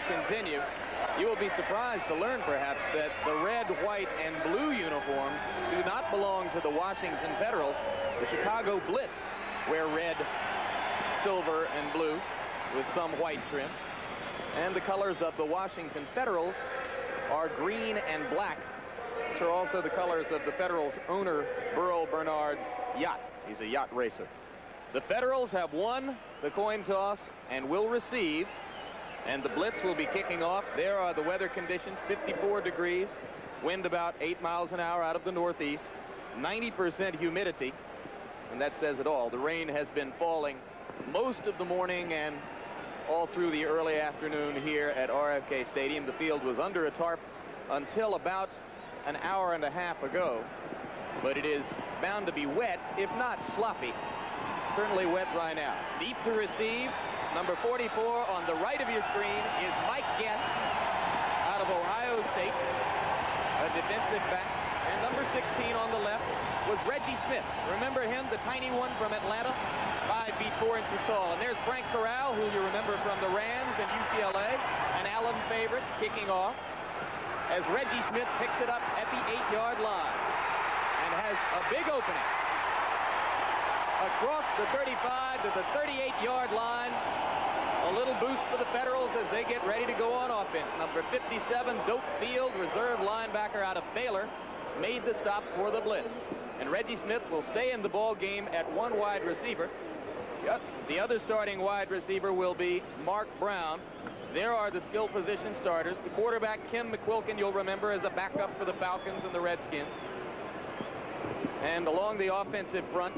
continue, you will be surprised to learn, perhaps, that the red, white, and blue uniforms do not belong to the Washington Federals. The Chicago Blitz wear red, silver, and blue with some white trim. And the colors of the Washington Federals are green and black, which are also the colors of the Federals' owner, Burl Bernard's yacht. He's a yacht racer. The Federals have won the coin toss and will receive, and the Blitz will be kicking off. There are the weather conditions: 54 degrees, wind about 8 miles an hour out of the northeast, 90% humidity, and that says it all. The rain has been falling most of the morning and all through the early afternoon here at RFK Stadium. The field was under a tarp until about an hour and a half ago, but it is bound to be wet, if not sloppy. Certainly wet right now. Deep to receive, number 44 on the right of your screen is Mike Guest out of Ohio State, a defensive back. And number 16 on the left was Reggie Smith. Remember him, the tiny one from Atlanta, 5 feet 4 inches tall. And there's Frank Corral, who you remember from the Rams and UCLA, an Allen favorite, kicking off, as Reggie Smith picks it up at the 8-yard line and has a big opening across the 35 to the 38-yard line. A little boost for the Federals as they get ready to go on offense. Number 57, Doak Field, reserve linebacker out of Baylor, made the stop for the Blitz. And Reggie Smith will stay in the ball game at one wide receiver. The other starting wide receiver will be Mark Brown. There are the skill position starters. The quarterback, Kim McQuilkin, you'll remember, as a backup for the Falcons and the Redskins. And along the offensive front,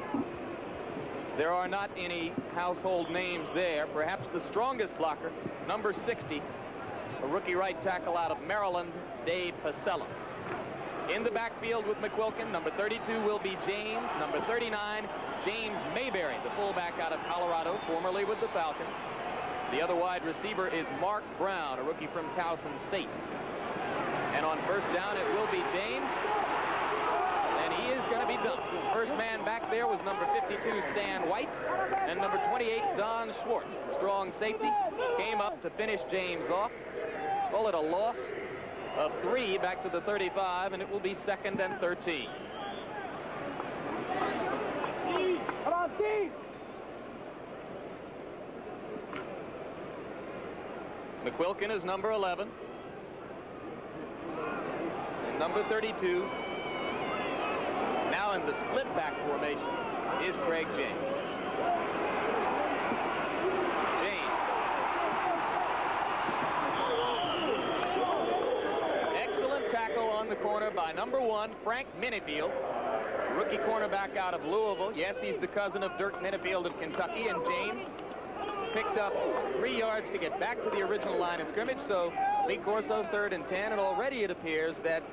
there are not any household names there. Perhaps the strongest blocker, number 60, a rookie right tackle out of Maryland, Dave Pasella. In the backfield with McQuilkin, number 32 will be James. Number 39, James Mayberry, the fullback out of Colorado, formerly with the Falcons. The other wide receiver is Mark Brown, a rookie from Towson State. And on first down, it will be James. And he is going to be done. First man back there was number 52, Stan White. And number 28, Don Schwartz, the strong safety, came up to finish James off. Call it a loss of 3 back to the 35, and it will be 2nd and 13. Come on, Steve! McQuilkin is number 11. And number 32, now in the split back formation, is Craig James. Tackle on the corner by number 1, Frank Minifield, rookie cornerback out of Louisville. Yes, he's the cousin of Dirk Minifield of Kentucky, and James picked up 3 yards to get back to the original line of scrimmage. So Lee Corso, 3rd and 10, and already it appears that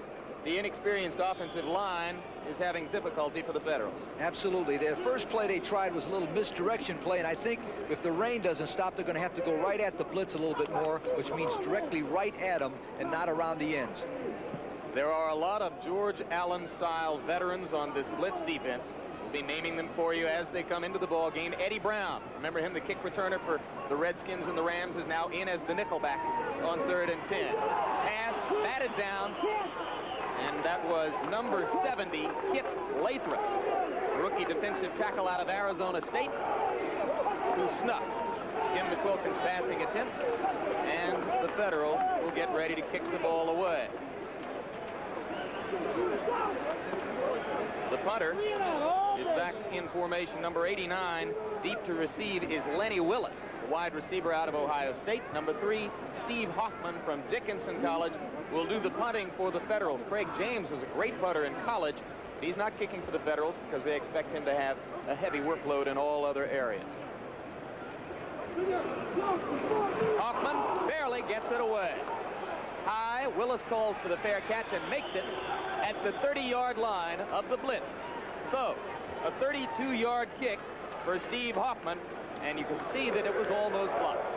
the inexperienced offensive line is having difficulty for the Federals. Absolutely. Their first play they tried was a little misdirection play, and I think if the rain doesn't stop, they're going to have to go right at the Blitz a little bit more, which means directly right at them and not around the ends. There are a lot of George Allen-style veterans on this Blitz defense. We'll be naming them for you as they come into the ball game. Eddie Brown, remember him, the kick returner for the Redskins and the Rams, is now in as the nickelback on 3rd and 10. Pass batted down, and that was number 70, Kit Lathrop, rookie defensive tackle out of Arizona State, who snuffed Kim McQuilkin's passing attempt, and the Federals will get ready to kick the ball away. The punter is back in formation, number 89. Deep to receive is Lenny Willis, the wide receiver out of Ohio State. Number 3, Steve Hoffman from Dickinson College will do the punting for the Federals. Craig James was a great punter in college. He's not kicking for the Federals because they expect him to have a heavy workload in all other areas. Hoffman barely gets it away. High, Willis calls for the fair catch and makes it at the 30-yard line of the Blitz. So, a 32-yard kick for Steve Hoffman, and you can see that it was almost blocked.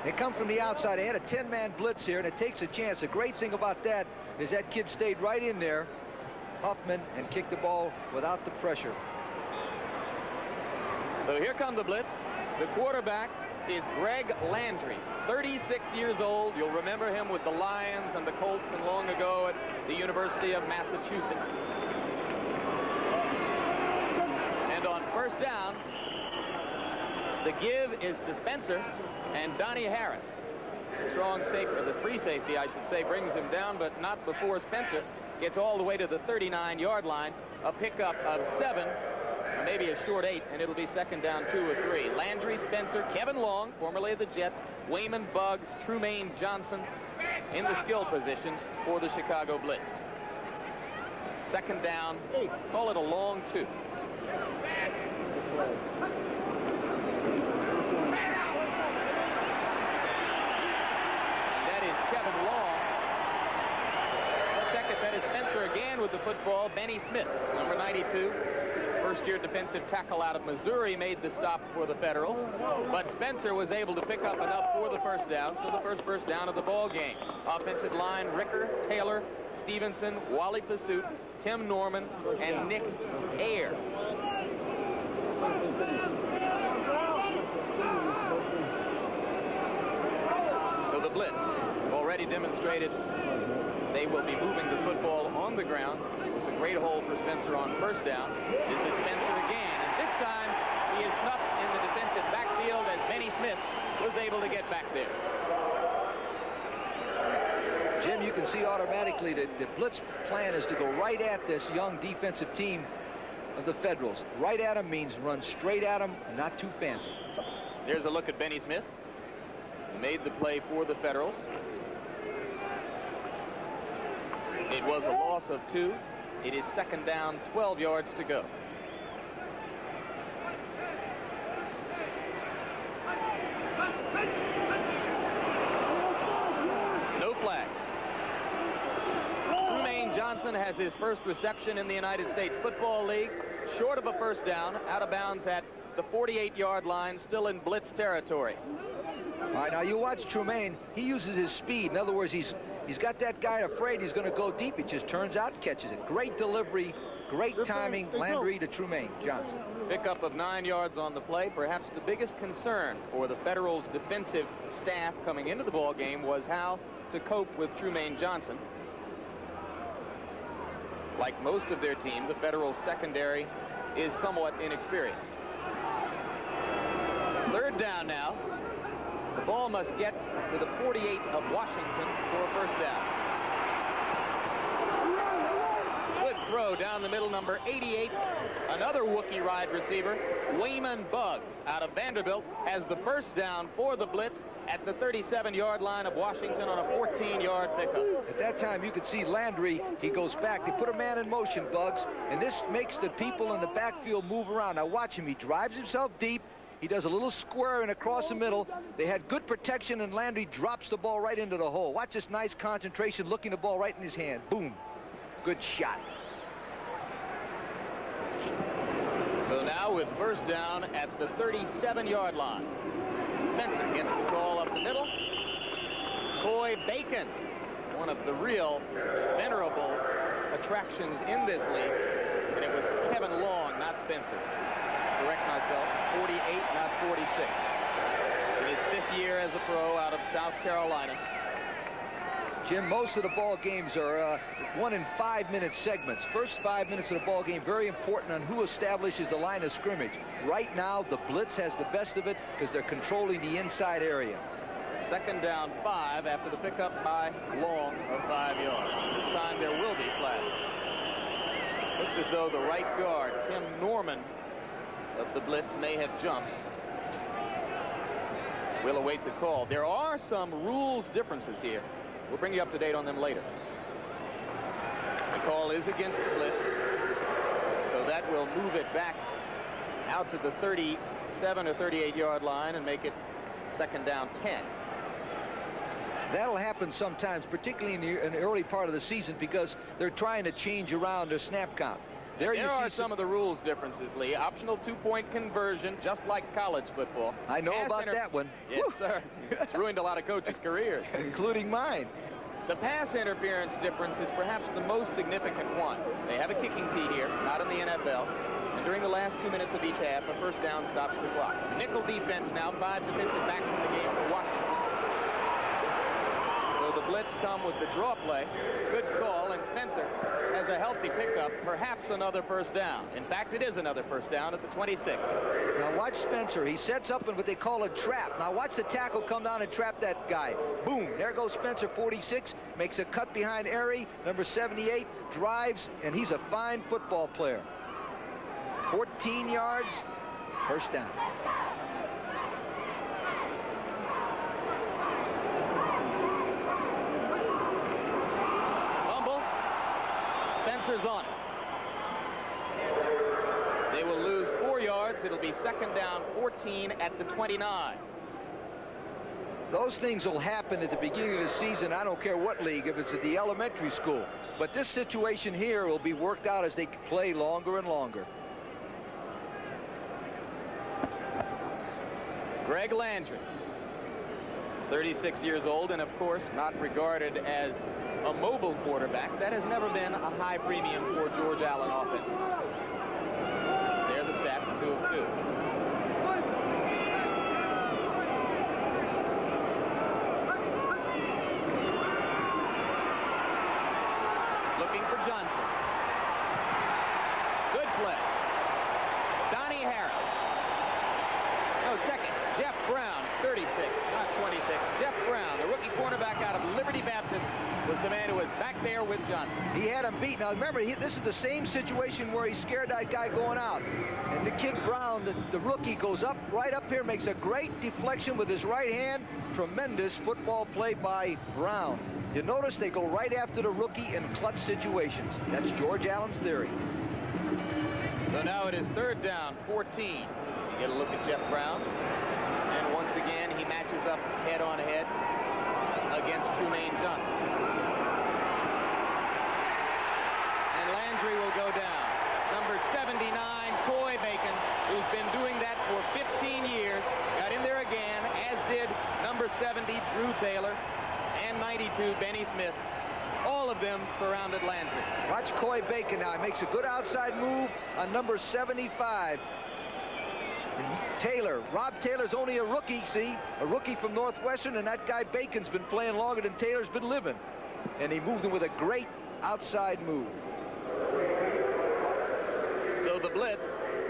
They come from the outside. They had a 10-man blitz here, and it takes a chance. The great thing about that is that kid stayed right in there, Hoffman, and kicked the ball without the pressure. So here come the Blitz. The quarterback is Greg Landry, 36 years old. You'll remember him with the Lions and the Colts and long ago at the University of Massachusetts. And on first down, the give is to Spencer, and Donnie Harris, the strong safety, or the free safety, I should say, brings him down, but not before Spencer gets all the way to the 39-yard line. A pickup of 7, or maybe a short 8, and it'll be second down 2 or 3. Landry, Spencer, Kevin Long, formerly of the Jets, Wayman Buggs, Trumaine Johnson in the skill positions for the Chicago Blitz. Second down, call it a long 2. That is Kevin Long. Check it, that is Spencer again with the football. Benny Smith, number 92. First-year defensive tackle out of Missouri, made the stop for the Federals. But Spencer was able to pick up enough for the first down, so the first down of the ball game. Offensive line, Ricker, Taylor, Stevenson, Wally Pursuit, Tim Norman, and Nick Ayer. So the Blitz have already demonstrated they will be moving the football on the ground. It was a great hole for Spencer on first down. This is Spencer again, and this time he is snuffed in the defensive backfield as Benny Smith was able to get back there. Jim, you can see automatically that the Blitz plan is to go right at this young defensive team of the Federals. Right at them means run straight at them, not too fancy. There's a look at Benny Smith, who made the play for the Federals. It was a loss of 2. It is second down, 12 yards to go. No flag. Trumaine Johnson has his first reception in the United States Football League. Short of a first down, out of bounds at the 48-yard line, still in Blitz territory. All right, now you watch Trumaine. He uses his speed. In other words, he's got that guy afraid he's going to go deep. It just turns out catches it. Great delivery, great timing. Landry to Trumaine Johnson. Pickup of 9 yards on the play. Perhaps the biggest concern for the Federals' defensive staff coming into the ball game was how to cope with Trumaine Johnson. Like most of their team, the Federals' secondary is somewhat inexperienced. Third down now. The ball must get to the 48 of Washington for a first down. Good throw down the middle, number 88. Another Wookiee ride receiver, Wayman Buggs, out of Vanderbilt, has the first down for the Blitz at the 37-yard line of Washington on a 14-yard pickup. At that time, you could see Landry. He goes back. They put a man in motion, Buggs, and this makes the people in the backfield move around. Now watch him. He drives himself deep. He does a little square and across the middle. They had good protection, and Landry drops the ball right into the hole. Watch this nice concentration, looking the ball right in his hand. Boom. Good shot. So now with first down at the 37-yard line. Spencer gets the ball up the middle. Coy Bacon, one of the real venerable attractions in this league. And it was Kevin Long, not Spencer. Correct myself, 48, not 46. In his 5th year as a pro out of South Carolina. Jim, most of the ball games are 1 and 5 minute segments. First 5 minutes of the ball game, very important on who establishes the line of scrimmage. Right now, the Blitz has the best of it because they're controlling the inside area. Second down 5 after the pickup by Long of 5 yards. This time there will be flags. Looks as though the right guard, Tim Norman, of the Blitz may have jumped. We'll await the call. There are some rules differences here. We'll bring you up to date on them later. The call is against the Blitz, so that will move it back out to the 37 or 38-yard line and make it second down 10. That'll happen sometimes, particularly in the early part of the season, because they're trying to change around their snap count. There are some of the rules differences, Lee. Optional 2-point conversion, just like college football. I know about that one. Yes, sir. It's ruined a lot of coaches' careers. Including mine. The pass interference difference is perhaps the most significant one. They have a kicking tee here, not in the NFL. And during the last 2 minutes of each half, a first down stops the clock. Nickel defense now, 5 defensive backs in the game for Washington. So the Blitz come with the draw play. Good call, and Spencer has a healthy pickup, perhaps another first down. In fact, it is another first down at the 26. Now watch Spencer. He sets up in what they call a trap. Now watch the tackle come down and trap that guy. Boom, there goes Spencer, 46, makes a cut behind Airy, number 78, drives, and he's a fine football player. 14 yards, first down. Spencer's on it. They will lose 4 yards. It'll be second down, 14 at the 29. Those things will happen at the beginning of the season. I don't care what league, if it's at the elementary school. But this situation here will be worked out as they play longer and longer. Greg Landry, 36 years old, and of course not regarded as a mobile quarterback. That has never been a high premium for George Allen offenses. There are the stats, 2 of 2. Looking for Johnson. Good play. Donnie Harris. No, check it. Jeff Brown, 36, not 26. Jeff Brown, the rookie cornerback out of Liberty Baptist, was the man who was back there with Johnson. He had him beat. Now remember, this is the same situation where he scared that guy going out. And the kid Brown, the rookie, goes up, right up here, makes a great deflection with his right hand. Tremendous football play by Brown. You notice they go right after the rookie in clutch situations. That's George Allen's theory. So now it is third down, 14. So you get a look at Jeff Brown. And once again, he matches up head-on-head against Trumaine Johnson. And Landry will go down. Number 79, Coy Bacon, who's been doing that for 15 years, got in there again, as did number 70, Drew Taylor, and 92, Benny Smith. All of them surrounded Landry. Watch Coy Bacon now. He makes a good outside move on number 75. Taylor. Rob Taylor's only a rookie, see? A rookie from Northwestern, and that guy Bacon's been playing longer than Taylor's been living. And he moved him with a great outside move. So the Blitz,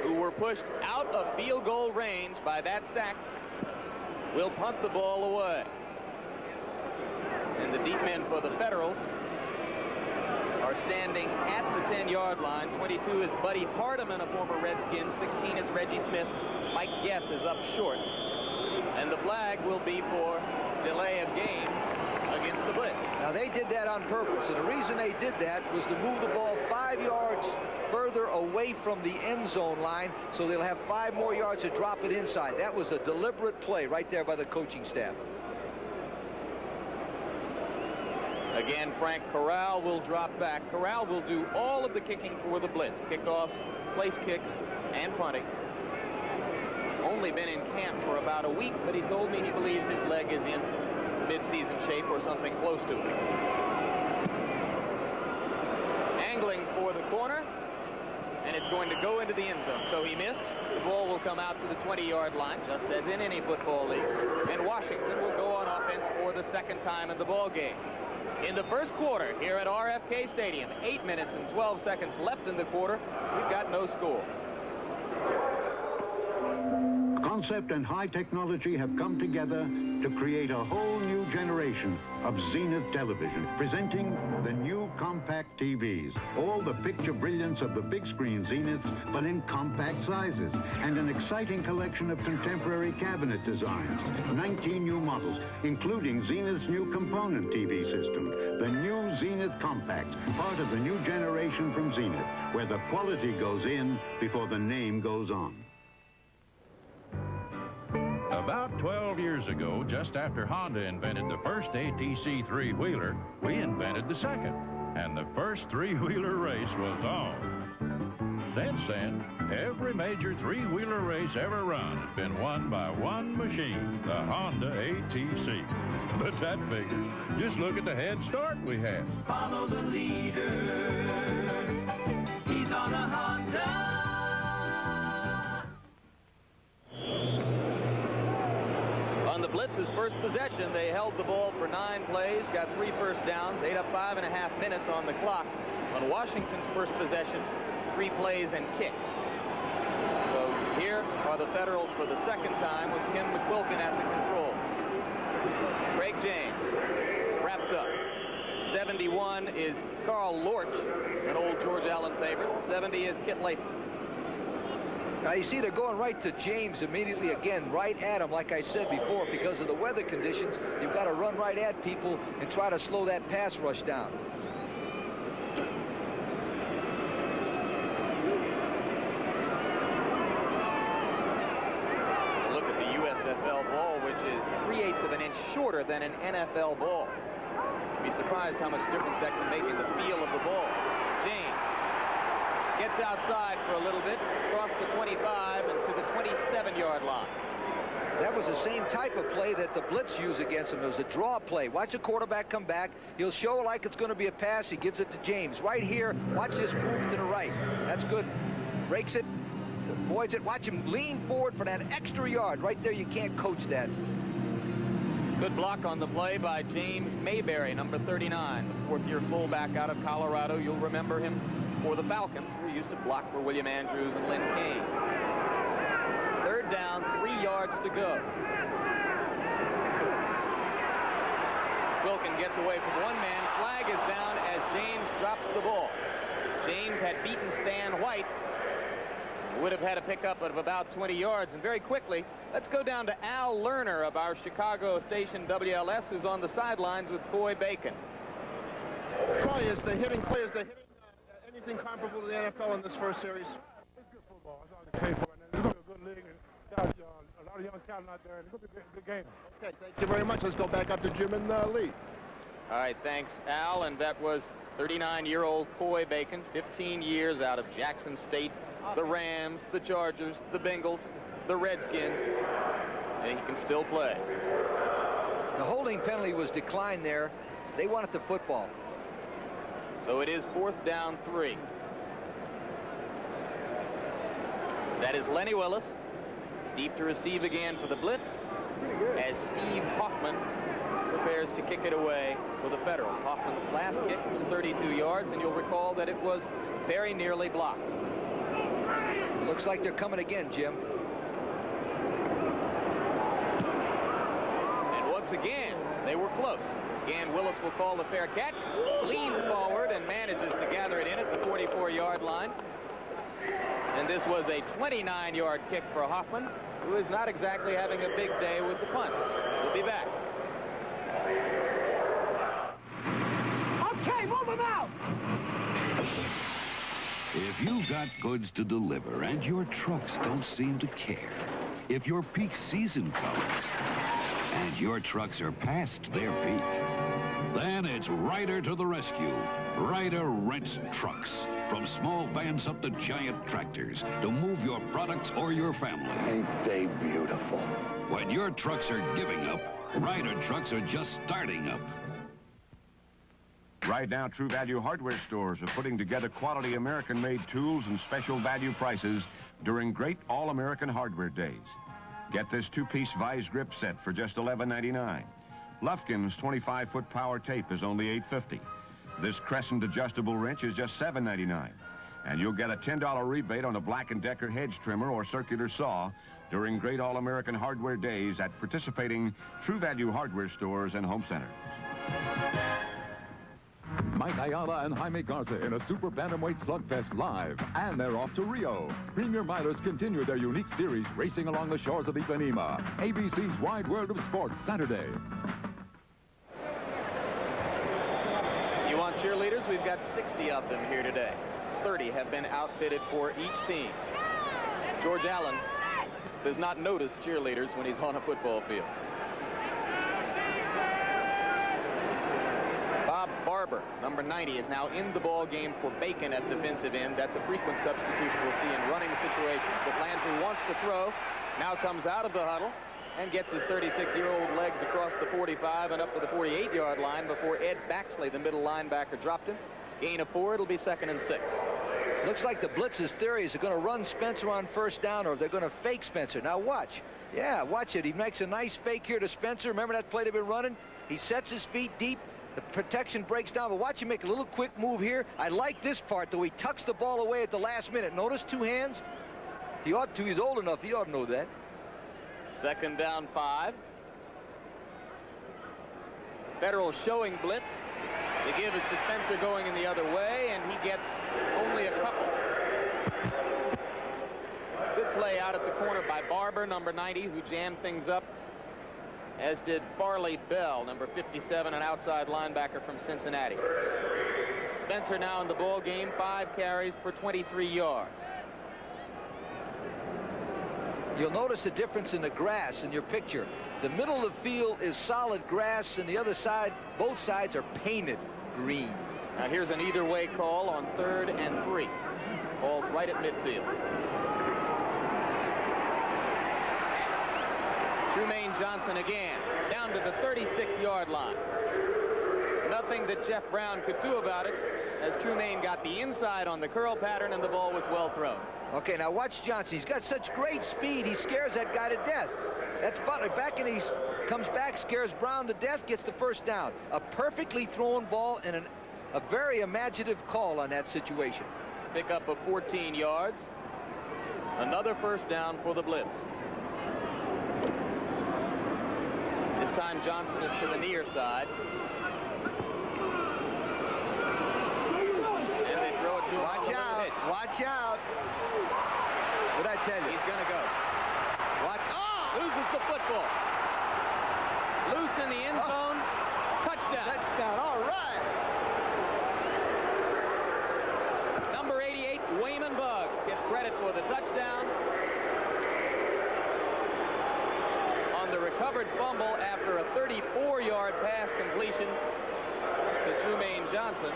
who were pushed out of field goal range by that sack, will punt the ball away. And the deep men for the Federals are standing at the 10-yard line. 22 is Buddy Hardiman, a former Redskin. 16 is Reggie Smith. Mike Guess is up short. And the flag will be for delay of game against the Blitz. Now, they did that on purpose, and the reason they did that was to move the ball 5 yards further away from the end zone line, so they'll have 5 more yards to drop it inside. That was a deliberate play right there by the coaching staff. Again, Frank Corral will drop back. Corral will do all of the kicking for the Blitz. Kickoffs, place kicks, and punting. Only been in camp for about a week, but he told me he believes his leg is in mid-season shape or something close to it. Angling for the corner, and it's going to go into the end zone. So he missed. The ball will come out to the 20-yard line, just as in any football league. And Washington will go on offense for the second time in the ball game. In the first quarter here at RFK Stadium, 8 minutes and 12 seconds left in the quarter. We've got no score. Concept and high technology have come together to create a whole new generation of Zenith television, presenting the new compact TVs. All the picture brilliance of the big screen Zeniths, but in compact sizes, and an exciting collection of contemporary cabinet designs. 19 new models, including Zenith's new component TV system, the new Zenith Compact, part of the new generation from Zenith, where the quality goes in before the name goes on. About 12 years ago, just after Honda invented the first ATC three-wheeler, we invented the second, and the first three-wheeler race was on. Since then, every major three-wheeler race ever run has been won by one machine, the Honda ATC. But that figures. Just look at the head start we had. Follow the leader. He's on a Honda. On the Blitz's first possession, they held the ball for 9 plays, got 3 first downs, ate up 5.5 minutes on the clock. On Washington's first possession, 3 plays and kick. So here are the Federals for the second time with Kim McQuilkin at the controls. Craig James wrapped up. 71 is Carl Lorch, an old George Allen favorite. 70 is Kit Latham. Now you see they're going right to James immediately again, right at him, like I said before. Because of the weather conditions, you've got to run right at people and try to slow that pass rush down. Look at the USFL ball, which is 3/8 of an inch shorter than an NFL ball. You'd be surprised how much difference that can make in the feel of the ball. James gets outside for a little bit, across the 25 and to the 27-yard line. That was the same type of play that the Blitz used against him. It was a draw play. Watch the quarterback come back. He'll show like it's going to be a pass. He gives it to James. Right here, watch this move to the right. That's good. Breaks it, avoids it. Watch him lean forward for that extra yard. Right there, you can't coach that. Good block on the play by James Mayberry, number 39, the 4th-year fullback out of Colorado. You'll remember him for the Falcons, who used to block for William Andrews and Lynn Kane. 3rd down, 3 yards to go. Wilkin gets away from one man. Flag is down as James drops the ball. James had beaten Stan White. Would have had a pickup of about 20 yards. And very quickly, let's go down to Al Lerner of our Chicago station WLS, who's on the sidelines with Coy Bacon. Coy, is the hitting anything comparable to the NFL in this first series? It's good football. That's all they pay for. And it's going to be a good league. And got a lot of young talent out there. And it's going to be a good game. Okay, thank you very much. Let's go back up to Jim and Lee. All right, thanks, Al. And that was 39-year-old Coy Bacon, 15 years out of Jackson State, the Rams, the Chargers, the Bengals, the Redskins, and he can still play. The holding penalty was declined there. They wanted the football. So it is 4th down 3. That is Lenny Willis, deep to receive again for the Blitz, as Steve Hoffman prepares to kick it away for the Federals. Hoffman's last kick was 32 yards, and you'll recall that it was very nearly blocked. Looks like they're coming again, Jim. And once again, they were close. Again, Willis will call the fair catch, leans forward and manages to gather it in at the 44-yard line. And this was a 29-yard kick for Hoffman, who is not exactly having a big day with the punts. We'll be back. Okay, move him out. If you've got goods to deliver and your trucks don't seem to care, if your peak season comes and your trucks are past their peak, then it's Ryder to the rescue. Ryder rents trucks, from small vans up to giant tractors, to move your products or your family. Ain't they beautiful? When your trucks are giving up, Ryder trucks are just starting up. Right now, True Value hardware stores are putting together quality American-made tools and special value prices during great All-American Hardware Days. Get this 2-piece vise grip set for just $11.99. Lufkin's 25-foot power tape is only $8.50. This Crescent adjustable wrench is just $7.99. And you'll get a $10 rebate on a Black & Decker hedge trimmer or circular saw during great All-American Hardware Days at participating True Value hardware stores and home centers. Mike Ayala and Jaime Garza in a super bantamweight slugfest live, and they're off to Rio. Premier Milers continue their unique series racing along the shores of Ipanema. ABC's Wide World of Sports, Saturday. You want cheerleaders? We've got 60 of them here today. 30 have been outfitted for each team. George Allen does not notice cheerleaders when he's on a football field. Bob Barber, number 90, is now in the ball game for Bacon at defensive end. That's a frequent substitution we'll see in running situations. But Landry wants to throw, now comes out of the huddle and gets his 36-year-old legs across the 45 and up to the 48-yard line before Ed Baxley, the middle linebacker, dropped him. It's gain of 4. It'll be 2nd and 6. Looks like the Blitz's theory is they're going to run Spencer on first down, or they're going to fake Spencer. Now watch. Yeah, watch it. He makes a nice fake here to Spencer. Remember that play they've been running? He sets his feet deep. The protection breaks down, but watch him make a little quick move here. I like this part, though. He tucks the ball away at the last minute. Notice 2 hands? He ought to. He's old enough. He ought to know that. 2nd down 5. Federal showing blitz. The give is to Spencer going in the other way, and he gets only a couple. Good play out at the corner by Barber, number 90, who jammed things up, as did Farley Bell, number 57, an outside linebacker from Cincinnati. Spencer now in the ball game, 5 carries for 23 yards. You'll notice the difference in the grass in your picture. The middle of the field is solid grass, and the other side, both sides are painted green. Now here's an either way call on 3rd and 3. Ball's right at midfield. Trumaine Johnson again, down to the 36-yard line. Nothing that Jeff Brown could do about it, as Trumaine got the inside on the curl pattern, and the ball was well thrown. Okay, now watch Johnson. He's got such great speed, he scares that guy to death. That's Butler back, and he comes back, scares Brown to death, gets the first down. A perfectly thrown ball and a very imaginative call on that situation. Pick up of 14 yards. Another first down for the Blitz. This time Johnson is to the near side. And they throw it to him. Watch out. Watch out. What'd I tell you? He's going to go. Watch. Oh! Loses the football. Loose in the end zone. Touchdown. Touchdown. All right. Number 88, Wayman Buggs, gets credit for the touchdown. On the recovered fumble after a 34-yard pass completion to Trumaine Johnson.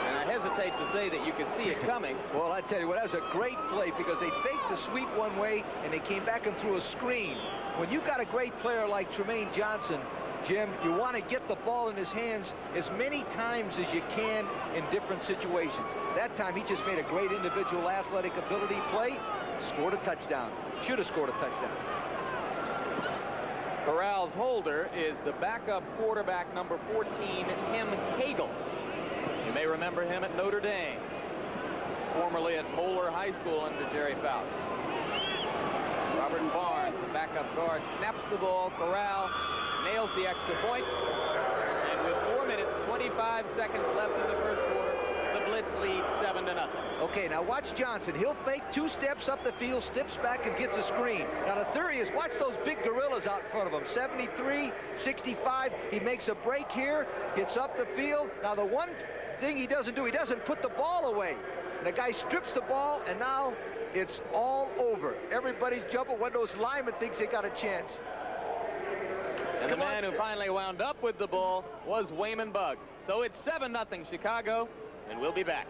And I hesitate to say that you could see it coming. Well, I tell you what, that was a great play because they faked the sweep one way and they came back and threw a screen. When you got a great player like Trumaine Johnson, Jim, you want to get the ball in his hands as many times as you can in different situations. That time he just made a great individual athletic ability play, scored a touchdown. Should have scored a touchdown. Corral's holder is the backup quarterback, number 14, Tim Cagle. You may remember him at Notre Dame, formerly at Moeller High School under Jerry Faust. Robert Barnes, the backup guard, snaps the ball. Corral nails the extra point. And with 4 minutes, 25 seconds left in the first quarter, the Blitz leads 7-0. Okay, now watch Johnson. He'll fake 2 steps up the field, steps back, and gets a screen. Now the theory is watch those big gorillas out in front of him. 73, 65. He makes a break here, gets up the field. Now the one thing he doesn't do, he doesn't put the ball away. The guy strips the ball, and now it's all over. Everybody's jumping. One of those linemen thinks they got a chance. And the man who finally wound up with the ball was Wayman Buggs. So it's 7-0 Chicago, and we'll be back.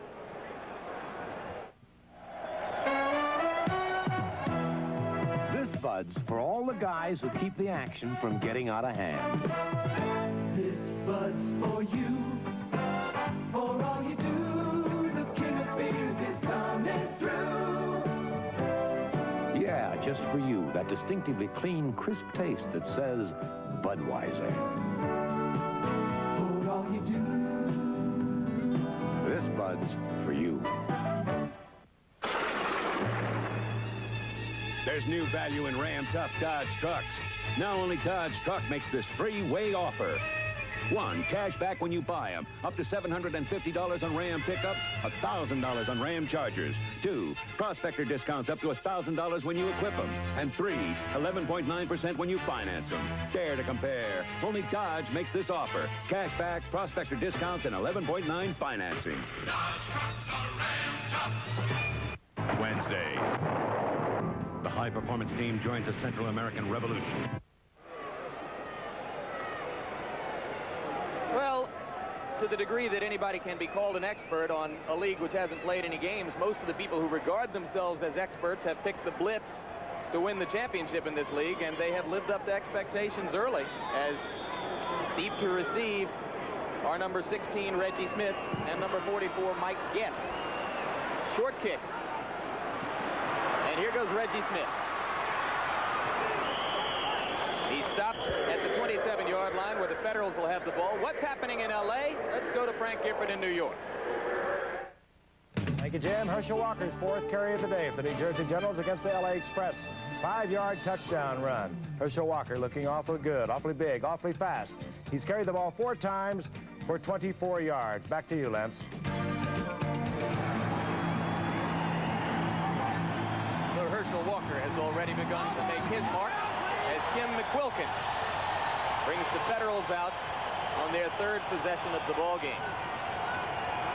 This Bud's for all the guys who keep the action from getting out of hand. This Bud's for you, for all you do. The king of beers is coming through. Yeah, just for you, that distinctively clean, crisp taste that says Budweiser. For all you do. This Bud's for you. There's new value in Ram Tough Dodge trucks. Now only Dodge Truck makes this three-way offer. 1, cash back when you buy them, up to $750 on Ram pickups, $1,000 on Ram Chargers. 2, prospector discounts up to $1,000 when you equip them. And 3, 11.9% when you finance them. Dare to compare. Only Dodge makes this offer. Cash back, prospector discounts, and 11.9 financing. Dodge trucks are Ram Tough. Wednesday. The high-performance team joins the Central American Revolution. Well, to the degree that anybody can be called an expert on a league which hasn't played any games, most of the people who regard themselves as experts have picked the Blitz to win the championship in this league, and they have lived up to expectations early as deep to receive are number 16, Reggie Smith, and number 44, Mike Guess. Short kick. And here goes Reggie Smith. He stopped at the 27-yard line where the Federals will have the ball. What's happening in L.A.? Let's go to Frank Gifford in New York. Thank you, Jim. Herschel Walker's fourth carry of the day for the New Jersey Generals against the L.A. Express. 5-yard touchdown run. Herschel Walker looking awfully good, awfully big, awfully fast. He's carried the ball 4 times for 24 yards. Back to you, Lance. So Herschel Walker has already begun to make his mark as Kim McQuilkin brings the Federals out on their 3rd possession of the ball game.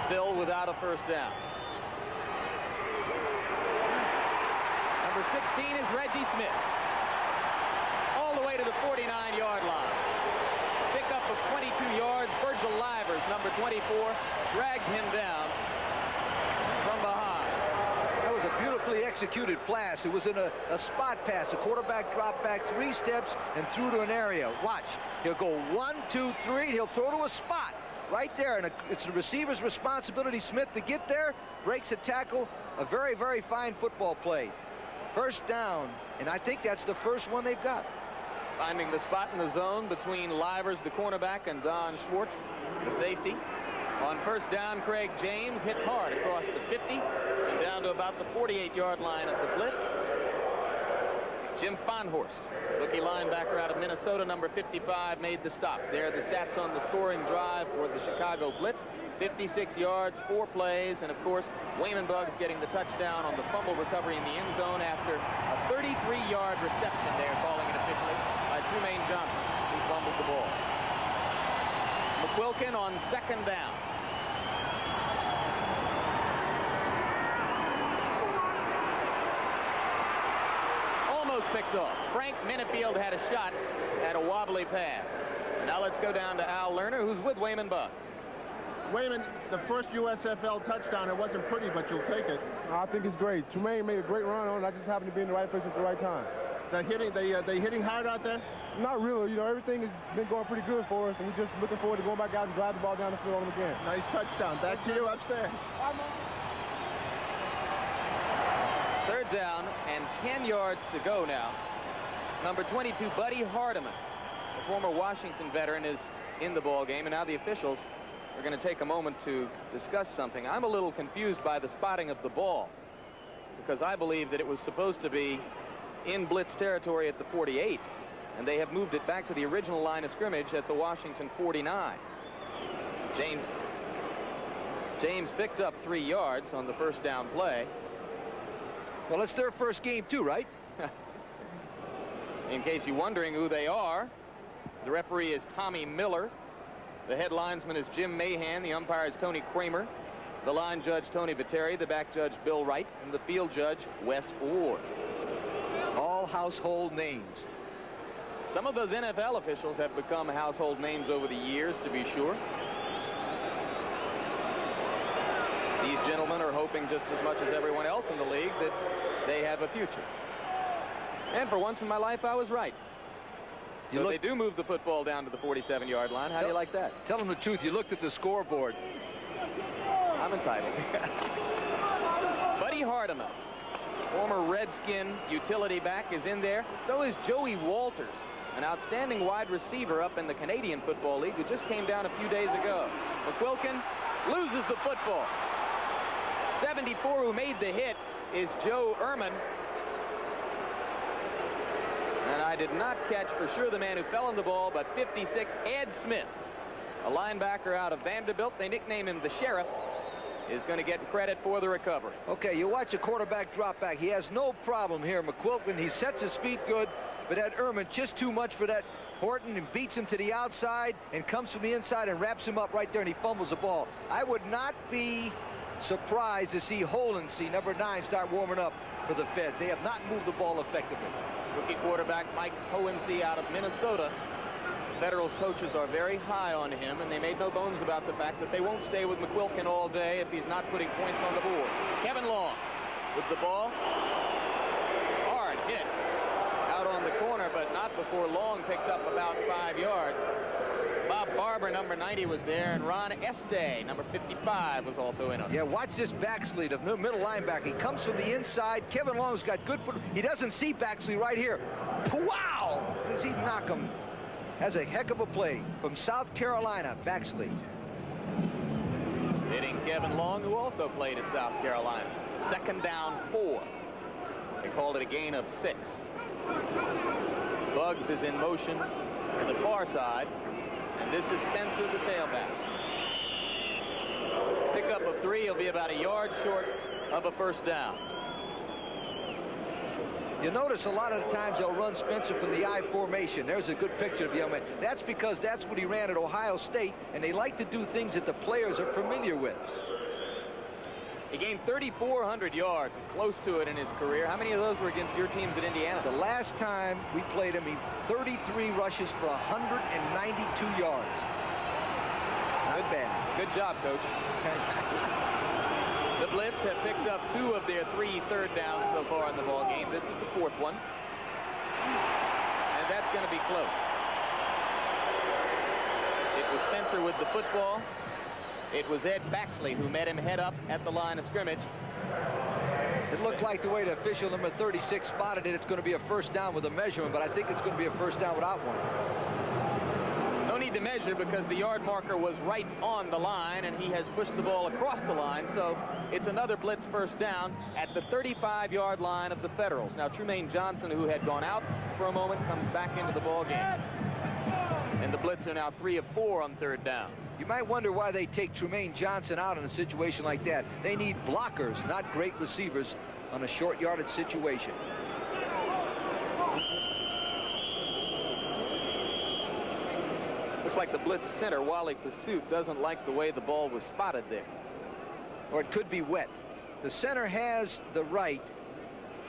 Still without a first down. Number 16 is Reggie Smith. All the way to the 49-yard line. Pickup of 22 yards. Virgil Livers, number 24, dragged him down from behind. That was a beautifully executed pass. It was in a spot pass. The quarterback dropped back 3 steps and threw to an area. Watch. He'll go 1, 2, 3. He'll throw to a spot right there. And it's the receiver's responsibility, Smith, to get there, breaks a tackle. A very, very fine football play. First down, and I think that's the first one they've got. Finding the spot in the zone between Livers, the cornerback, and Don Schwartz, the safety. On first down, Craig James hits hard across the 50 and down to about the 48-yard line of the Blitz. Jim Fonhorst, rookie linebacker out of Minnesota, number 55, made the stop. There are the stats on the scoring drive for the Chicago Blitz. 56 yards, 4 plays, and of course, Wayman Buggs getting the touchdown on the fumble recovery in the end zone after a 33-yard reception there, calling it officially, by Trumaine Johnson, who fumbled the ball. McQuilkin on second down. Almost picked off. Frank Minifield had a shot at a wobbly pass. Now let's go down to Al Lerner, who's with Wayman Buggs. Wayman, the first USFL touchdown, it wasn't pretty, but you'll take it. I think it's great. Trumaine made a great run on it. I just happened to be in the right place at the right time. They hitting hard out there? Not really. You know, everything has been going pretty good for us, and we're just looking forward to going back out and drive the ball down the field on them again. Nice touchdown. Back to you upstairs. Third down and 10 yards to go now. Number 22, Buddy Hardiman, a former Washington veteran, is in the ball game, and now the officials are going to take a moment to discuss something. I'm a little confused by the spotting of the ball because I believe that it was supposed to be in Blitz territory at the 48, and they have moved it back to the original line of scrimmage at the Washington 49. James picked up 3 yards on the first down play. Well, it's their first game too, right? In case you're wondering who they are, the referee is Tommy Miller. The head linesman is Jim Mahan. The umpire is Tony Kramer. The line judge, Tony Viteri. The back judge, Bill Wright. And the field judge, Wes Ward. All household names. Some of those NFL officials have become household names over the years, to be sure. These gentlemen are hoping just as much as everyone else in the league that they have a future. And for once in my life, I was right. So they do move the football down to the 47-yard line. How do you like that? Tell them the truth. You looked at the scoreboard. I'm entitled. Buddy Hardiman, former Redskin utility back, is in there. So is Joey Walters, an outstanding wide receiver up in the Canadian Football League who just came down a few days ago. McQuilkin loses the football. 74, who made the hit, is Joe Ehrman. And I did not catch for sure the man who fell on the ball, but 56, Ed Smith, a linebacker out of Vanderbilt. They nickname him the Sheriff, is going to get credit for the recovery. Okay, you watch a quarterback drop back. He has no problem here. McQuilkin, he sets his feet good, but Ed Ehrman just too much for that Horton and beats him to the outside and comes from the inside and wraps him up right there, and he fumbles the ball. I would not be surprised to see Holensee, number 9, start warming up for the Feds. They have not moved the ball effectively. Rookie quarterback Mike Hohensee out of Minnesota. Federals coaches are very high on him, and they made no bones about the fact that they won't stay with McQuilkin all day if he's not putting points on the board. Kevin Long with the ball. Hard hit out on the corner, but not before Long picked up about 5 yards. Bob Barber, number 90, was there, and Ron Este, number 55, was also in on it. Yeah, watch this Baxley, the middle linebacker. He comes from the inside. Kevin Long's got good foot. He doesn't see Baxley right here. Wow! Does he knock him? Has a heck of a play from South Carolina, Baxley. Hitting Kevin Long, who also played at South Carolina. 2nd down 4. They called it a gain of 6. Bugs is in motion to the far side, and this is Spencer, the tailback. Pickup of 3. He'll be about a yard short of a 1st down. You notice a lot of the times they'll run Spencer from the I formation. There's a good picture of the young man. That's because that's what he ran at Ohio State, and they like to do things that the players are familiar with. He gained 3,400 yards, close to it in his career. How many of those were against your teams at Indiana? The last time we played him, he 33 rushes for 192 yards. Not bad. Good job, Coach. The Blitz have picked up 2 of their 3 third downs so far in the ball game. This is the 4th one, and that's going to be close. It was Spencer with the football. It was Ed Baxley who met him head up at the line of scrimmage. It looked like the way the official number 36 spotted it, it's going to be a 1st down with a measurement, but I think it's going to be a 1st down without one. No need to measure because the yard marker was right on the line, and he has pushed the ball across the line, so it's another Blitz 1st down at the 35-yard line of the Federals. Now, Trumaine Johnson, who had gone out for a moment, comes back into the ball game. And the Blitz are now 3 of 4 on 3rd down. You might wonder why they take Trumaine Johnson out in a situation like that. They need blockers, not great receivers on a short yardage situation. Looks like the Blitz center, Wally Pursuit, doesn't like the way the ball was spotted there. Or it could be wet. The center has the right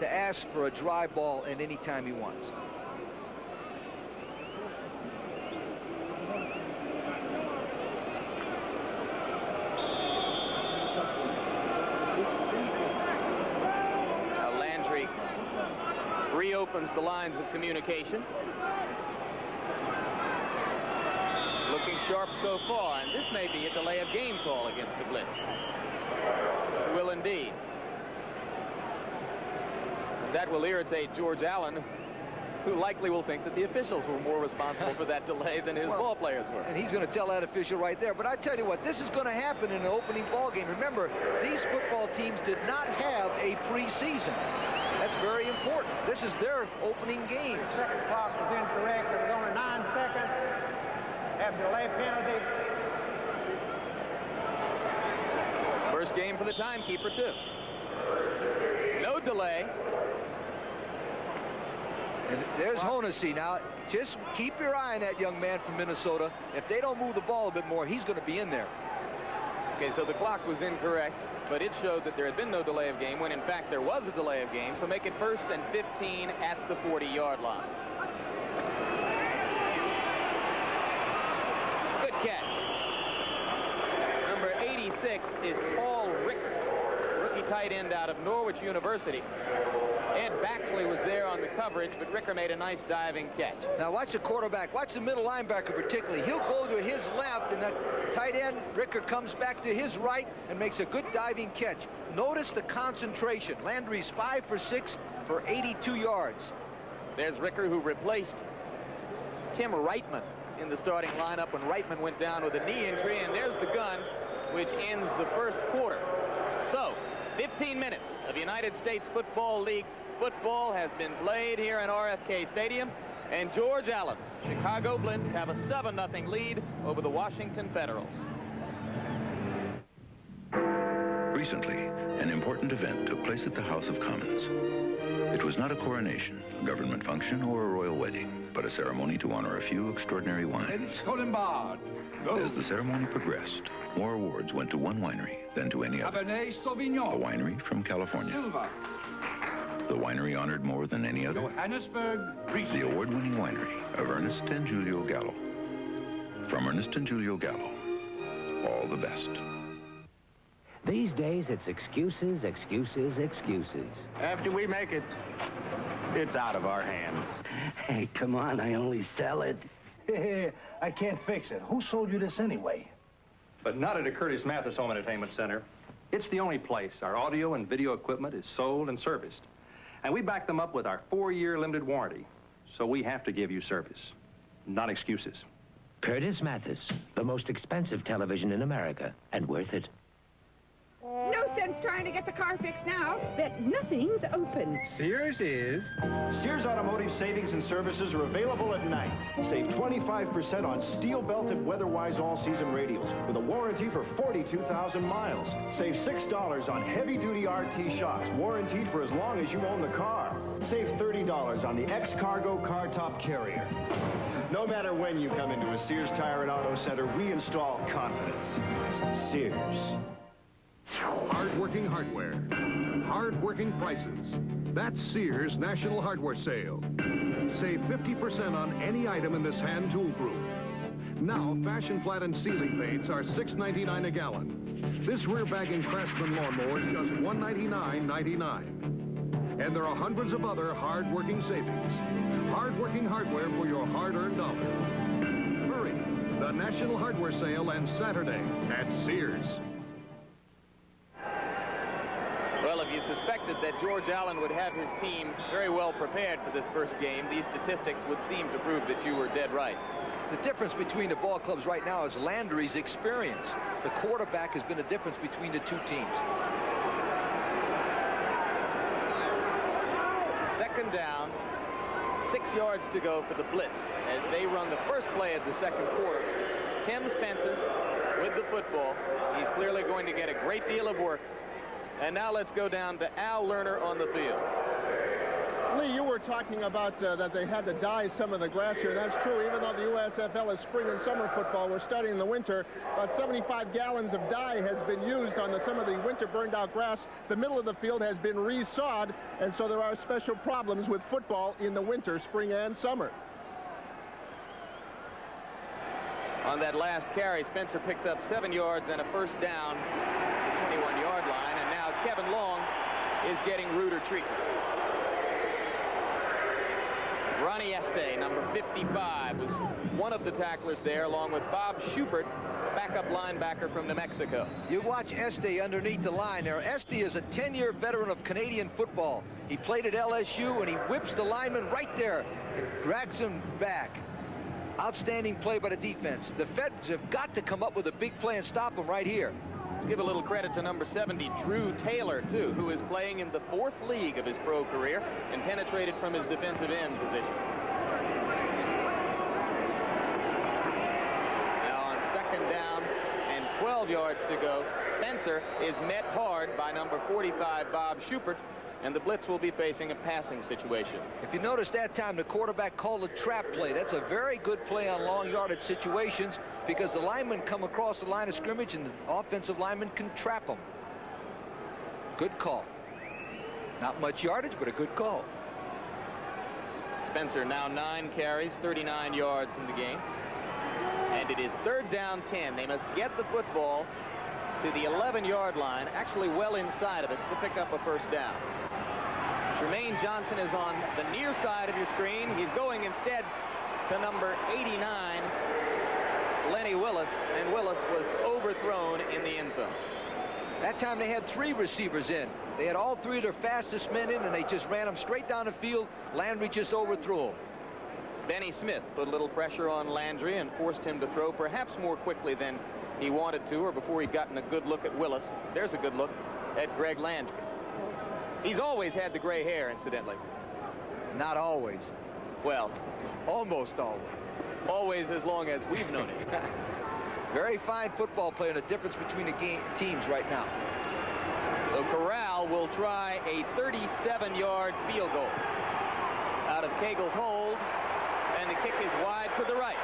to ask for a dry ball at any time he wants. Now Landry reopens the lines of communication. Looking sharp so far, and this may be a delay of game call against the Blitz. It will indeed. And that will irritate George Allen, who likely will think that the officials were more responsible for that delay than his ball players were. And he's going to tell that official right there. But I tell you what, this is going to happen in an opening ball game. Remember, these football teams did not have a preseason. That's very important. This is their opening game. The second clock was incorrect. There was only 9 seconds. Have delay penalty. First game for the timekeeper, too. No delay. And there's Honesy. Now, just keep your eye on that young man from Minnesota. If they don't move the ball a bit more, he's going to be in there. Okay, so the clock was incorrect, but it showed that there had been no delay of game when, in fact, there was a delay of game. So make it 1st and 15 at the 40-yard line. Good catch. Number 86 is Paul Ricker, rookie tight end out of Norwich University. Ed Baxley was there on the coverage, but Ricker made a nice diving catch. Now watch the quarterback. Watch the middle linebacker particularly. He'll go to his left, and that tight end, Ricker, comes back to his right and makes a good diving catch. Notice the concentration. Landry's 5 for 6 for 82 yards. There's Ricker, who replaced Tim Reitman in the starting lineup when Reitman went down with a knee injury, and there's the gun, which ends the 1st quarter. So, 15 minutes of United States Football League football has been played here in RFK Stadium, and George Allen's Chicago Blitz have a 7-0 lead over the Washington Federals. Recently, an important event took place at the House of Commons. It was not a coronation, a government function, or a royal wedding, but a ceremony to honor a few extraordinary wines. As the ceremony progressed, more awards went to one winery than to any other. A winery from California. The winery honored more than any other. The award-winning winery of Ernest and Julio Gallo. From Ernest and Julio Gallo, all the best. These days, it's excuses, excuses, excuses. After we make it, it's out of our hands. Hey, come on, I only sell it. I can't fix it. Who sold you this anyway? But not at a Curtis Mathis Home Entertainment Center. It's the only place our audio and video equipment is sold and serviced. And we back them up with our 4-year limited warranty. So we have to give you service, not excuses. Curtis Mathis, the most expensive television in America, and worth it. No sense trying to get the car fixed now. Bet nothing's open. Sears is. Sears Automotive Savings and Services are available at night. Save 25% on steel-belted weather-wise all-season radials with a warranty for 42,000 miles. Save $6 on heavy-duty RT shocks, warranted for as long as you own the car. Save $30 on the X-Cargo car top carrier. No matter when you come into a Sears Tire and Auto Center, we install confidence. Sears. Hard-working hardware, hard-working prices. That's Sears National Hardware Sale. Save 50% on any item in this hand tool group. Now, fashion flat and ceiling paints are $6.99 a gallon. This rear bagging Craftsman lawnmower is just $199.99. And there are hundreds of other hard-working savings. Hard-working hardware for your hard-earned dollar. Hurry! The National Hardware Sale ends Saturday at Sears. Well, if you suspected that George Allen would have his team very well prepared for this first game, these statistics would seem to prove that you were dead right. The difference between the ball clubs right now is Landry's experience. The quarterback has been the difference between the two teams. Second down, 6 yards to go for the Blitz as they run the first play of the second quarter. Tim Spencer with the football. He's clearly going to get a great deal of work. And now let's go down to Al Lerner on the field. Lee, you were talking about that they had to dye some of the grass here. That's true. Even though the USFL is spring and summer football, we're starting in the winter. About 75 gallons of dye has been used on some of the winter burned out grass. The middle of the field has been resawed, and so there are special problems with football in the winter, spring and summer. On that last carry, Spencer picked up 7 yards and a first down at the 21-yard line, and now Kevin Long is getting ruder treatment. Ronnie Este, number 55, was one of the tacklers there, along with Bob Schubert, backup linebacker from New Mexico. You watch Este underneath the line there. Este is a 10-year veteran of Canadian football. He played at LSU, and he whips the lineman right there and drags him back. Outstanding play by the defense. The Feds have got to come up with a big play and stop him right here. Let's give a little credit to number 70, Drew Taylor, too, who is playing in the 4th league of his pro career and penetrated from his defensive end position. Now on second down and 12 yards to go, Spencer is met hard by number 45, Bob Schubert, and the Blitz will be facing a passing situation. If you notice that time, the quarterback called a trap play. That's a very good play on long yardage situations because the linemen come across the line of scrimmage and the offensive lineman can trap them. Good call. Not much yardage, but a good call. Spencer now 9 carries, 39 yards in the game. And it is third down 10. They must get the football to the 11-yard line, actually well inside of it, to pick up a first down. Jermaine Johnson is on the near side of your screen. He's going instead to number 89, Lenny Willis, and Willis was overthrown in the end zone. That time they had 3 receivers in. They had all 3 of their fastest men in, and they just ran them straight down the field. Landry just overthrew him. Benny Smith put a little pressure on Landry and forced him to throw perhaps more quickly than he wanted to, or before he'd gotten a good look at Willis. There's a good look at Greg Landry. He's always had the gray hair, incidentally. Not always. Well, almost always. Always as long as we've known it. Very fine football player, and the difference between the teams right now. So Corral will try a 37-yard field goal out of Cagle's hold, and the kick is wide to the right.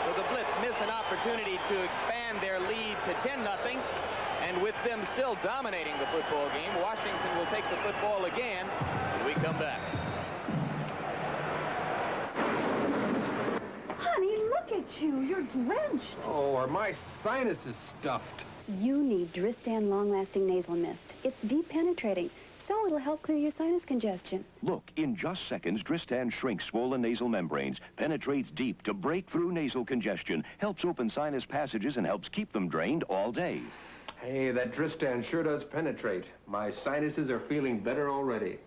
So the Blitz miss an opportunity to expand their lead to 10-0. And with them still dominating the football game, Washington will take the football again when we come back. Honey, look at you. You're drenched. Oh, are my sinuses stuffed? You need Dristan long-lasting nasal mist. It's deep penetrating, so it'll help clear your sinus congestion. Look, in just seconds, Dristan shrinks swollen nasal membranes, penetrates deep to break through nasal congestion, helps open sinus passages, and helps keep them drained all day. Hey, that Dristan sure does penetrate. My sinuses are feeling better already.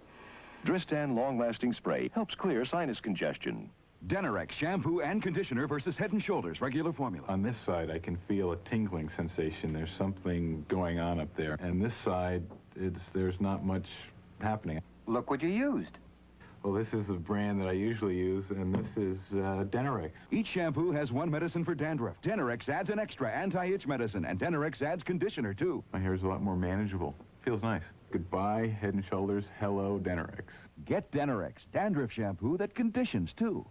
Dristan long-lasting spray helps clear sinus congestion. Denerex shampoo and conditioner versus Head & Shoulders regular formula. On this side, I can feel a tingling sensation. There's something going on up there. And this side, there's not much happening. Look what you used. Well, this is the brand that I usually use, and this is Denerex. Each shampoo has one medicine for dandruff. Denerex adds an extra anti-itch medicine, and Denerex adds conditioner, too. My hair is a lot more manageable. Feels nice. Goodbye, Head & Shoulders. Hello, Denerex. Get Denerex, dandruff shampoo that conditions, too.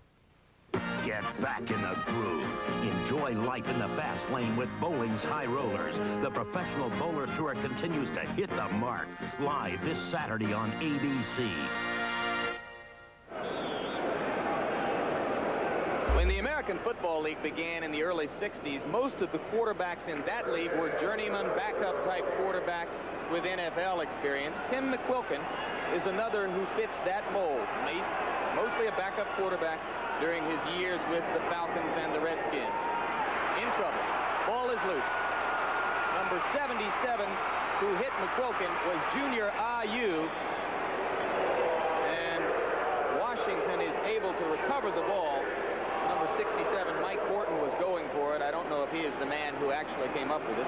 Get back in the groove. Enjoy life in the fast lane with bowling's high rollers. The Professional Bowlers Tour continues to hit the mark. Live this Saturday on ABC. When the American Football League began in the early 60s, most of the quarterbacks in that league were journeyman backup-type quarterbacks with NFL experience. Tim McQuilkin is another who fits that mold. He's mostly a backup quarterback during his years with the Falcons and the Redskins. In trouble. Ball is loose. Number 77, who hit McQuilkin, was Junior Ayew. And Washington is able to recover the ball. Number 67, Mike Horton, was going for it. I don't know if he is the man who actually came up with it.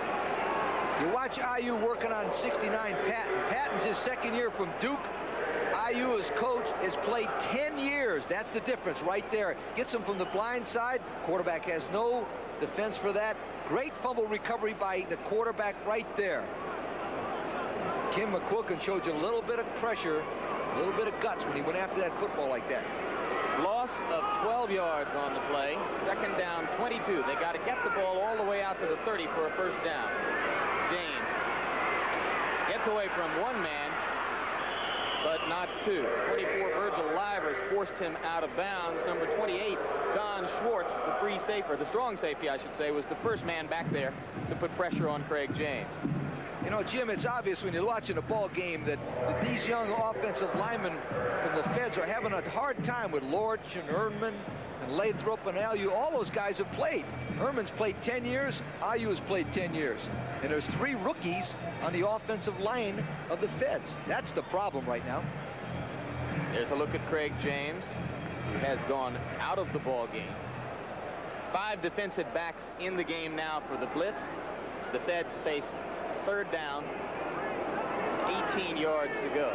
You watch Ayew working on 69 Patton. Patton's his second year from Duke. Ayew, as coach, has played 10 years. That's the difference right there. Gets him from the blind side. Quarterback has no defense for that. Great fumble recovery by the quarterback right there. Kim McQuilkin showed you a little bit of pressure, a little bit of guts when he went after that football like that. Loss of 12 yards on the play. Second down, 22. They got to get the ball all the way out to the 30 for a first down. James gets away from one man, but not two. 24, Virgil Livers forced him out of bounds. Number 28, Don Schwartz, the free safety, the strong safety, I should say, was the first man back there to put pressure on Craig James. You know, Jim, it's obvious when you're watching a ball game that these young offensive linemen from the Feds are having a hard time with Lorch and Erdman and Lathrop and Ayew. All those guys have played. Erdman's played 10 years. Ayew has played 10 years. And there's 3 rookies on the offensive line of the Feds. That's the problem right now. There's a look at Craig James, who has gone out of the ball game. 5 defensive backs in the game now for the Blitz. As the Feds face third down, 18 yards to go.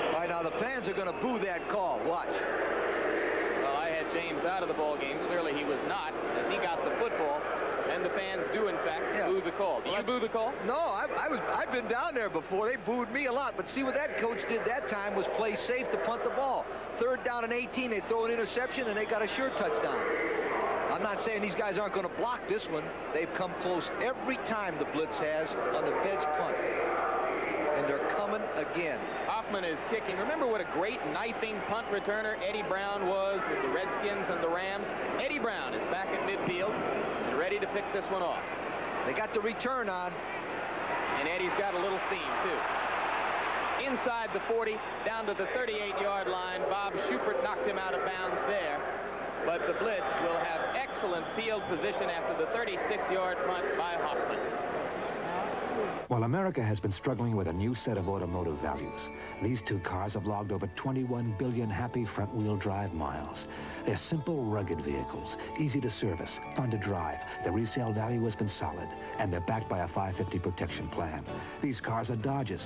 All right, now the fans are going to boo that call. Watch. Well, I had James out of the ball game. Clearly he was not, as he got the football. And the fans do, in fact, boo the call. Do you boo the call? No, I've been down there before. They booed me a lot. But see, what that coach did that time was play safe to punt the ball. Third down and 18, they throw an interception, and they got a sure touchdown. I'm not saying these guys aren't going to block this one. They've come close every time the Blitz has on the Feds punt. And they're coming again. Hoffman is kicking. Remember what a great knifing punt returner Eddie Brown was with the Redskins and the Rams? Eddie Brown is back at midfield and ready to pick this one off. They got the return on. And Eddie's got a little seam, too. Inside the 40, down to the 38-yard line. Bob Schubert knocked him out of bounds there. But the Blitz will have excellent field position after the 36-yard punt by Hoffman. While America has been struggling with a new set of automotive values, these 2 cars have logged over 21 billion happy front-wheel drive miles. They're simple, rugged vehicles, easy to service, fun to drive. The resale value has been solid, and they're backed by a 550 protection plan. These cars are Dodges,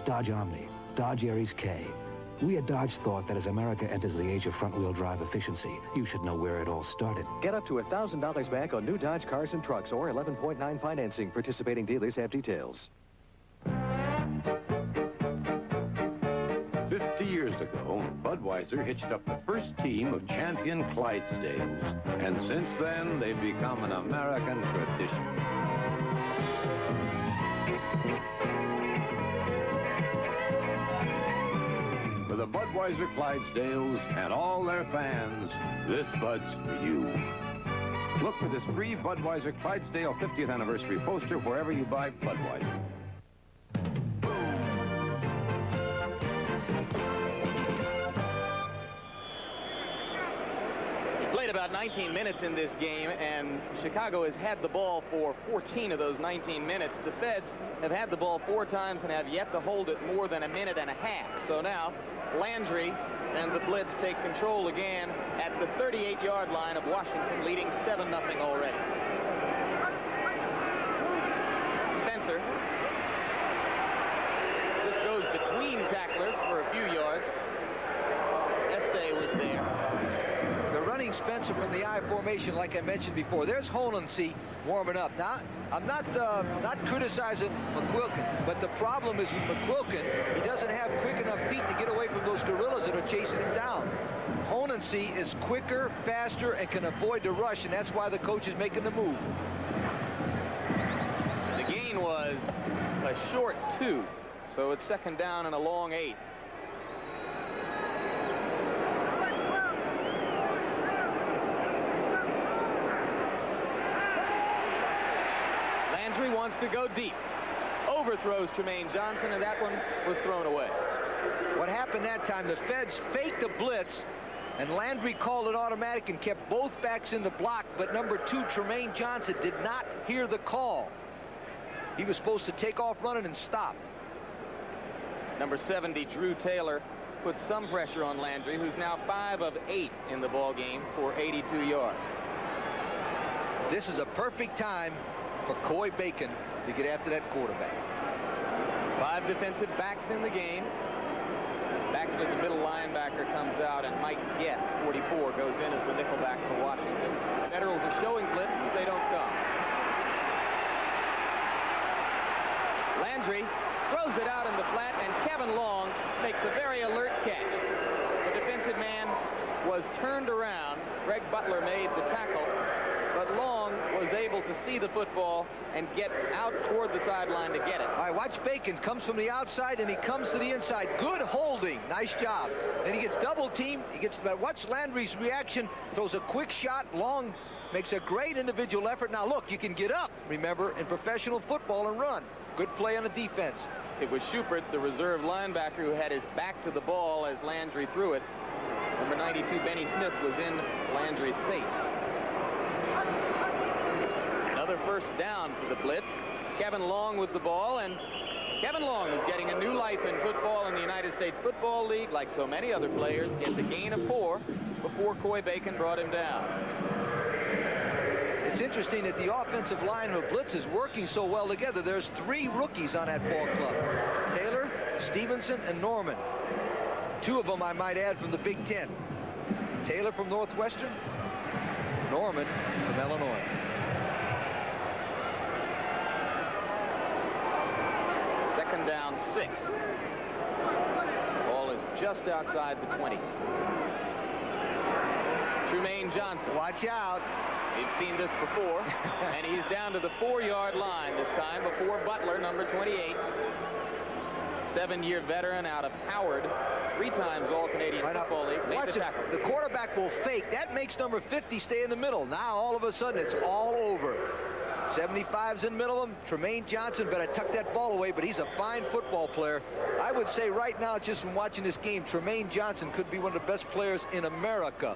Dodge Omni, Dodge Aries K. We at Dodge thought that as America enters the age of front-wheel drive efficiency, you should know where it all started. Get up to $1,000 back on new Dodge cars and trucks or 11.9 financing. Participating dealers have details. 50 years ago, Budweiser hitched up the first team of champion Clydesdales. And since then, they've become an American tradition. For the Budweiser Clydesdales and all their fans, this Bud's for you. Look for this free Budweiser Clydesdale 50th anniversary poster wherever you buy Budweiser. Played about 19 minutes in this game, and Chicago has had the ball for 14 of those 19 minutes. The Feds have had the ball 4 times and have yet to hold it more than a minute and a half. So now Landry and the Blitz take control again at the 38-yard line of Washington, leading 7-0 already. Spencer just goes between tacklers for a few yards. Este was there. They're running Spencer from the I formation, like I mentioned before. There's Holensee warming up. Now, I'm not criticizing McQuilkin, but the problem is with McQuilkin, he doesn't have quick enough feet to get away from those gorillas that are chasing him down. Holensee is quicker, faster, and can avoid the rush, and that's why the coach is making the move. The gain was a short 2, so it's 2nd down and a long 8. Landry wants to go deep. Overthrows Tremaine Johnson, and that one was thrown away. What happened that time, the Feds faked the blitz, and Landry called it automatic and kept both backs in the block, but number 2, Tremaine Johnson, did not hear the call. He was supposed to take off running and stop. Number 70, Drew Taylor, put some pressure on Landry, who's now 5 of 8 in the ball game for 82 yards. This is a perfect time for Coy Bacon to get after that quarterback. 5 defensive backs in the game. Baxley, the middle linebacker, comes out, and Mike Guest, 44, goes in as the nickelback for Washington. Federals are showing blitz, but they don't come. Landry throws it out in the flat, and Kevin Long makes a very alert catch. The defensive man was turned around. Greg Butler made the tackle, but Long was able to see the football and get out toward the sideline to get it. All right, watch Bacon. Comes from the outside, and he comes to the inside. Good holding. Nice job. Then he gets double-teamed. Watch Landry's reaction. Throws a quick shot. Long makes a great individual effort. Now, look, you can get up, remember, in professional football and run. Good play on the defense. It was Schubert, the reserve linebacker, who had his back to the ball as Landry threw it. Number 92, Benny Smith, was in Landry's face. Another 1st down for the Blitz. Kevin Long with the ball, and Kevin Long is getting a new life in football in the United States Football League. Like so many other players, gets a gain of 4 before Coy Bacon brought him down. It's interesting that the offensive line of Blitz is working so well together. There's 3 rookies on that ball club. Taylor, Stevenson, and Norman. 2 of them, I might add, from the Big Ten. Taylor from Northwestern, Norman from Illinois. Second down, 6. Ball is just outside the 20. Tremaine Johnson. Watch out. We've seen this before. And he's down to the 4-yard line this time before Butler, number 28. 7-year veteran out of Howard. 3 times All-Canadian Football League. Watch it. The quarterback will fake. That makes number 50 stay in the middle. Now, all of a sudden, it's all over. 75's in the middle of him. Tremaine Johnson better tuck that ball away, but he's a fine football player. I would say right now, just from watching this game, Tremaine Johnson could be one of the best players in America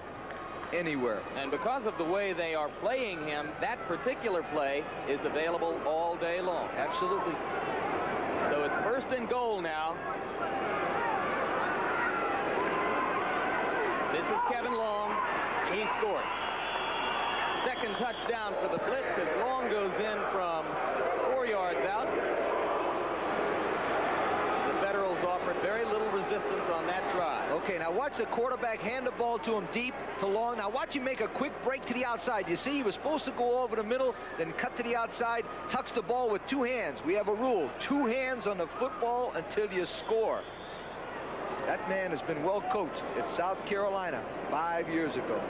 anywhere. And because of the way they are playing him, that particular play is available all day long. Absolutely. So it's 1st and goal now. This is Kevin Long, and he scored. 2nd touchdown for the Blitz as Long goes in from 4 yards out. The Federals offered very little resistance on that drive. Okay, now watch the quarterback hand the ball to him deep to Long. Now watch him make a quick break to the outside. You see, he was supposed to go over the middle, then cut to the outside, tucks the ball with 2 hands. We have a rule, 2 hands on the football until you score. That man has been well coached at South Carolina 5 years ago.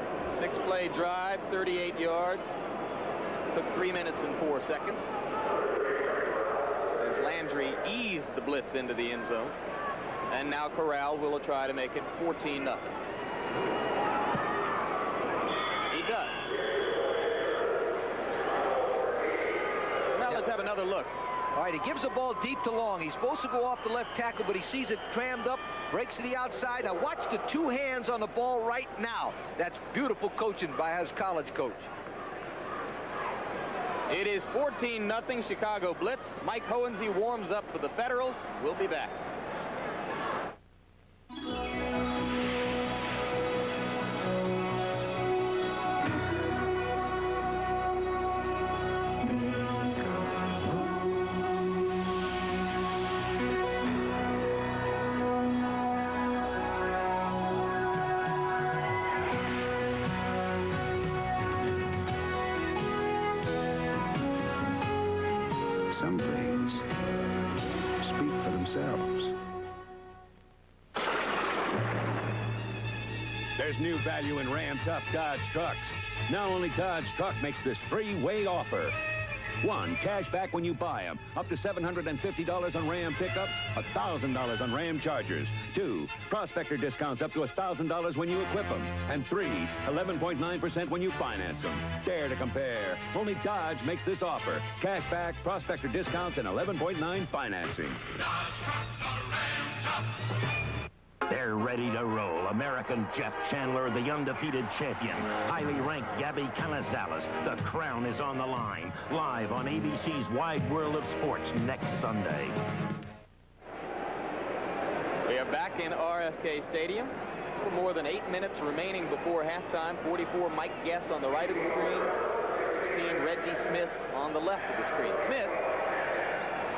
6-play drive, 38 yards. Took 3 minutes and 4 seconds. As Landry eased the Blitz into the end zone. And now Corral will try to make it 14-0. He does. another look. All right, he gives the ball deep to long. He's supposed to go off the left tackle, but he sees it crammed up, breaks to the outside. Now watch the two hands on the ball right now. That's beautiful coaching by his college coach. It is 14-0 Chicago Blitz. Mike Hohensee warms up for the Federals. We'll be back. Some things speak for themselves. There's new value in Ram Tough Dodge trucks. Now only Dodge Truck makes this three-way offer. 1, cash back when you buy them, up to $750 on Ram pickups, $1,000 on Ram Chargers. 2, prospector discounts up to $1,000 when you equip them. And 3, 11.9% when you finance them. Dare to compare. Only Dodge makes this offer. Cash back, prospector discounts, and 11.9 financing. Dodge trucks are Ram Tough. They're ready to roll. American Jeff Chandler, the undefeated champion. Highly ranked Gabby Canizales. The crown is on the line. Live on ABC's Wide World of Sports next Sunday. We are back in RFK Stadium. A little more than 8 minutes remaining before halftime. 44 Mike Guess on the right of the screen. 16 Reggie Smith on the left of the screen. Smith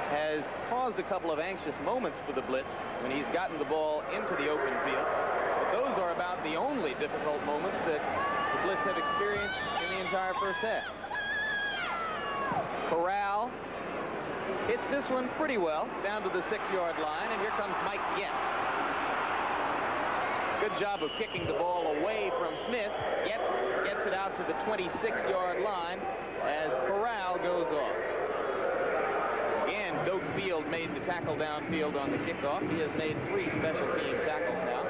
has caused a couple of anxious moments for the Blitz when he's gotten the ball into the open field. But those are about the only difficult moments that the Blitz have experienced in the entire first half. Corral hits this one pretty well down to the 6-yard line, and here comes Mike Guess. Good job of kicking the ball away from Smith. Gets it out to the 26-yard line as Corral goes off. Again, Doak Field made the tackle downfield on the kickoff. He has made 3 special team tackles now.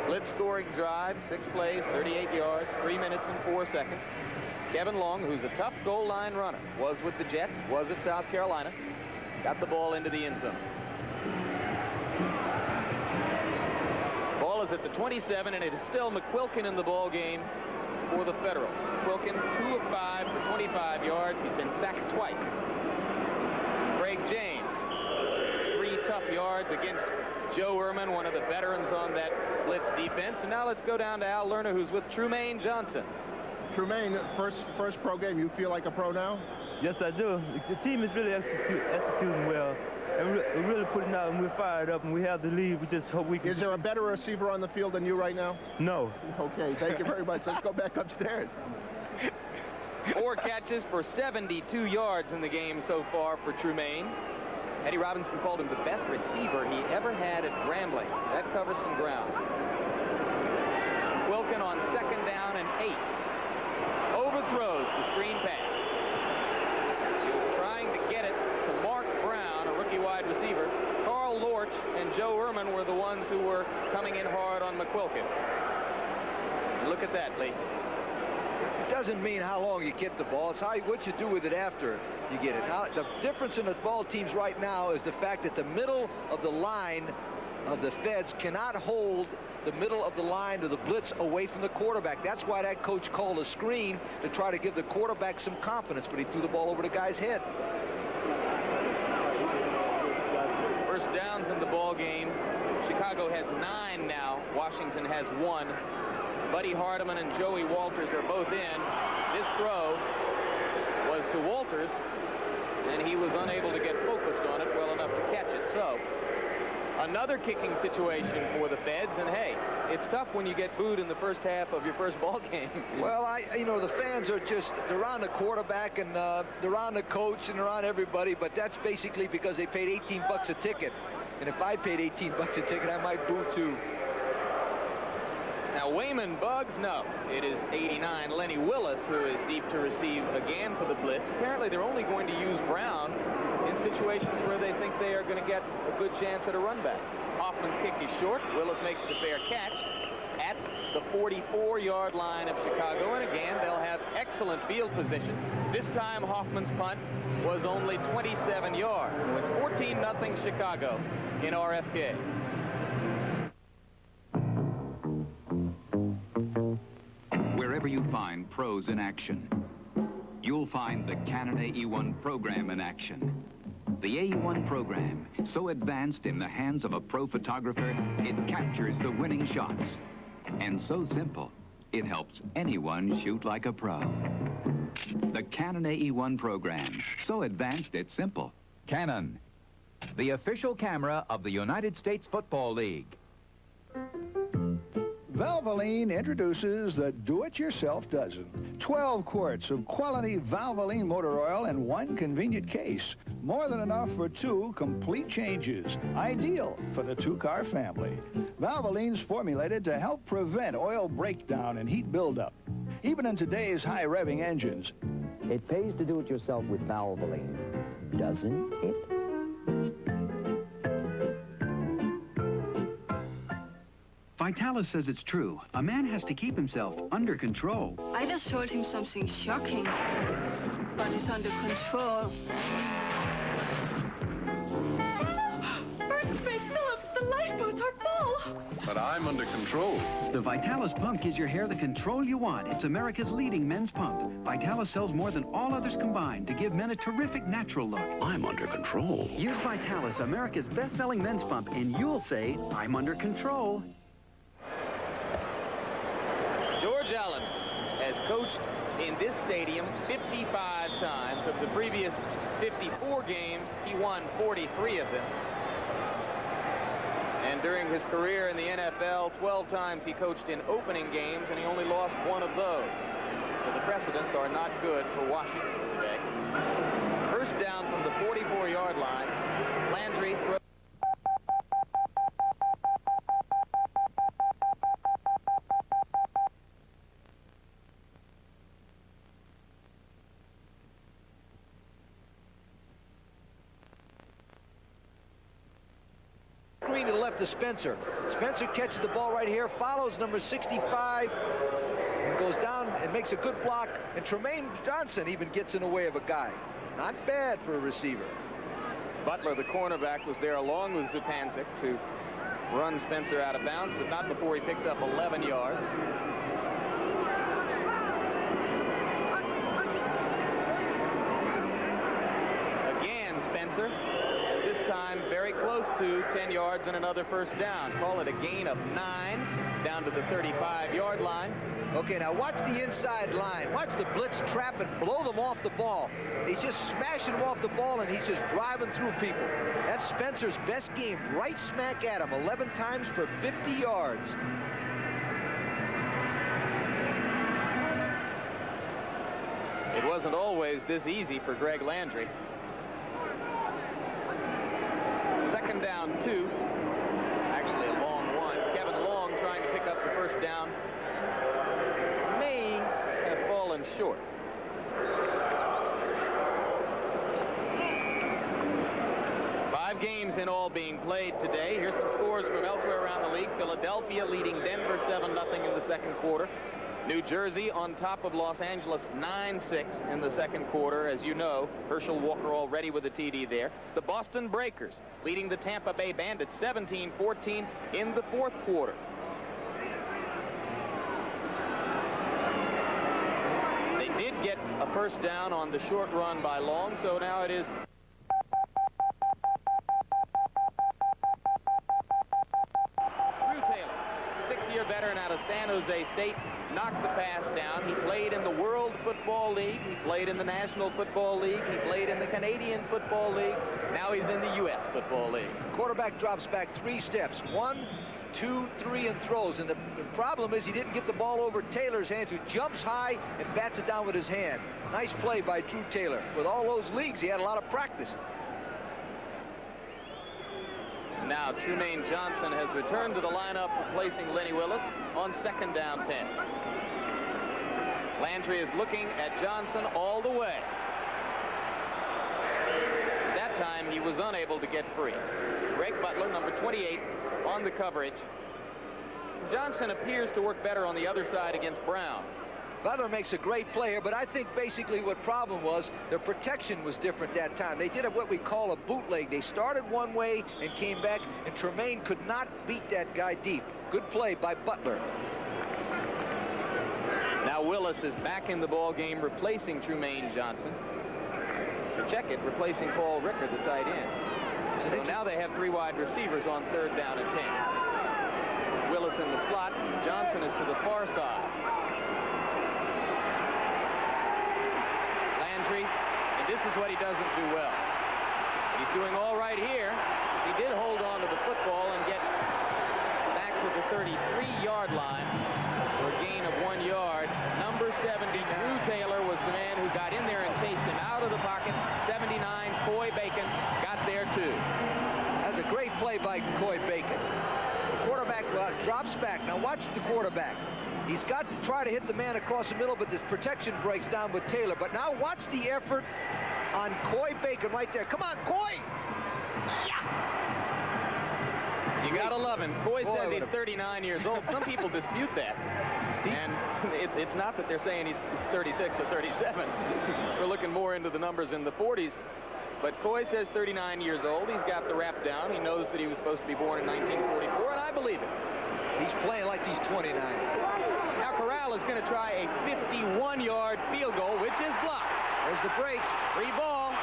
Blitz scoring drive, 6 plays, 38 yards, 3 minutes and 4 seconds. Kevin Long, who's a tough goal line runner, was with the Jets, was at South Carolina, got the ball into the end zone. Ball is at the 27, and it is still McQuilkin in the ball game for the Federals. McQuilkin, 2 of 5 for 25 yards. He's been sacked twice. Craig James, 3 tough yards against Joe Ehrman, one of the veterans on that Blitz defense. And now let's go down to Al Lerner, who's with Trumaine Johnson. Trumaine, first pro game, you feel like a pro now? Yes, I do. The team is really executing well. And we're really putting out, and we're fired up, and we have the lead. We just hope we can... Is there a better receiver on the field than you right now? No. Okay, thank you very much. Let's go back upstairs. 4 catches for 72 yards in the game so far for Trumaine. Eddie Robinson called him the best receiver he ever had at Grambling. That covers some ground. Wilkin on 2nd down and 8. Overthrows the screen pass. He was trying to get it to Mark Brown, a rookie wide receiver. Carl Lorch and Joe Ehrman were the ones who were coming in hard on McQuilkin. And look at that, Lee. It doesn't mean how long you get the ball. It's what you do with it after you get it. Now, the difference in the ball teams right now is the fact that the middle of the line of the Feds cannot hold the middle of the line of the Blitz away from the quarterback. That's why that coach called a screen to try to give the quarterback some confidence, but he threw the ball over the guy's head. First downs in the ball game. Chicago has 9 now. Washington has 1. Buddy Hardeman and Joey Walters are both in. This throw was to Walters, and he was unable to get focused on it well enough to catch it. So, another kicking situation for the Feds, and hey, it's tough when you get booed in the first half of your first ball game. Well, the fans are they're on the quarterback, and they're on the coach, and they're on everybody, but that's basically because they paid $18 a ticket. And if I paid $18 a ticket, I might boo too. Now, Wayman Buggs, no. It is 89 Lenny Willis who is deep to receive again for the Blitz. Apparently, they're only going to use Brown in situations where they think they are going to get a good chance at a run back. Hoffman's kick is short. Willis makes the fair catch. at the 44-yard line of Chicago. And again, they'll have excellent field position. This time, Hoffman's punt was only 27 yards. So it's 14-0 Chicago in RFK. Wherever you find pros in action, you'll find the Canon AE1 program in action. The AE1 program, so advanced in the hands of a pro photographer, it captures the winning shots. And so simple, it helps anyone shoot like a pro. The Canon AE1 program, so advanced it's simple. Canon, the official camera of the United States Football League. Valvoline introduces the do-it-yourself dozen. 12 quarts of quality Valvoline motor oil in one convenient case. More than enough for 2 complete changes. Ideal for the 2-car family. Valvoline's formulated to help prevent oil breakdown and heat buildup, even in today's high-revving engines. It pays to do it yourself with Valvoline, doesn't it? Vitalis says it's true. A man has to keep himself under control. I just told him something shocking, but it's under control. First mate Phillips, the lifeboats are full. But I'm under control. The Vitalis pump gives your hair the control you want. It's America's leading men's pump. Vitalis sells more than all others combined to give men a terrific natural look. I'm under control. Use Vitalis, America's best-selling men's pump, and you'll say, I'm under control. George Allen has coached in this stadium 55 times. Of the previous 54 games, he won 43 of them. And during his career in the NFL, 12 times he coached in opening games, and he only lost 1 of those. So the precedents are not good for Washington today. First down from the 44-yard line. Landry throws. Green to the left to Spencer. Spencer catches the ball right here, follows number 65, and goes down and makes a good block. And Tremaine Johnson even gets in the way of a guy. Not bad for a receiver. Butler, the cornerback, was there along with Zupancic to run Spencer out of bounds, but not before he picked up 11 yards. Again, Spencer. This time very close to 10 yards and another first down. Call it a gain of 9 down to the 35-yard line. Okay, now watch the inside line. Watch the blitz trap and blow them off the ball. He's just smashing them off the ball, and he's just driving through people. That's Spencer's best game, right smack at him, 11 times for 50 yards. It wasn't always this easy for Greg Landry. Second down 2. Actually a long one. Kevin Long trying to pick up the first down. May have fallen short. Five games in all being played today. Here's some scores from elsewhere around the league. Philadelphia leading Denver 7-0 in the second quarter. New Jersey on top of Los Angeles 9-6 in the second quarter. As you know, Herschel Walker already with a TD there. The Boston Breakers leading the Tampa Bay Bandits 17-14 in the fourth quarter. They did get a first down on the short run by Long, so now it is Drew Taylor, 6-year veteran out of San Jose State, knocked the pass down. He played in the World Football League. He played in the National Football League. He played in the Canadian Football League. Now he's in the U.S. Football League. Quarterback drops back 3 steps. 1, 2, 3, and throws. And the problem is he didn't get the ball over Taylor's hands, who jumps high and bats it down with his hand. Nice play by Drew Taylor. With all those leagues, he had a lot of practice. Now Tremaine Johnson has returned to the lineup, replacing Lenny Willis on second down 10. Landry is looking at Johnson all the way. That time he was unable to get free. Greg Butler, number 28, on the coverage Johnson appears to work better on the other side against Brown. Butler makes a great play here, but I think basically what problem was, their protection was different that time. They did what we call a bootleg. They started one way and came back, and Tremaine could not beat that guy deep. Good play by Butler. Now Willis is back in the ball game, replacing Tremaine Johnson. To check it, replacing Paul Ricker, the tight end. So now they have 3 wide receivers on 3rd down and 10. Willis in the slot. Johnson is to the far side. And this is what he doesn't do well. He's doing all right here. He did hold on to the football and get back to the 33-yard line for a gain of 1 yard. Number 70, Drew Taylor, was the man who got in there and chased him out of the pocket. 79, Coy Bacon, got there too. That's a great play by Coy Bacon. The quarterback drops back. Now watch the quarterback. He's got to try to hit the man across the middle, but this protection breaks down with Taylor. But now watch the effort on Coy Bacon right there. Come on, Coy! Yeah! You gotta love him. Coy says he's 39 years old. Some people dispute that. And it's not that they're saying he's 36 or 37. We're looking more into the numbers in the 40s. But Coy says 39 years old. He's got the rap down. He knows that he was supposed to be born in 1944, and I believe it. He's playing like he's 29. Now Corral is going to try a 51-yard field goal, which is blocked. There's the break. Free ball.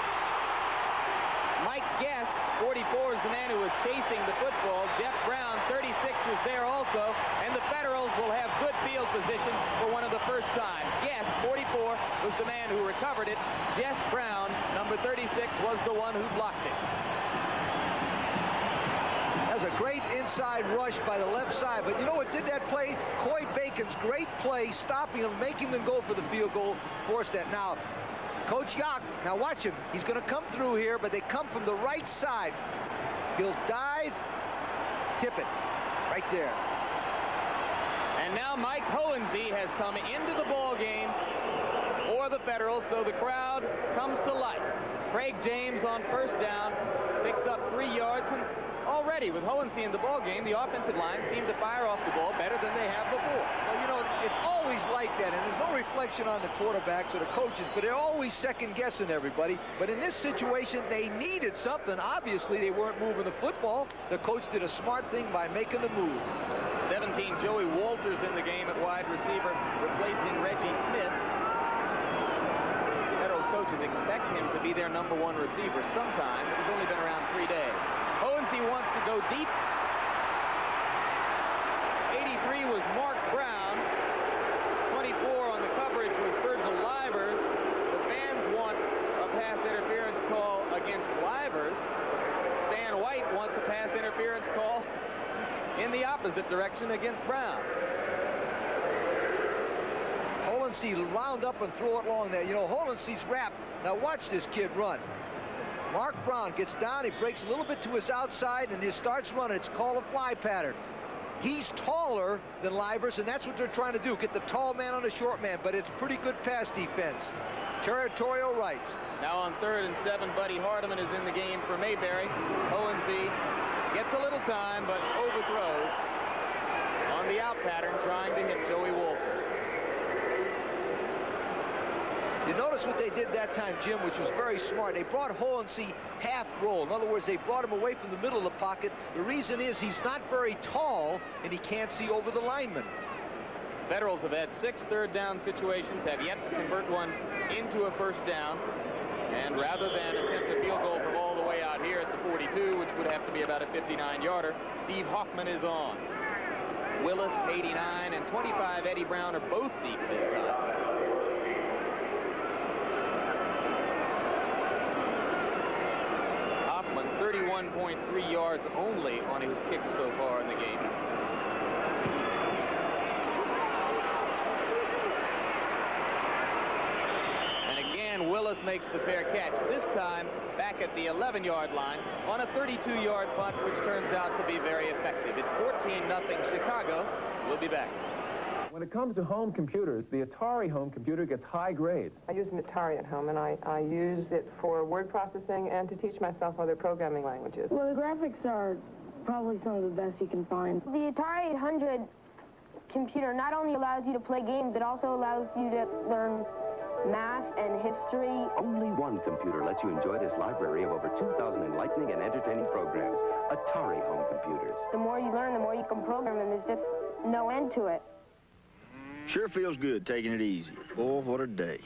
Mike Guess, 44, is the man who was chasing the football. Jeff Brown, 36, was there also. And the Federals will have good field position for one of the first times. Guess, 44, was the man who recovered it. Jess Brown, number 36, was the one who blocked it. That's a great inside rush by the left side. But you know what did that play? Coy Bacon's great play, stopping him, making him go for the field goal, forced that. Now, Coach Yock, now watch him. He's going to come through here, but they come from the right side. He'll dive, tip it, right there. And now Mike Hohensee has come into the ball game for the Federals, so the crowd comes to life. Craig James on 1st down, picks up 3 yards, and already with Hohensee in the ball game, the offensive line seemed to fire off the ball better than they have before. Well, you know, it's always like that, and there's no reflection on the quarterbacks or the coaches, but they're always second-guessing everybody. But in this situation, they needed something. Obviously, they weren't moving the football. The coach did a smart thing by making the move. 17, Joey Walters in the game at wide receiver, replacing Reggie Smith. Federals coaches expect him to be their number 1 receiver sometime. He's only been around 3 days. Hohensee wants to go deep. 83 was Mark Brown. 24 on the coverage was Virgil Livers. The fans want a pass interference call against Livers. Stan White wants a pass interference call in the opposite direction against Brown. Hohensee round up and throw it long there. You know, Hohensee's wrapped. Now watch this kid run. Mark Brown gets down, he breaks a little bit to his outside, and he starts running. It's called a fly pattern. He's taller than Livers, and that's what they're trying to do, get the tall man on the short man, but it's pretty good pass defense. Territorial rights. Now on 3rd and 7, Buddy Hardiman is in the game for Mayberry. Hohensee gets a little time, but overthrows on the out pattern, trying to hit Joey Walters. You notice what they did that time, Jim, which was very smart. They brought Hohensee half roll. In other words, they brought him away from the middle of the pocket. The reason is he's not very tall, and he can't see over the lineman. Federals have had 6 third down situations, have yet to convert one into a first down. And rather than attempt a field goal from all the way out here at the 42, which would have to be about a 59-yarder, Steve Hoffman is on. Willis, 89, and 25, Eddie Brown, are both deep this time. Hoffman, 31.3 yards only on his kicks so far in the game. Willis makes the fair catch, this time back at the 11-yard line on a 32-yard punt, which turns out to be very effective. It's 14-0 Chicago. We'll be back. When it comes to home computers, the Atari home computer gets high grades. I use an Atari at home, and I use it for word processing and to teach myself other programming languages. Well, the graphics are probably some of the best you can find. The Atari 800 computer not only allows you to play games, it also allows you to learn math and history. Only one computer lets you enjoy this library of over 2,000 enlightening and entertaining programs. Atari home computers. The more you learn, the more you can program, and there's just no end to it. Sure feels good taking it easy. Boy, what a day.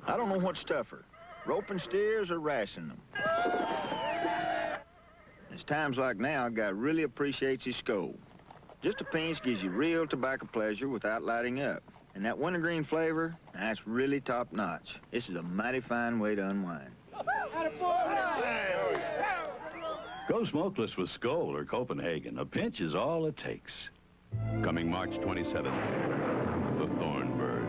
I don't know what's tougher, roping steers or racing them. It's times like now a guy really appreciates his skull. Just a pinch gives you real tobacco pleasure without lighting up. And that wintergreen flavor, that's really top-notch. This is a mighty fine way to unwind. Go smokeless with Skoal or Copenhagen. A pinch is all it takes. Coming March 27th, The Thornbirds.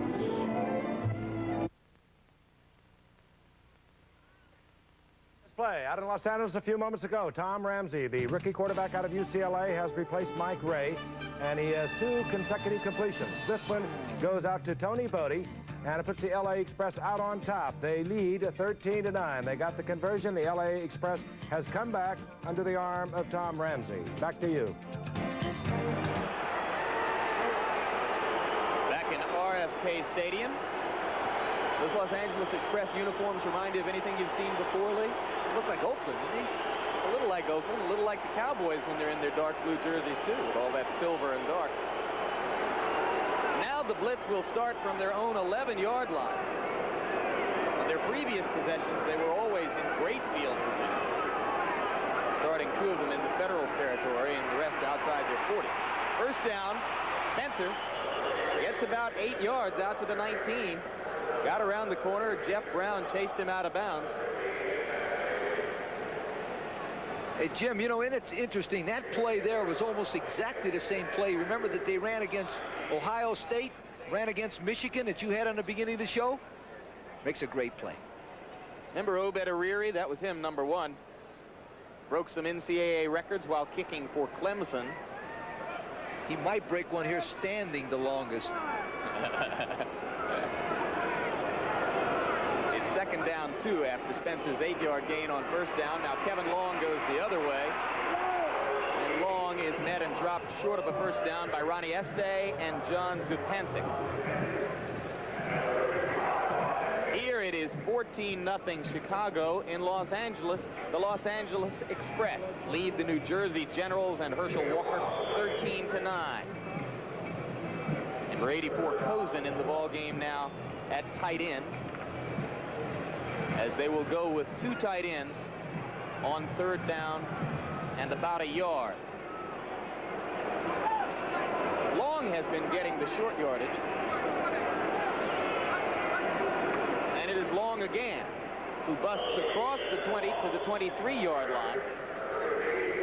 Play out in Los Angeles a few moments ago. Tom Ramsey, the rookie quarterback out of UCLA, has replaced Mike Ray, and he has 2 consecutive completions. This one goes out to Tony Bodie, and it puts the LA Express out on top. They lead 13-9. They got the conversion. The LA Express has come back under the arm of Tom Ramsey. Back to you. Back in RFK Stadium. Those Los Angeles Express uniforms remind you of anything you've seen before, Lee? They look like Oakland, didn't they? A little like Oakland, a little like the Cowboys when they're in their dark blue jerseys, too, with all that silver and dark. Now the Blitz will start from their own 11-yard line. On their previous possessions, they were always in great field position, starting 2 of them in the Federals' territory and the rest outside their 40. First down, Spencer gets about 8 yards out to the 19. Got around the corner. Jeff Brown chased him out of bounds. Hey, Jim, you know, and it's interesting. That play there was almost exactly the same play. Remember that they ran against Ohio State, ran against Michigan that you had on the beginning of the show? Makes a great play. Remember Obed Ariri? That was him, number 1. Broke some NCAA records while kicking for Clemson. He might break one here standing the longest. Second down 2 after Spencer's 8-yard gain on first down. Now Kevin Long goes the other way. And Long is met and dropped short of a first down by Ronnie Estee and John Zupancic. Here it is 14-0 Chicago in Los Angeles. The Los Angeles Express lead the New Jersey Generals and Herschel Walker 13-9. Number 84 Cozen in the ball game now at tight end, as they will go with 2 tight ends on third down and about a yard. Long has been getting the short yardage. And it is Long again, who busts across the 20 to the 23-yard line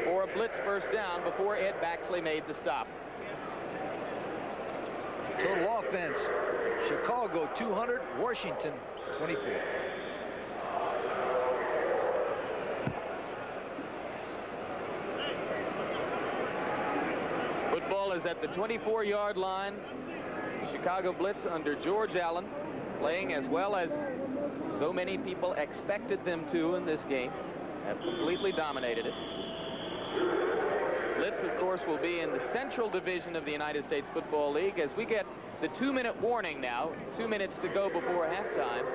for a blitz first down before Ed Baxley made the stop. Total offense, Chicago 200, Washington 24. Football is at the 24-yard line. The Chicago Blitz under George Allen, playing as well as so many people expected them to in this game, have completely dominated it. Blitz, of course, will be in the Central Division of the United States Football League as we get the 2-minute warning now, 2 minutes to go before halftime.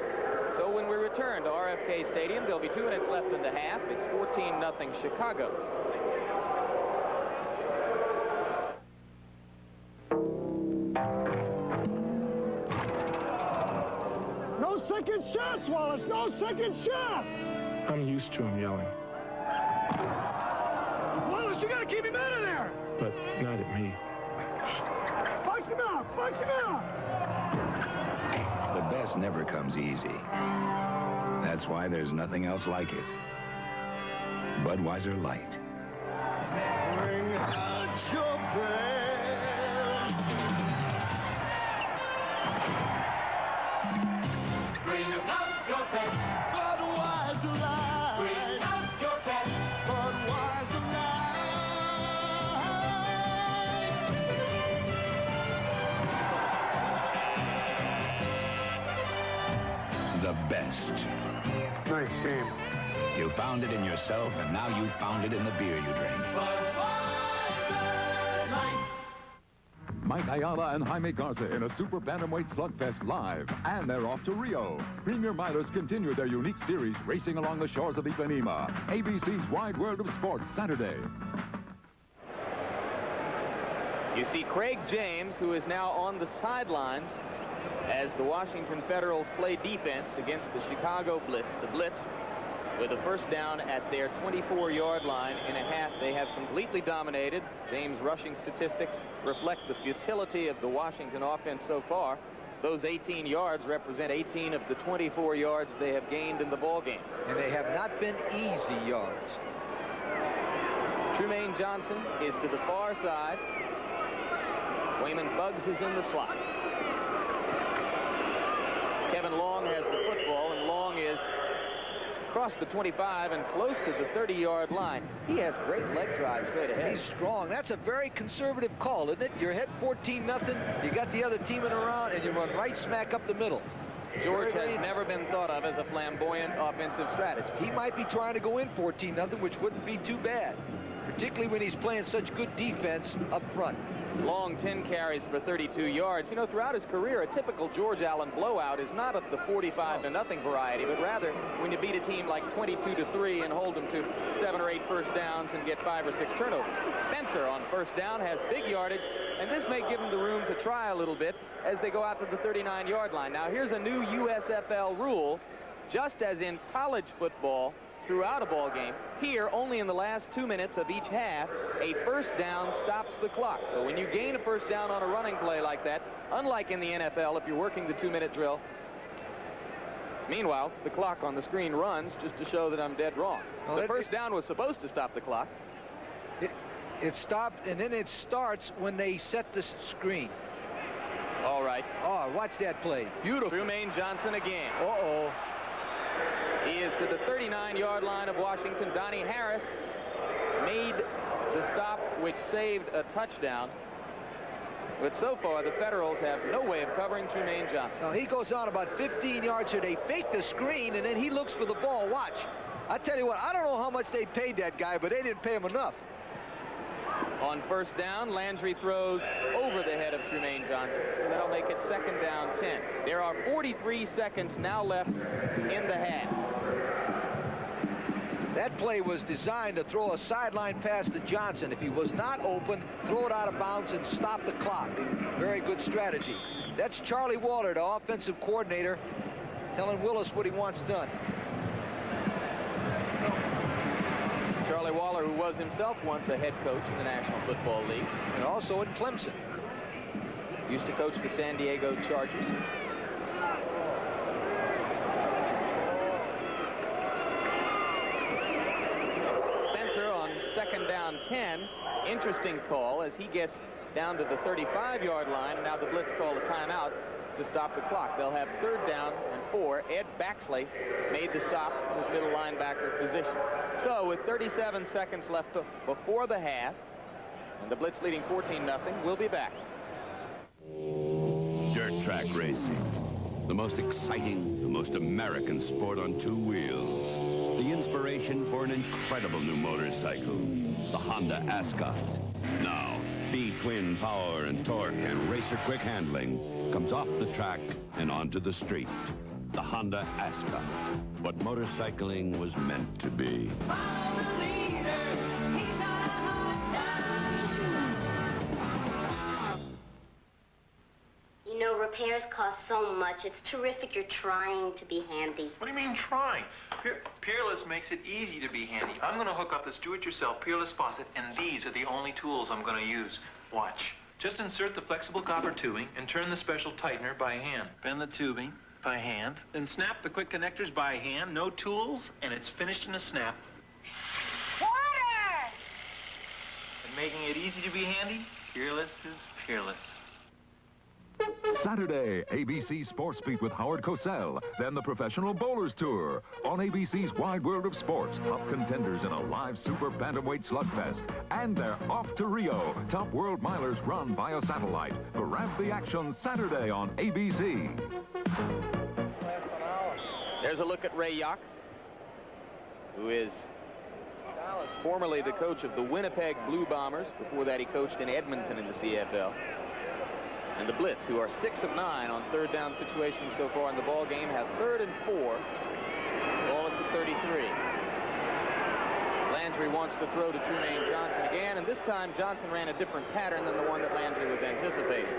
So when we return to RFK Stadium, there'll be 2 minutes left in the half. It's 14-0 Chicago. No second shots, Wallace! No second shots! I'm used to him yelling. Wallace, you gotta keep him out of there! But not at me. Punch him out! Punch him out! The best never comes easy. That's why there's nothing else like it. Budweiser Light. Bring out your best. Bring out your best. Budweiser Light. Bring out your best. Budweiser The best. Nice game. You found it in yourself, and now you've found it in the beer you drink. Budweiser Light. Mike Ayala and Jaime Garza in a super bantamweight slugfest live. And they're off to Rio. Premier Milers continue their unique series racing along the shores of Ipanema. ABC's Wide World of Sports, Saturday. You see Craig James, who is now on the sidelines as the Washington Federals play defense against the Chicago Blitz. The Blitz with a first down at their 24-yard line in a half they have completely dominated. James' rushing statistics reflect the futility of the Washington offense so far. Those 18 yards represent 18 of the 24 yards they have gained in the ballgame. And they have not been easy yards. Trumaine Johnson is to the far side. Wayman Buggs is in the slot. Kevin Long has the football, and Long is across the 25 and close to the 30-yard line. He has great leg drive straight ahead. He's strong. That's a very conservative call, isn't it? You're ahead 14-0. You got the other team in around, and you run right smack up the middle. George has never been thought of as a flamboyant offensive strategy. He might be trying to go in 14-0, which wouldn't be too bad, particularly when he's playing such good defense up front. Long 10 carries for 32 yards. You know, throughout his career, a typical George Allen blowout is not of the 45-0 variety, but rather when you beat a team like 22-3 and hold them to 7 or 8 first downs and get 5 or 6 turnovers. Spencer on first down has big yardage, and this may give him the room to try a little bit as they go out to the 39-yard line. Now, here's a new USFL rule. Just as in college football, throughout a ball game, here only in the last 2 minutes of each half a first down stops the clock. So when you gain a first down on a running play like that, unlike in the NFL if you're working the 2-minute drill, meanwhile the clock on the screen runs just to show that I'm dead wrong. Well, the first down was supposed to stop the clock. It stopped, and then it starts when they set the screen. All right. Oh, watch that play. Beautiful. Trumaine Johnson again. Uh-oh. He is to the 39-yard line of Washington. Donnie Harris made the stop which saved a touchdown. But so far, the Federals have no way of covering Trumaine Johnson. Now, he goes on about 15 yards here. They fake the screen, and then he looks for the ball. Watch. I tell you what, I don't know how much they paid that guy, but they didn't pay him enough. On first down, Landry throws over the head of Trumaine Johnson. So that'll make it second down 10. There are 43 seconds now left in the half. That play was designed to throw a sideline pass to Johnson. If he was not open, throw it out of bounds and stop the clock. Very good strategy. That's Charlie Waller, the offensive coordinator, telling Willis what he wants done. Charlie Waller, who was himself once a head coach in the National Football League. And also in Clemson. Used to coach the San Diego Chargers. Spencer on second down 10. Interesting call as he gets down to the 35-yard line. And now the Blitz call a timeout to stop the clock. They'll have third down and 4. Ed Baxley made the stop in his middle linebacker position. So with 37 seconds left before the half, and the Blitz leading 14-0, we'll be back. Dirt track racing. The most exciting, the most American sport on 2 wheels. The inspiration for an incredible new motorcycle, the Honda Ascot. Now, B-twin power and torque and racer quick handling comes off the track and onto the street. The Honda Ascot. What motorcycling was meant to be. You know, repairs cost so much. It's terrific you're trying to be handy. What do you mean trying? Peerless makes it easy to be handy. I'm going to hook up this do-it-yourself Peerless faucet, and these are the only tools I'm going to use. Watch. Just insert the flexible copper tubing and turn the special tightener by hand. Bend the tubing by hand, then snap the quick connectors by hand. No tools, and it's finished in a snap. Water! And making it easy to be handy, Peerless is peerless. Saturday, ABC Sports Beat with Howard Cosell. Then the Professional Bowlers Tour. On ABC's Wide World of Sports, top contenders in a live super bantamweight slugfest. And they're off to Rio. Top world milers run via satellite. Grab the action Saturday on ABC. There's a look at Ray Yock, who is formerly the coach of the Winnipeg Blue Bombers. Before that, he coached in Edmonton in the CFL. And the Blitz, who are 6 of 9 on third down situations so far in the ball game, have 3rd and 4. Ball at the 33. Landry wants to throw to Trumaine Johnson again, and this time Johnson ran a different pattern than the one that Landry was anticipating.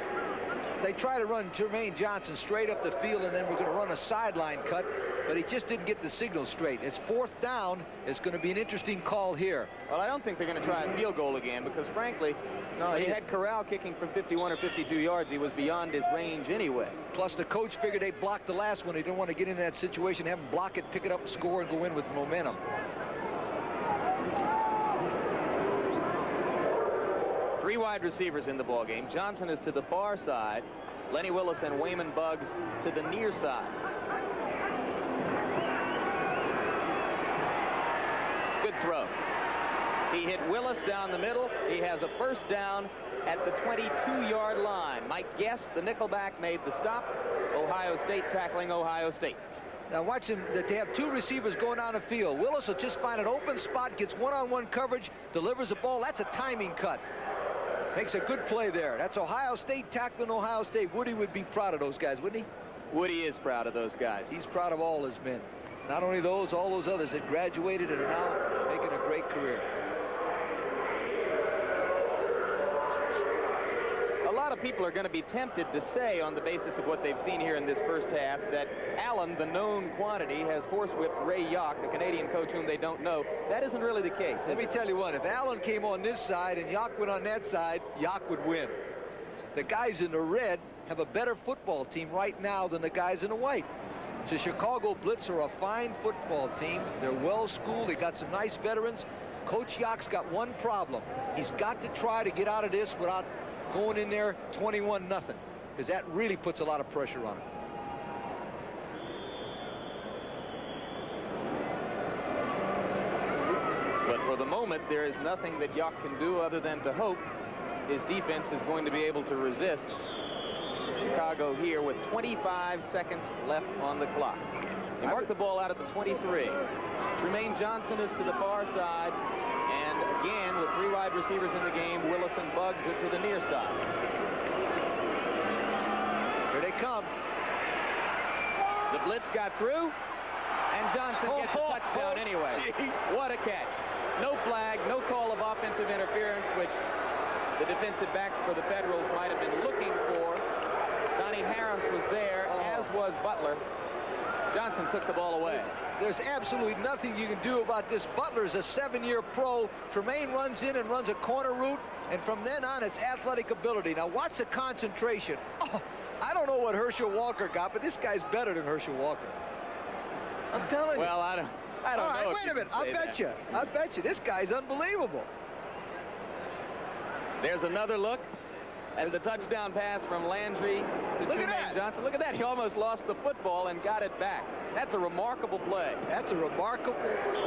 They try to run Trumaine Johnson straight up the field, and then we're going to run a sideline cut, but he just didn't get the signal straight. It's 4th down. It's going to be an interesting call here. Well, I don't think they're going to try a field goal again because, frankly, he had Corral kicking from 51 or 52 yards. He was beyond his range anyway. Plus, the coach figured they blocked the last one. He didn't want to get into that situation, have him block it, pick it up, and score, and go in with momentum. Three wide receivers in the ball game. Johnson is to the far side. Lenny Willis and Wayman Buggs to the near side. Good throw. He hit Willis down the middle. He has a first down at the 22-yard line. Mike Guess, the nickelback, made the stop. Ohio State tackling Ohio State. Now watch him. They have two receivers going down the field. Willis will just find an open spot, gets one-on-one coverage, delivers the ball. That's a timing cut. Makes a good play there. That's Ohio State tackling Ohio State. Woody would be proud of those guys, wouldn't he? Woody is proud of those guys. He's proud of all his men. Not only those, all those others that graduated and are now making a great career. A lot of people are going to be tempted to say, on the basis of what they've seen here in this first half, that Allen, the known quantity, has horsewhipped Ray Yock, the Canadian coach whom they don't know. That isn't really the case. Let me tell you what, if Allen came on this side and Yock went on that side, Yock would win. The guys in the red have a better football team right now than the guys in the white. The Chicago Blitz are a fine football team. They're well-schooled. They got some nice veterans. Coach Yock's got one problem. He's got to try to get out of this without going in there 21-0, because that really puts a lot of pressure on him. But for the moment, there is nothing that Yock can do other than to hope his defense is going to be able to resist Chicago here with 25 seconds left on the clock. They mark the ball out at the 23. Trumaine Johnson is to the far side. And again, with three wide receivers in the game, Willis and Buggs are to the near side. Here they come. The Blitz got through, and Johnson gets a touchdown anyway. Geez. What a catch. No flag, no call of offensive interference, which the defensive backs for the Federals might have been looking for. Donnie Harris was there, as was Butler. Johnson took the ball away. There's absolutely nothing you can do about this. Butler's a 7-year pro. Tremaine runs in and runs a corner route, and from then on, it's athletic ability. Now, watch the concentration. Oh, I don't know what Herschel Walker got, but this guy's better than Herschel Walker. I'm telling you. Well, I don't know. Wait a minute. I bet you. This guy's unbelievable. There's another look at the touchdown pass from Landry to Trumaine Johnson. Look at that. He almost lost the football and got it back. That's a remarkable play. That's a remarkable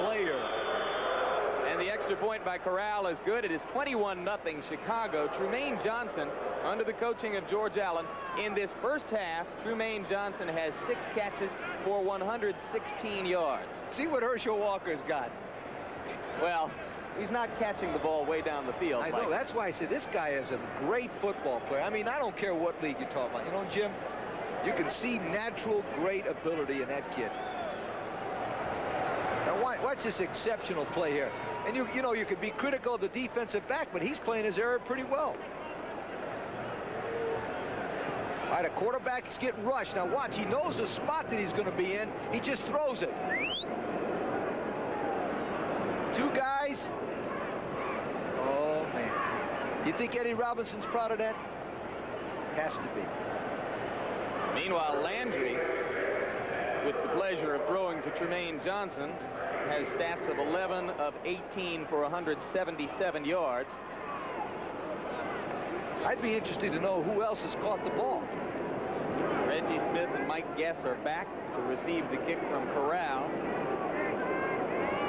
player. And the extra point by Corral is good. It is 21-0 Chicago. Trumaine Johnson, under the coaching of George Allen, in this first half, Trumaine Johnson has 6 catches for 116 yards. See what Herschel Walker's got. Well, he's not catching the ball way down the field. I know. That's why I said this guy is a great football player. I mean, I don't care what league you're talking about. You know, Jim, you can see natural great ability in that kid. Now, watch this exceptional play here. And you know, you could be critical of the defensive back, but he's playing his area pretty well. All right, a quarterback is getting rushed. Now, watch. He knows the spot that he's going to be in. He just throws it. 2 guys. Oh, man. You think Eddie Robinson's proud of that? Has to be. Meanwhile, Landry, with the pleasure of throwing to Trumaine Johnson, has stats of 11 of 18 for 177 yards. I'd be interested to know who else has caught the ball. Reggie Smith and Mike Guess are back to receive the kick from Corral.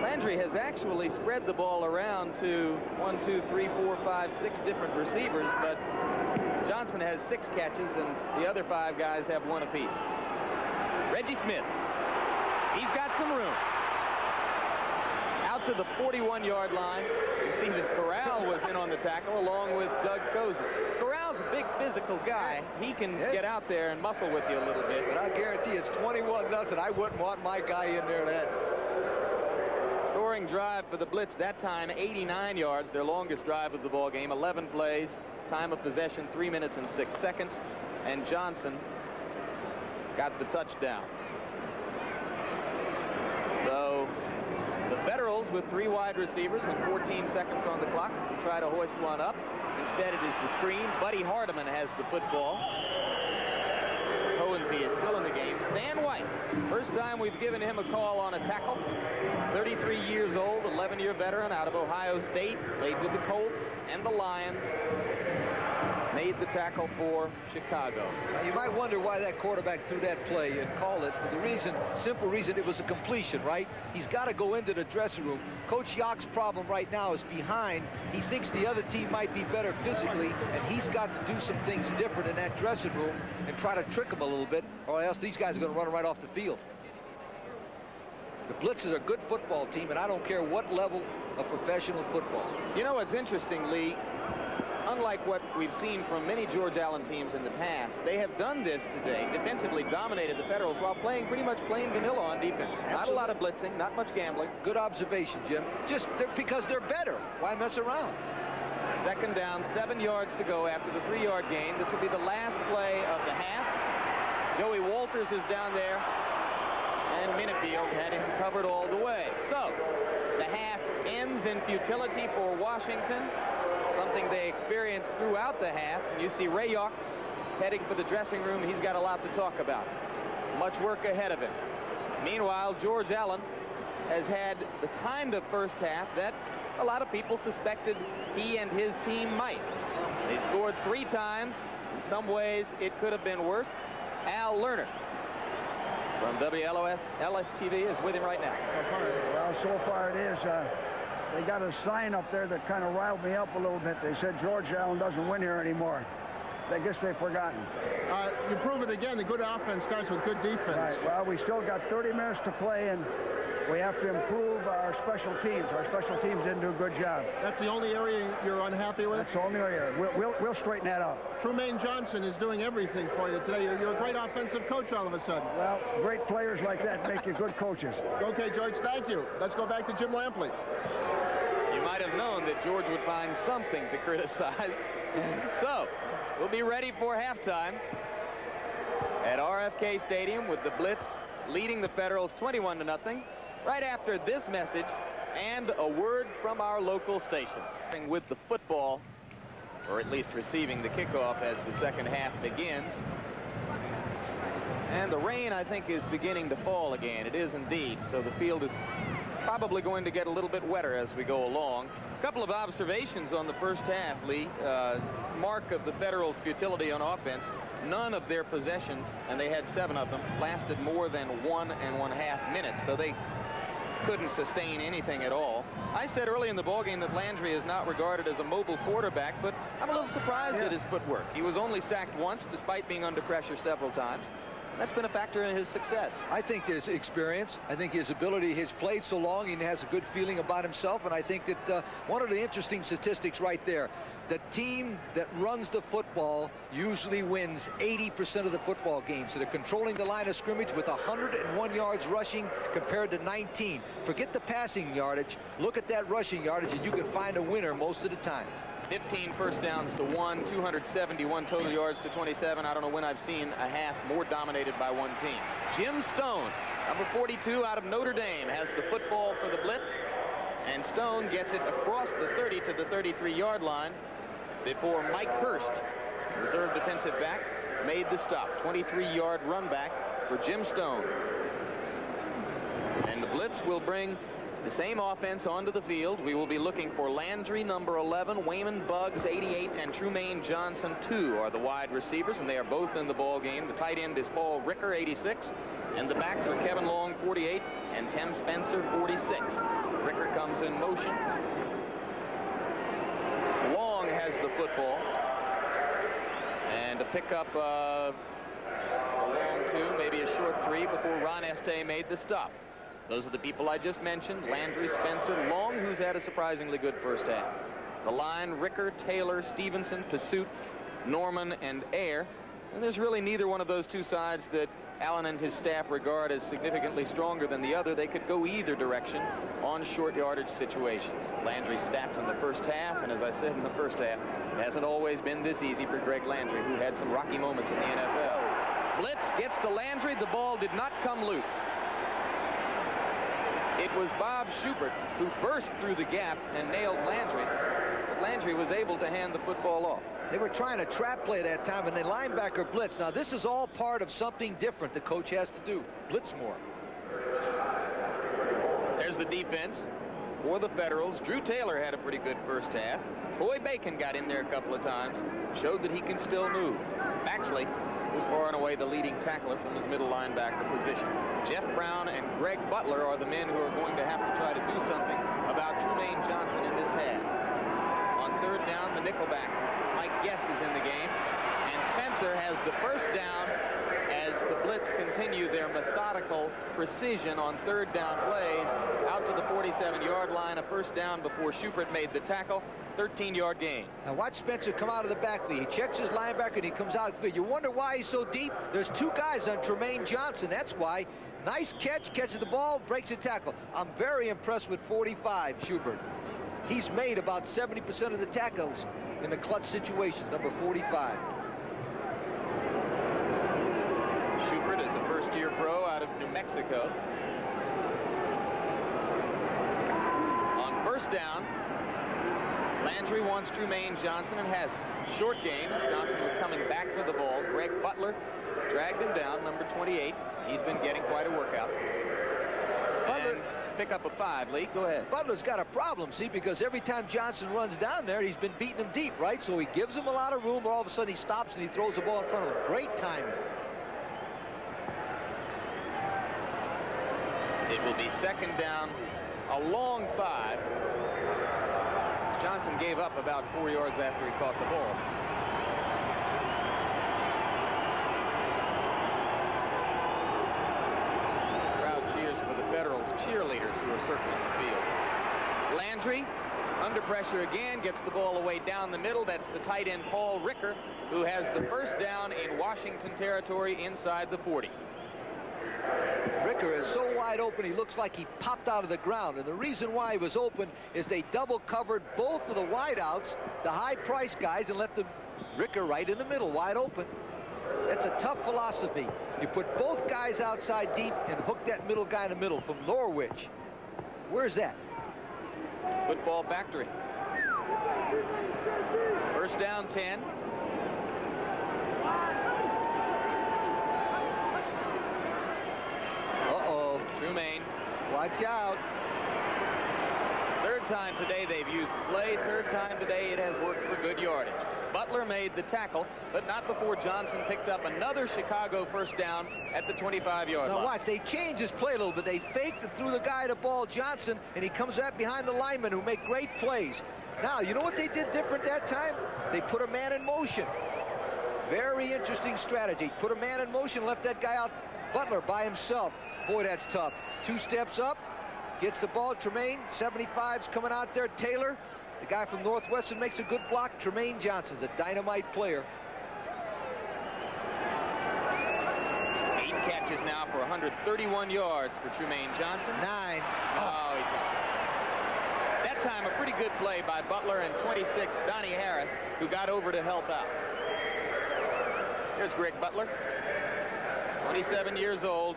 Landry has actually spread the ball around to 1, 2, 3, 4, 5, 6 different receivers, but Johnson has 6 catches, and the other 5 guys have 1 apiece. Reggie Smith. He's got some room. Out to the 41-yard line. You see that Corral was in on the tackle along with Doug Cozen. Corral's a big physical guy. He can get out there and muscle with you a little bit. But I guarantee it's 21-0. I wouldn't want my guy in there that. Scoring drive for the Blitz, that time 89 yards, their longest drive of the ball game, 11 plays, time of possession 3 minutes and 6 seconds, and Johnson got the touchdown. So the Federals with 3 wide receivers and 14 seconds on the clock try to hoist one up. Instead it is the screen. Buddy Hardiman has the football. Hohensee is still in the game. Stan White, first time we've given him a call on a tackle. 33 years old, 11-year veteran out of Ohio State. Played with the Colts and the Lions. Made the tackle for Chicago. Now, you might wonder why that quarterback threw that play and called it. For the simple reason, it was a completion, right? He's got to go into the dressing room. Coach Yock's problem right now is behind. He thinks the other team might be better physically, and he's got to do some things different in that dressing room and try to trick them a little bit, or else these guys are going to run right off the field. The Blitz is a good football team, and I don't care what level of professional football. You know what's interesting, Lee? Unlike what we've seen from many George Allen teams in the past, they have done this today, defensively dominated the Federals while playing pretty much plain vanilla on defense. Absolutely. Not a lot of blitzing, not much gambling. Good observation, Jim. Just because they're better. Why mess around? Second down, 7 yards to go after the 3-yard gain. This will be the last play of the half. Joey Walters is down there, and Minifield had him covered all the way. So the half ends in futility for Washington. Something they experienced throughout the half. And you see Ray Yawk heading for the dressing room. He's got a lot to talk about. Much work ahead of him. Meanwhile, George Allen has had the kind of first half that a lot of people suspected he and his team might. They scored 3 times. In some ways, it could have been worse. Al Lerner from WLOS LS-TV is with him right now. Well, so far it is. They got a sign up there that kind of riled me up a little bit. They said George Allen doesn't win here anymore. I guess they've forgotten. You prove it again. The good offense starts with good defense. Right. Well, we still got 30 minutes to play, and we have to improve our special teams. Our special teams didn't do a good job. That's the only area you're unhappy with? That's the only area. We'll straighten that out. Trumaine Johnson is doing everything for you today. You're a great offensive coach all of a sudden. Well, great players like that make you good coaches. Okay, George, thank you. Let's go back to Jim Lampley. You might have known that George would find something to criticize. So, we'll be ready for halftime at RFK Stadium with the Blitz leading the Federals 21-0. Right after this message and a word from our local stations. With the football, or at least receiving the kickoff as the second half begins. And the rain, I think, is beginning to fall again. It is indeed. So the field is probably going to get a little bit wetter as we go along. A couple of observations on the first half, Lee. Mark of the Federals' futility on offense. None of their possessions, and they had 7 of them, lasted more than 1.5 minutes. So they couldn't sustain anything at all. I said early in the ballgame that Landry is not regarded as a mobile quarterback, but I'm a little surprised at his footwork. He was only sacked once, despite being under pressure several times. That's been a factor in his success. I think his experience, I think his ability, he's played so long, he has a good feeling about himself, and I think that one of the interesting statistics right there, the team that runs the football usually wins 80% of the football games. So they're controlling the line of scrimmage with 101 yards rushing compared to 19. Forget the passing yardage. Look at that rushing yardage, and you can find a winner most of the time. 15 first downs to 1, 271 total yards to 27. I don't know when I've seen a half more dominated by one team. Jim Stone, number 42 out of Notre Dame, has the football for the Blitz. And Stone gets it across the 30 to the 33-yard line before Mike Hurst, reserve defensive back, made the stop. 23-yard run back for Jim Stone. And the Blitz will bring the same offense onto the field. We will be looking for Landry, number 11, Wayman Buggs, 88, and Trumaine Johnson, 2, are the wide receivers, and they are both in the ball game. The tight end is Paul Ricker, 86, and the backs are Kevin Long, 48, and Tim Spencer, 46. Ricker comes in motion. Long has the football, and a pickup of a long 2, maybe a short 3 before Ron Estee made the stop. Those are the people I just mentioned. Landry, Spencer, Long, who's had a surprisingly good first half. The line, Ricker, Taylor, Stevenson, Pursuit, Norman, and Ayer. And there's really neither one of those two sides that Allen and his staff regard as significantly stronger than the other. They could go either direction on short yardage situations. Landry's stats in the first half, and as I said in the first half, it hasn't always been this easy for Greg Landry, who had some rocky moments in the NFL. Blitz gets to Landry. The ball did not come loose. It was Bob Schubert who burst through the gap and nailed Landry, but Landry was able to hand the football off. They were trying a trap play that time, and the linebacker blitz. Now, this is all part of something different the coach has to do. Blitz more. There's the defense for the Federals. Drew Taylor had a pretty good first half. Boy Bacon got in there a couple of times, showed that he can still move. Baxley was far and away the leading tackler from his middle linebacker position. Jeff Brown and Greg Butler are the men who are going to have to try to do something about Trumaine Johnson in this half. On third down, the nickelback, Mike Guess, is in the game. And Spencer has the first down as the Blitz continue their methodical precision on third down plays out to the 47-yard line. A first down before Schubert made the tackle. 13-yard gain. Now watch Spencer come out of the backfield. He checks his linebacker and he comes out. You wonder why he's so deep? There's two guys on Trumaine Johnson. That's why. Nice catch, catches the ball, breaks a tackle. I'm very impressed with 45, Schubert. He's made about 70% of the tackles in the clutch situations, number 45. Schubert is a first-year pro out of New Mexico. On first down, Landry wants Trumaine Johnson and has it. Short gain as Johnson was coming back for the ball. Greg Butler dragged him down, number 28. He's been getting quite a workout. Butler, pick up a 5. Lee, go ahead. Butler's got a problem, see, because every time Johnson runs down there, he's been beating him deep, right? So he gives him a lot of room, but all of a sudden he stops and he throws the ball in front of him. Great timing. It will be second down, a long 5. Johnson gave up about 4 yards after he caught the ball. Federals cheerleaders who are circling the field. Landry, under pressure again, gets the ball away down the middle. That's the tight end Paul Ricker, who has the first down in Washington territory inside the 40. Ricker is so wide open, he looks like he popped out of the ground. And the reason why he was open is they double covered both of the wideouts, the high price guys, and left the Ricker right in the middle, wide open. That's a tough philosophy. You put both guys outside deep and hook that middle guy in the middle from Norwich. Where's that? Football Factory. First down 10. Uh-oh. Trumaine. Watch out. Third time today they've used the play. Third time today it has worked for good yardage. Butler made the tackle, but not before Johnson picked up another Chicago first down at the 25-yard line. Now watch, they changed his play a little bit. They faked and threw the guy the ball, Johnson, and he comes right behind the linemen who make great plays. Now, you know what they did different that time? They put a man in motion. Very interesting strategy. Put a man in motion, left that guy out, Butler, by himself. Boy, that's tough. 2 steps up, gets the ball. Trumaine, 75's coming out there. Taylor, the guy from Northwestern, makes a good block. Trumaine Johnson's a dynamite player. 8 catches now for 131 yards for Trumaine Johnson. 9. Oh, he got it. That time, a pretty good play by Butler and 26, Donnie Harris, who got over to help out. Here's Greg Butler, 27 years old.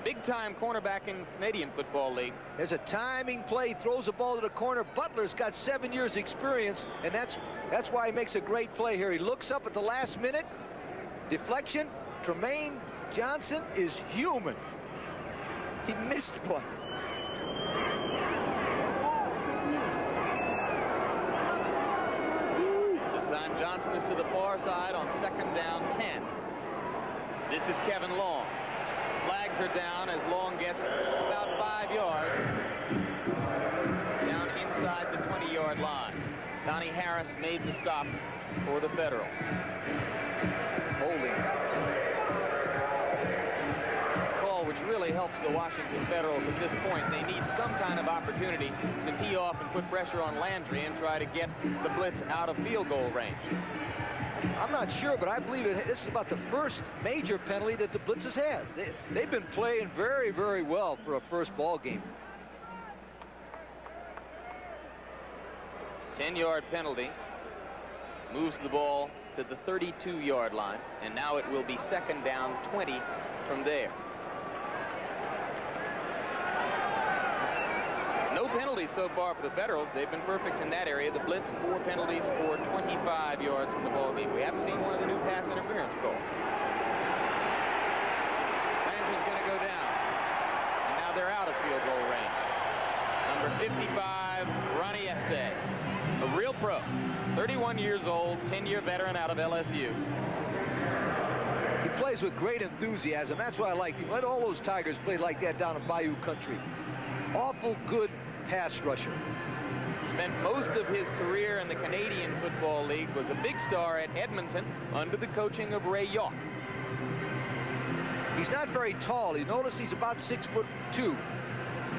Big-time cornerback in Canadian Football League. There's a timing play, throws the ball to the corner. Butler's got 7 years experience, and that's why he makes a great play here. He looks up at the last minute, deflection. Trumaine Johnson is human. He missed one. This time Johnson is to the far side on second down 10. This is Kevin Long. Flags are down as Long gets about 5 yards down inside the 20-yard line. Donnie Harris made the stop for the Federals. Holding. Call which really helps the Washington Federals at this point. They need some kind of opportunity to tee off and put pressure on Landry and try to get the Blitz out of field goal range. I'm not sure, but I believe this is about the first major penalty that the Blitz has had. They've been playing very, very well for a first ball game. 10-yard penalty moves the ball to the 32-yard line, and now it will be second down 20 from there. No penalties so far for the Federals. They've been perfect in that area. The Blitz, 4 penalties for 25 yards in the ball game. We haven't seen one of the new pass interference calls. Landry's going to go down, and now they're out of field goal range. Number 55, Ronnie Este, a real pro, 31 years old, 10-year veteran out of LSU. He plays with great enthusiasm. That's why I like him. Let all those Tigers play like that down in Bayou Country. Awful good pass rusher. Spent most of his career in the Canadian Football League, was a big star at Edmonton under the coaching of Ray York. He's not very tall. You notice he's about 6'2",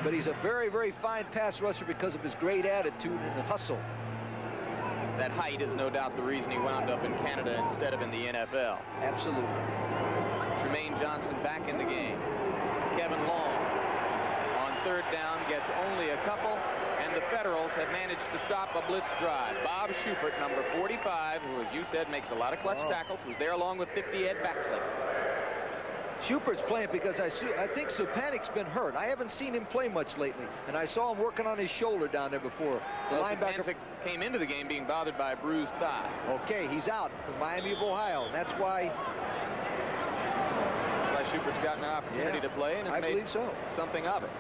but he's a very, very fine pass rusher because of his great attitude and the hustle. That height is no doubt the reason he wound up in Canada instead of in the NFL. Absolutely. Tremaine Johnson back in the game. Kevin Long on third down gets only a couple, and the Federals have managed to stop a blitz drive. Bob Schubert, number 45, who, as you said, makes a lot of clutch tackles, was there along with 50 Ed Baxley. Schubert's playing because I think Supanik's been hurt. I haven't seen him play much lately, and I saw him working on his shoulder down there before. The linebacker came into the game being bothered by a bruised thigh. Okay, he's out from Miami of Ohio. And that's why Schubert's gotten an opportunity to play, and has made something of it.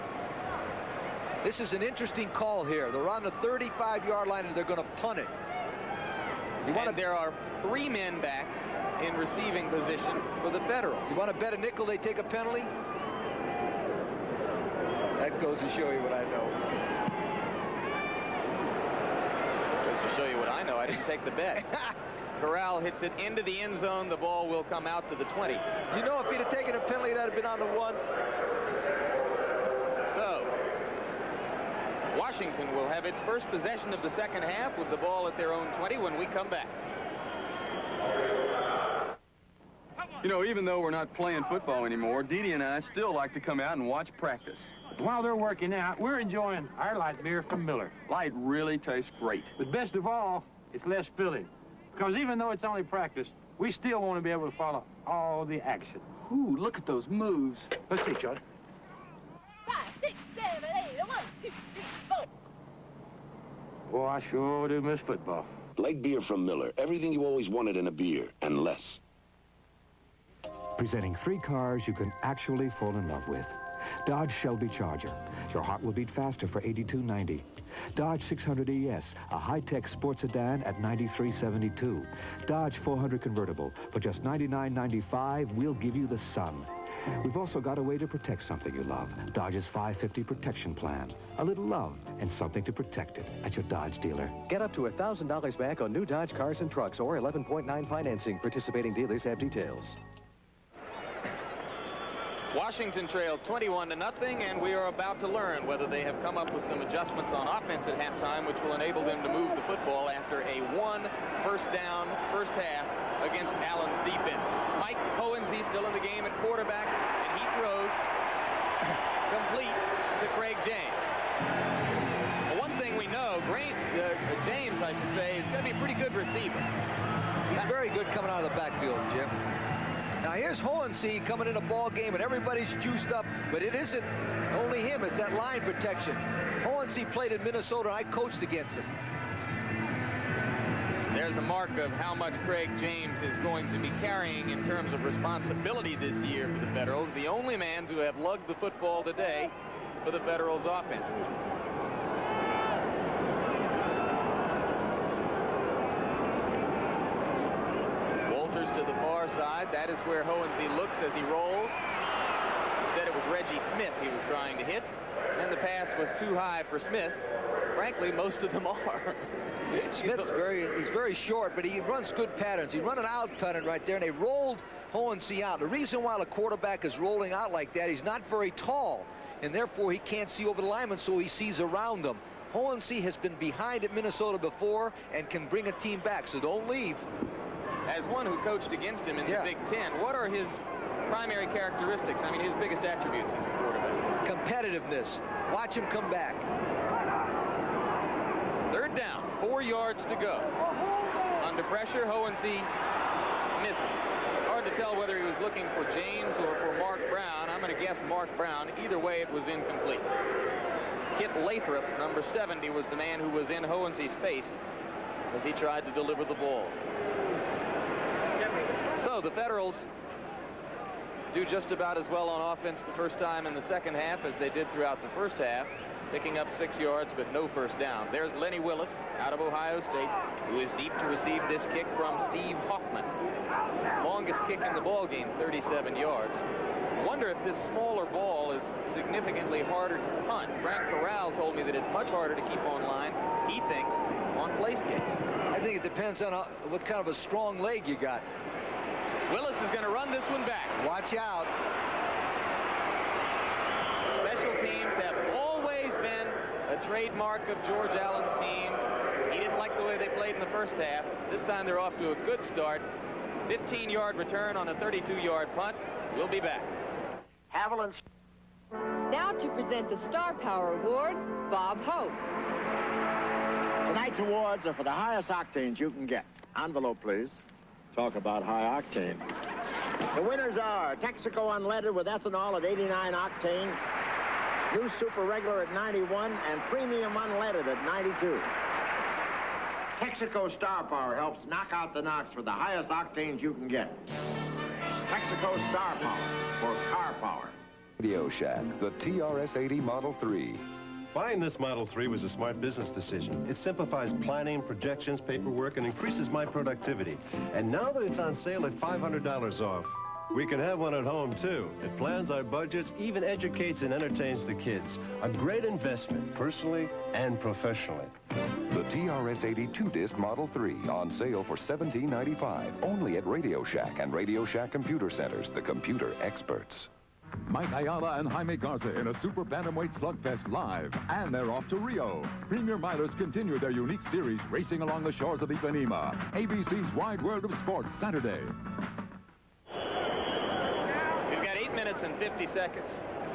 This is an interesting call here. They're on the 35-yard line, and they're going to punt it. There are 3 men back in receiving position for the Federals. You want to bet a nickel they take a penalty? That goes to show you what I know. Goes to show you what I know. I didn't take the bet. Corral hits it into the end zone. The ball will come out to the 20. You know, if he'd have taken a penalty, that would have been on the 1. So, Washington will have its first possession of the second half with the ball at their own 20 when we come back. You know, even though we're not playing football anymore, Dee Dee and I still like to come out and watch practice. While they're working out, we're enjoying our light beer from Miller. Light really tastes great. But best of all, it's less filling. Because even though it's only practice, we still want to be able to follow all the action. Ooh, look at those moves. Let's see, Charlie. 5, 6, 7, 8, 1, 2, 3, 4. Boy, I sure do miss football. Light beer from Miller. Everything you always wanted in a beer, and less. Presenting 3 cars you can actually fall in love with. Dodge Shelby Charger. Your heart will beat faster for $82.90. Dodge 600 ES, a high-tech sports sedan at $93.72. Dodge 400 convertible for just $99.95. We'll give you the sun. We've also got a way to protect something you love. Dodge's 550 protection plan. A little love and something to protect it at your Dodge dealer. Get up to $1,000 back on new Dodge cars and trucks or 11.9 financing. Participating dealers have details. Washington trails 21-0, and we are about to learn whether they have come up with some adjustments on offense at halftime, which will enable them to move the football after a 1 first down first half against Allen's defense. Mike Hohensee still in the game at quarterback, and he throws complete to Craig James. Well, one thing we know, James, I should say, is going to be a pretty good receiver. He's very good coming out of the backfield, Jim. Now here's Hohensee coming in a ball game, and everybody's juiced up, but it isn't only him, it's that line protection. Hohensee played in Minnesota, and I coached against him. There's a mark of how much Craig James is going to be carrying in terms of responsibility this year for the Federals. The only man to have lugged the football today for the Federals offense. Walters to the far side. That is where Hohensee looks as he rolls. Instead, it was Reggie Smith he was trying to hit. And the pass was too high for Smith. frankly, most of them are. Smith's he's very short, but he runs good patterns. He run an out pattern right there, and they rolled Hohensee out. The reason why the quarterback is rolling out like that, he's not very tall, and therefore he can't see over the lineman, so he sees around them. Hohensee has been behind at Minnesota before and can bring a team back, so don't leave. As one who coached against him in the Big Ten, what are his primary characteristics? I mean, his biggest attributes as a quarterback. Competitiveness. Watch him come back. Third down, 4 yards to go. Under pressure, Hohensee misses. Hard to tell whether he was looking for James or for Mark Brown. I'm going to guess Mark Brown. Either way, it was incomplete. Kit Lathrop, number 70, was the man who was in Hohensee's face as he tried to deliver the ball. So the Federals do just about as well on offense the first time in the second half as they did throughout the first half, picking up 6 yards but no first down. There's Lenny Willis out of Ohio State, who is deep to receive this kick from Steve Hoffman. Longest kick in the ball game, 37 yards. Wonder if this smaller ball is significantly harder to punt. Frank Corral told me that it's much harder to keep on line, he thinks, on place kicks. I think it depends on what kind of a strong leg you got. Willis is going to run this one back. Watch out. Special teams have always been a trademark of George Allen's teams. He didn't like the way they played in the first half. This time they're off to a good start. 15-yard return on a 32-yard punt. We'll be back. Haviland's. Now to present the Star Power Awards, Bob Hope. Tonight's awards are for the highest octanes you can get. Envelope, please. Talk about high octane. The winners are Texaco Unleaded with ethanol at 89 octane, New Super Regular at 91, and Premium Unleaded at 92. Texaco Star Power helps knock out the knocks for the highest octanes you can get. Texaco Star Power for car power. Radio Shack, the TRS-80 Model 3. Buying this Model 3 was a smart business decision. It simplifies planning, projections, paperwork, and increases my productivity. And now that it's on sale at $500 off, we can have one at home, too. It plans our budgets, even educates and entertains the kids. A great investment, personally and professionally. The TRS-80 2-disc Model 3 on sale for $17.95, only at Radio Shack and Radio Shack Computer Centers, the computer experts. Mike Ayala and Jaime Garza in a Super Bantamweight Slugfest live, and they're off to Rio. Premier Milers continue their unique series racing along the shores of Ipanema. ABC's Wide World of Sports, Saturday. We've got 8 minutes and 50 seconds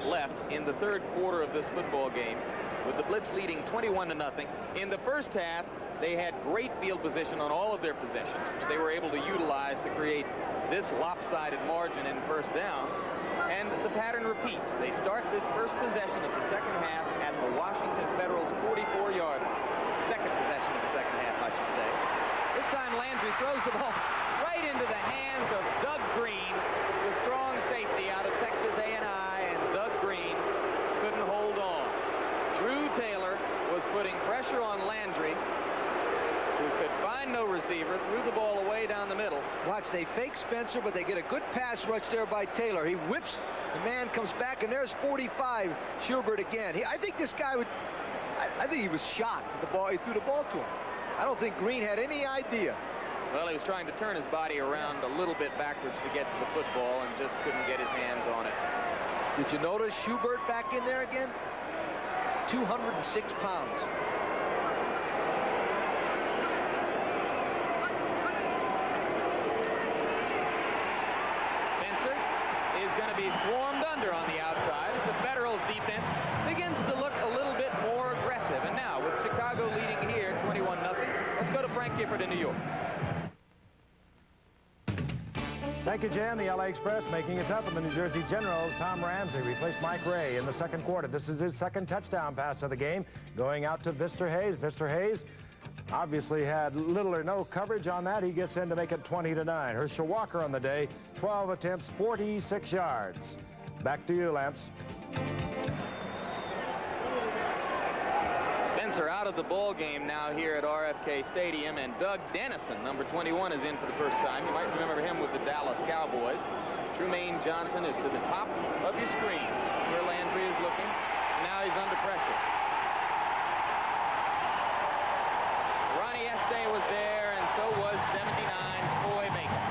left in the third quarter of this football game, with the Blitz leading 21-0. In the first half, they had great field position on all of their possessions, which they were able to utilize to create this lopsided margin in first downs. And the pattern repeats. They start this first possession of the second half at the Washington Federals' 44-yard line. Second possession of the second half, I should say. This time Landry throws the ball right into the hands of Doug Green, the strong safety out of Texas A&I, and Doug Green couldn't hold on. Drew Taylor was putting pressure on Landry, who could find no receiver, threw the ball away down the middle. Watch, they fake Spencer, but they get a good pass rush there by Taylor. He whips, the man comes back, and there's 45, Schubert again. I think this guy would, I think he was shot with the ball. He threw the ball to him. I don't think Green had any idea. Well, he was trying to turn his body around a little bit backwards to get to the football and just couldn't get his hands on it. Did you notice Schubert back in there again? 206 pounds. Be swarmed under on the outside as the Federals defense begins to look a little bit more aggressive. And now with Chicago leading here 21-0, let's go to Frank Gifford in New York. Thank you, Jan. The LA Express making it up, and the New Jersey Generals. Tom Ramsey replaced Mike Ray in the second quarter. This is his second touchdown pass of the game, going out to Vister Hayes. Vister Hayes obviously had little or no coverage on that. He gets in to make it 20-9. Herschel Walker on the day, 12 attempts, 46 yards. Back to you, Lance. Spencer out of the ball game now here at RFK Stadium, and Doug Dennison, number 21, is in for the first time. You might remember him with the Dallas Cowboys. Trumaine Johnson is to the top of your screen. That's where Landry is looking. Now he's under pressure. Day was there, and so was 79 Troy Bacon.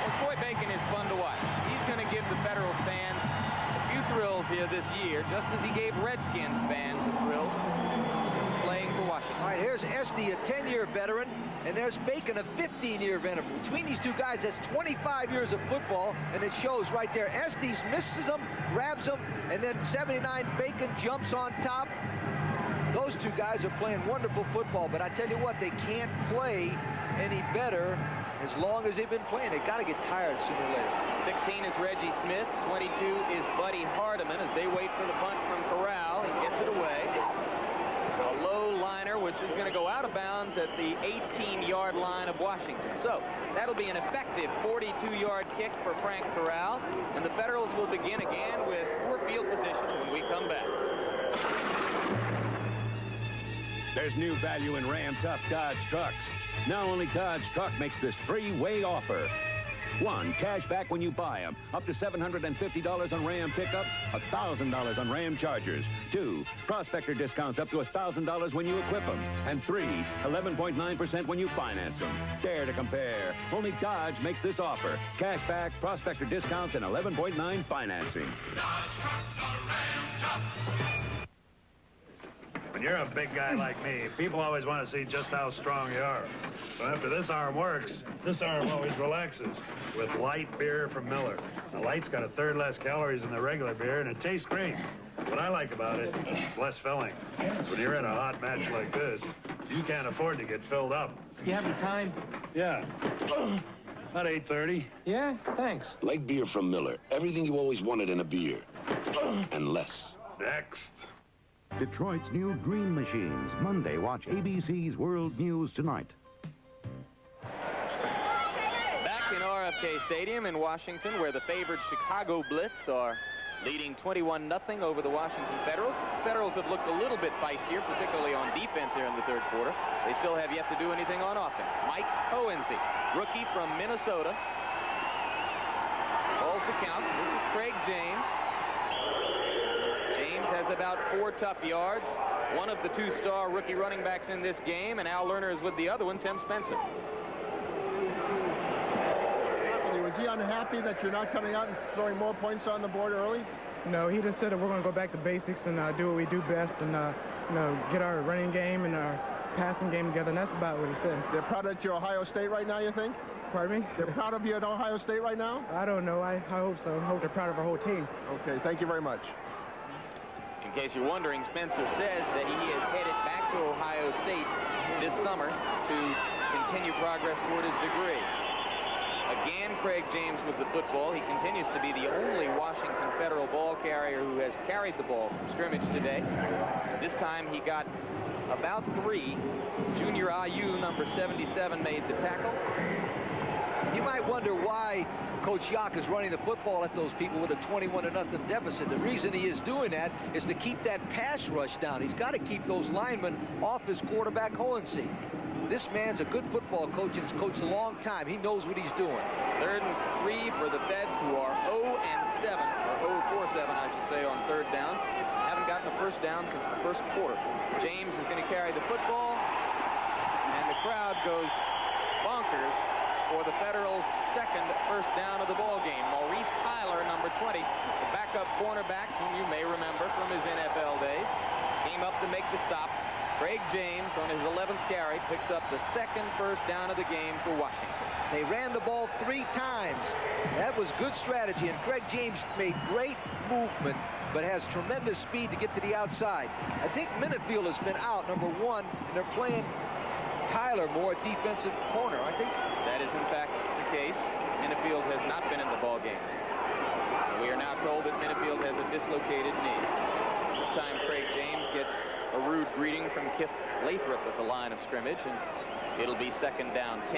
Well, Troy Bacon is fun to watch. He's going to give the Federals fans a few thrills here this year, just as he gave Redskins fans a thrill playing for Washington. All right, here's Esty, a 10-year veteran, and there's Bacon, a 15-year veteran. Between these two guys, that's 25 years of football, and it shows right there. Estes misses them, grabs them, and then 79 Bacon jumps on top. Those two guys are playing wonderful football, but I tell you what, they can't play any better as long as they've been playing. They got to get tired sooner or later. 16 is Reggie Smith. 22 is Buddy Hardiman as they wait for the punt from Corral. He gets it away. A low liner, which is going to go out of bounds at the 18-yard line of Washington. So that'll be an effective 42-yard kick for Frank Corral, and the Federals will begin again with poor field position when we come back. There's new value in Ram Tough Dodge trucks. Now only Dodge Truck makes this three-way offer. 1, cash back when you buy them, up to $750 on Ram pickups, $1,000 on Ram Chargers. 2, prospector discounts up to $1,000 when you equip them. And 3, 11.9% when you finance them. Dare to compare. Only Dodge makes this offer. Cash back, prospector discounts, and 11.9 financing. Dodge trucks are Ram Tough. When you're a big guy like me, people always want to see just how strong you are. So after this arm works, this arm always relaxes with light beer from Miller. The light's got a third less calories than the regular beer, and it tastes great. What I like about it is it's less filling. Because when you're in a hot match like this, you can't afford to get filled up. You have any time? Yeah. About 8:30. Yeah, thanks. Light beer from Miller. Everything you always wanted in a beer. And less. Next. Detroit's new Dream Machines. Monday, watch ABC's World News Tonight. Back in RFK Stadium in Washington, where the favored Chicago Blitz are leading 21-0 over the Washington Federals. The Federals have looked a little bit feistier, particularly on defense here in the third quarter. They still have yet to do anything on offense. Mike Hohensee, rookie from Minnesota, calls the count. This is Craig James. Has about 4 tough yards. One of the 2-star rookie running backs in this game, and Al Lerner is with the other one, Tim Spencer. Was he unhappy that you're not coming out and throwing more points on the board early? No, he just said that we're going to go back to basics and do what we do best and get our running game and our passing game together, and that's about what he said. They're proud that you're Ohio State right now, you think? Pardon me? They're proud of you at Ohio State right now? I don't know. I hope so. I hope they're proud of our whole team. Okay, thank you very much. In case you're wondering, Spencer says that he is headed back to Ohio State this summer to continue progress toward his degree. Again, Craig James with the football. He continues to be the only Washington Federal ball carrier who has carried the ball from scrimmage today. This time he got about 3. Junior IU, number 77, made the tackle. You might wonder why Coach Yock is running the football at those people with a 21-0 deficit. The reason he is doing that is to keep that pass rush down. He's got to keep those linemen off his quarterback, Hohensee. This man's a good football coach and has coached a long time. He knows what he's doing. 3rd and 3 for the Feds, who are 0-7, or 0-4-7, I should say, on 3rd down. Haven't gotten a first down since the first quarter. James is going to carry the football, and the crowd goes bonkers for the Federals' 2nd first down of the ball game. Maurice Tyler, number 20, the backup cornerback, whom you may remember from his NFL days, came up to make the stop. Craig James, on his 11th carry, picks up the 2nd first down of the game for Washington. They ran the ball 3 times. That was good strategy, and Craig James made great movement, but has tremendous speed to get to the outside. I think Minifield has been out, number 1, and they're playing Tyler more defensive corner, I think. That is, in fact, the case. Minifield has not been in the ball game. We are now told that Minifield has a dislocated knee. This time, Craig James gets a rude greeting from Kip Lathrop at the line of scrimmage, and it'll be 2nd down 10.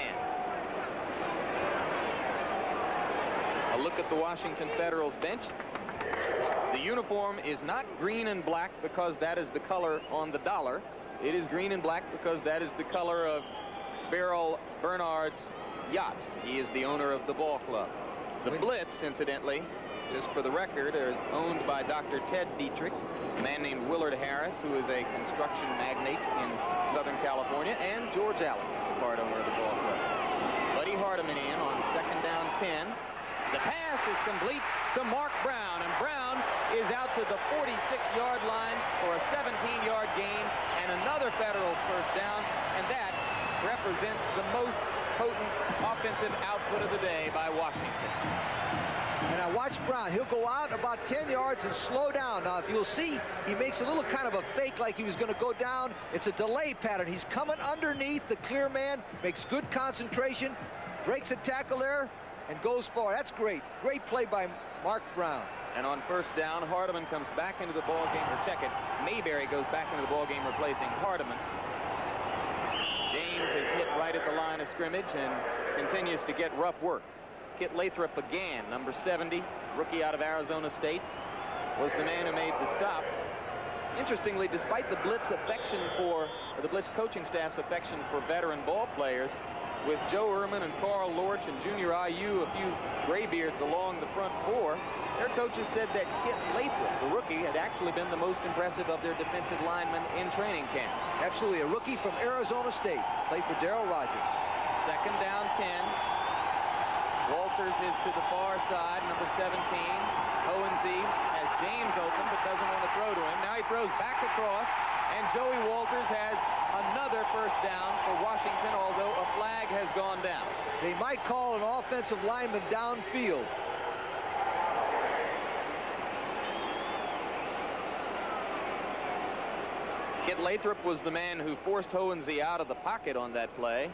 A look at the Washington Federals bench. The uniform is not green and black because that is the color on the dollar. It is green and black because that is the color of Beryl Bernard's yacht. He is the owner of the ball club. The Blitz, incidentally, just for the record, are owned by Dr. Ted Dietrich, A man named Willard Harris, who is a construction magnate in Southern California, and George Allen, the part owner of the ball club. Buddy Hardiman in on 2nd down 10. The pass is complete to Mark Brown, and Brown is out to the 46-yard line for a 17-yard gain and another Federals first down, and that represents the most potent offensive output of the day by Washington. And I watch Brown. He'll go out about 10 yards and slow down. Now, if you'll see, he makes a little kind of a fake like he was going to go down. It's a delay pattern. He's coming underneath the clear man, makes good concentration, breaks a tackle there, and goes forward. That's great. Great play by Mark Brown. And on first down, Hardiman comes back into the ball game, or check it. Mayberry goes back into the ball game, replacing Hardiman. James is hit right at the line of scrimmage and continues to get rough work. Kit Lathrop again, number 70, rookie out of Arizona State, was the man who made the stop. Interestingly, despite the Blitz coaching staff's affection for veteran ball players, with Joe Ehrman and Carl Lorch and Junior IU, a few graybeards along the front four, their coaches said that Kit Lathrop, the rookie, had actually been the most impressive of their defensive linemen in training camp. Absolutely, a rookie from Arizona State, played for Darrell Rogers. 2nd down 10. Walters is to the far side, number 17. Hohensee has James open but doesn't want to throw to him. Now he throws back across, and Joey Walters has another first down for Washington, although a flag has gone down. They might call an offensive lineman downfield. Kit Lathrop was the man who forced Hohensee out of the pocket on that play.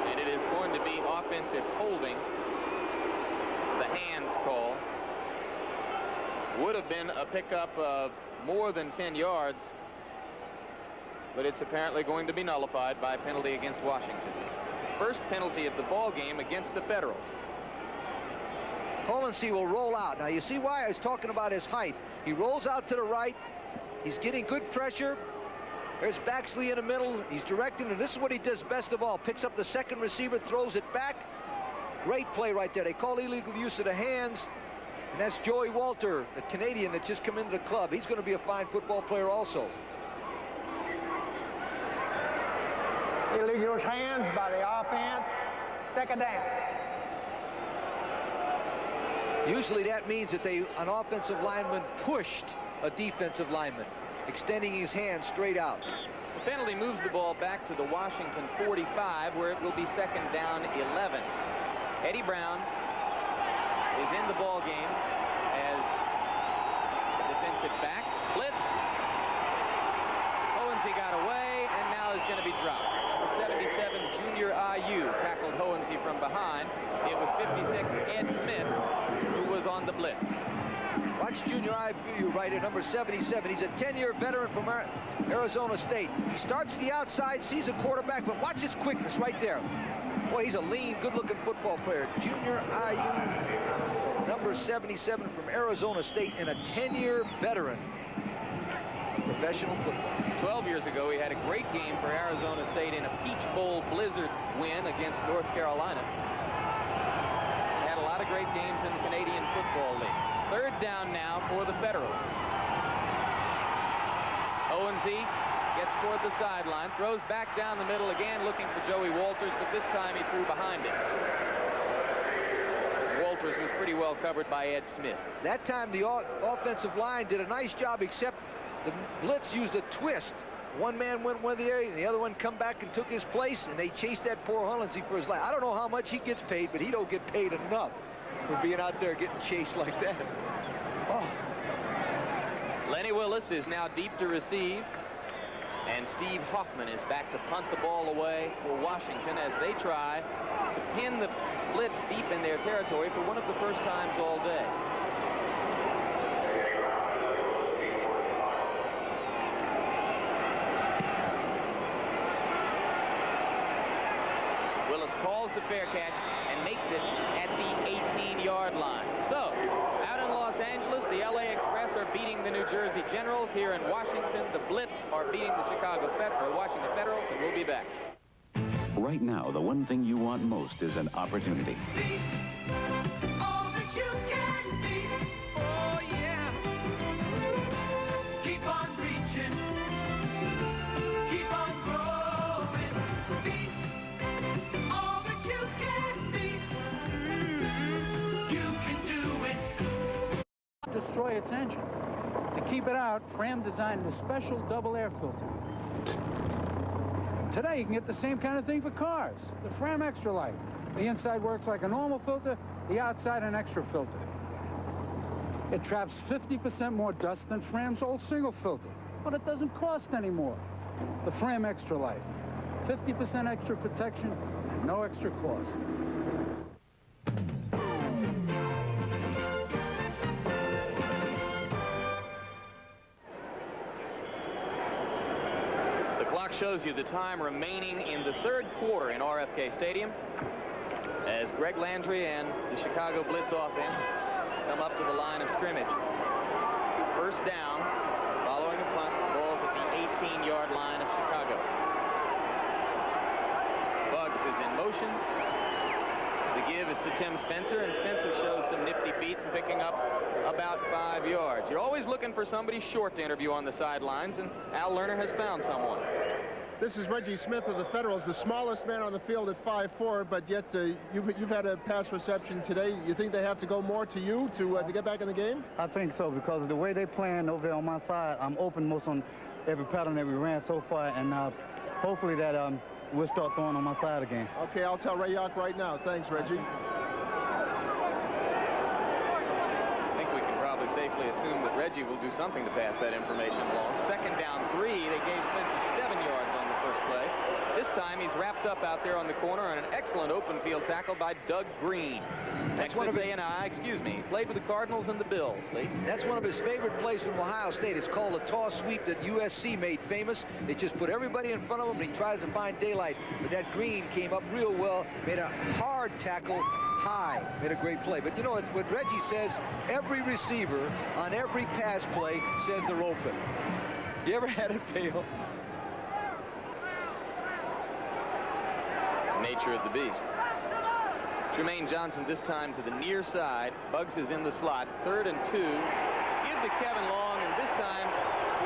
And it is going to be offensive holding. The hands call. Would have been a pickup of more than 10 yards, but it's apparently going to be nullified by penalty against Washington. First penalty of the ball game against the Federals. Hohensee will roll out. Now, you see why I was talking about his height. He rolls out to the right. He's getting good pressure. There's Baxley in the middle. He's directing, and this is what he does best of all. Picks up the second receiver, throws it back. Great play right there. They call illegal use of the hands. And that's Joey Walter, the Canadian that just come into the club. He's going to be a fine football player also. Illegal hands by the offense. 2nd down. Usually that means that an offensive lineman pushed a defensive lineman, extending his hand straight out. The penalty moves the ball back to the Washington 45, where it will be 2nd down 11. Eddie Brown is in the ball game as defensive back. Blitz. Hohensee got away and now is going to be dropped. Number 77, Junior IU, tackled Hohensee from behind. It was 56, Ed Smith, who was on the blitz. Watch Junior IU right at number 77. He's a 10-year veteran from Arizona State. He starts the outside, sees a quarterback, but watch his quickness right there. Boy, he's a lean, good-looking football player. Junior IU, number 77 from Arizona State, and a 10-year veteran of professional football. 12 years ago, he had a great game for Arizona State in a Peach Bowl Blizzard win against North Carolina. He had a lot of great games in the Canadian Football League. 3rd down now for the Federals. Hohensee gets toward the sideline, throws back down the middle again, looking for Joey Walters, but this time he threw behind him. Walters was pretty well covered by Ed Smith. That time the offensive line did a nice job, except the Blitz used a twist. One man went one area, and the other one come back and took his place, and they chased that poor Hohensee for his life. I don't know how much he gets paid, but he don't get paid enough for being out there getting chased like that. Oh. Lenny Willis is now deep to receive, and Steve Hoffman is back to punt the ball away for Washington as they try to pin the Blitz deep in their territory for one of the first times all day. Willis calls the fair catch and makes it at the 18-yard line. So, out in Los Angeles, the LA Express are beating the New Jersey Generals. Here in Washington, the Blitz are beating the Washington Federals, and we'll be back. Right now, the one thing you want most is an opportunity. pay attention. To keep it out, Fram designed a special double air filter. Today, you can get the same kind of thing for cars. The Fram Extra Light. The inside works like a normal filter, the outside an extra filter. It traps 50% more dust than Fram's old single filter, but it doesn't cost any more. The Fram Extra Light. 50% extra protection, and no extra cost. The clock shows you the time remaining in the third quarter in RFK Stadium as Greg Landry and the Chicago Blitz offense come up to the line of scrimmage. First down, following a punt, the ball's at the 18-yard line of Chicago. Bugs is in motion. The give is to Tim Spencer, and Spencer shows some nifty feet and picking up about 5 yards. You're always looking for somebody short to interview on the sidelines, and Al Lerner has found someone. This is Reggie Smith of the Federals, the smallest man on the field at 5'4", but yet you've had a pass reception today. You think they have to go more to you to get back in the game? I think so, because of the way they're playing over there on my side, I'm open most on every pattern that we ran so far, and hopefully that we'll start throwing on my side again. Okay, I'll tell Ray Yock right now. Thanks, Reggie. I think we can probably safely assume that Reggie will do something to pass that information along. Second down 3. They gave Spencer 7 yards on the first play. This time he's wrapped up out there on the corner on an excellent open field tackle by Doug Green. That's one of his, he played with the Cardinals and the Bills. That's one of his favorite plays from Ohio State. It's called a toss sweep that USC made famous. They just put everybody in front of him, and he tries to find daylight. But that Green came up real well, made a hard tackle high, made a great play. But you know what Reggie says, every receiver on every pass play says they're open. You ever had it fail? Nature of the beast. Jermaine Johnson this time to the near side. Bugs is in the slot. 3rd and 2. Give to Kevin Long, and this time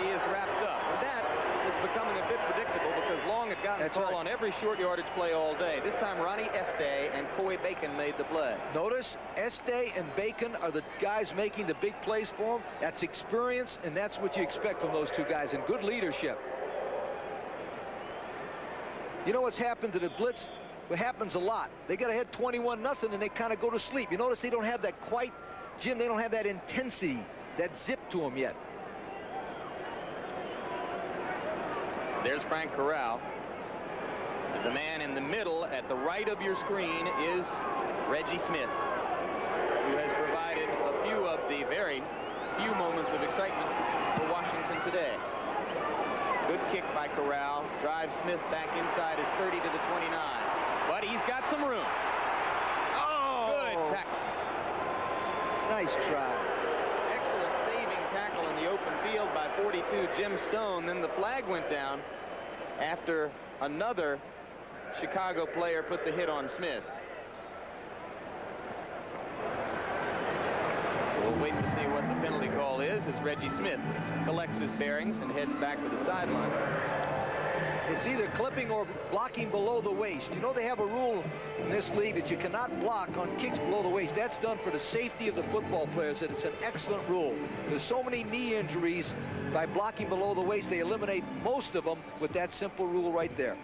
he is wrapped up. And that is becoming a bit predictable because Long had gotten a call on every short yardage play all day. This time Ronnie Este and Coy Bacon made the play. Notice Este and Bacon are the guys making the big plays for him. That's experience, and that's what you expect from those two guys, and good leadership. You know what's happened to the Blitz? What happens a lot. They get ahead 21-0, and they kind of go to sleep. You notice they don't have that quite, Jim, they don't have that intensity, that zip to them yet. There's Frank Corral. The man in the middle at the right of your screen is Reggie Smith, who has provided a few of the very few moments of excitement for Washington today. Good kick by Corral. Drives Smith back inside his 30 to the 29. But he's got some room. Oh! Good tackle. Nice try. Excellent saving tackle in the open field by 42 Jim Stone. Then the flag went down after another Chicago player put the hit on Smith. So we'll wait to see what the penalty call is as Reggie Smith collects his bearings and heads back to the sideline. It's either clipping or blocking below the waist. You know they have a rule in this league that you cannot block on kicks below the waist. That's done for the safety of the football players, and it's an excellent rule. There's so many knee injuries by blocking below the waist. They eliminate most of them with that simple rule right there.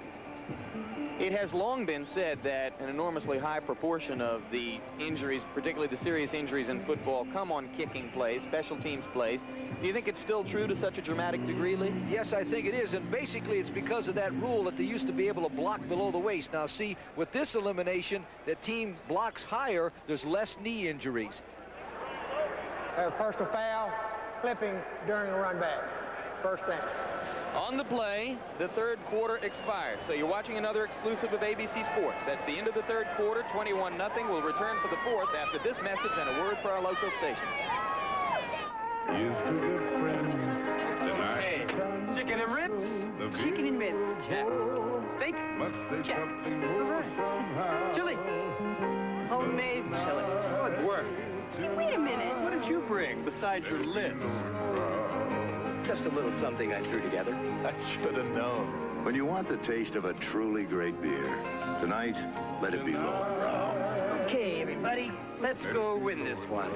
It has long been said that an enormously high proportion of the injuries, particularly the serious injuries in football, come on kicking plays, special teams plays. Do you think it's still true to such a dramatic degree, Lee? Yes, I think it is, and basically it's because of that rule that they used to be able to block below the waist. Now see, with this elimination, the team blocks higher, there's less knee injuries. Personal foul, flipping during a run back. First down. On the play, the third quarter expired. So you're watching another exclusive of ABC Sports. That's the end of the third quarter, 21-0. We'll return for the fourth after this message and a word for our local station. Here's to good friends tonight. Hey, chicken and ribs? Chicken and ribs. Jack. Steak? Must say Jack. something more somehow. Chili. Homemade chili. Good work. Hey, wait a minute. What did you bring besides your lips? Just a little something I threw together. I should have known. When you want the taste of a truly great beer, tonight, let it be Lowenbrau. Okay, everybody, let's go win this one.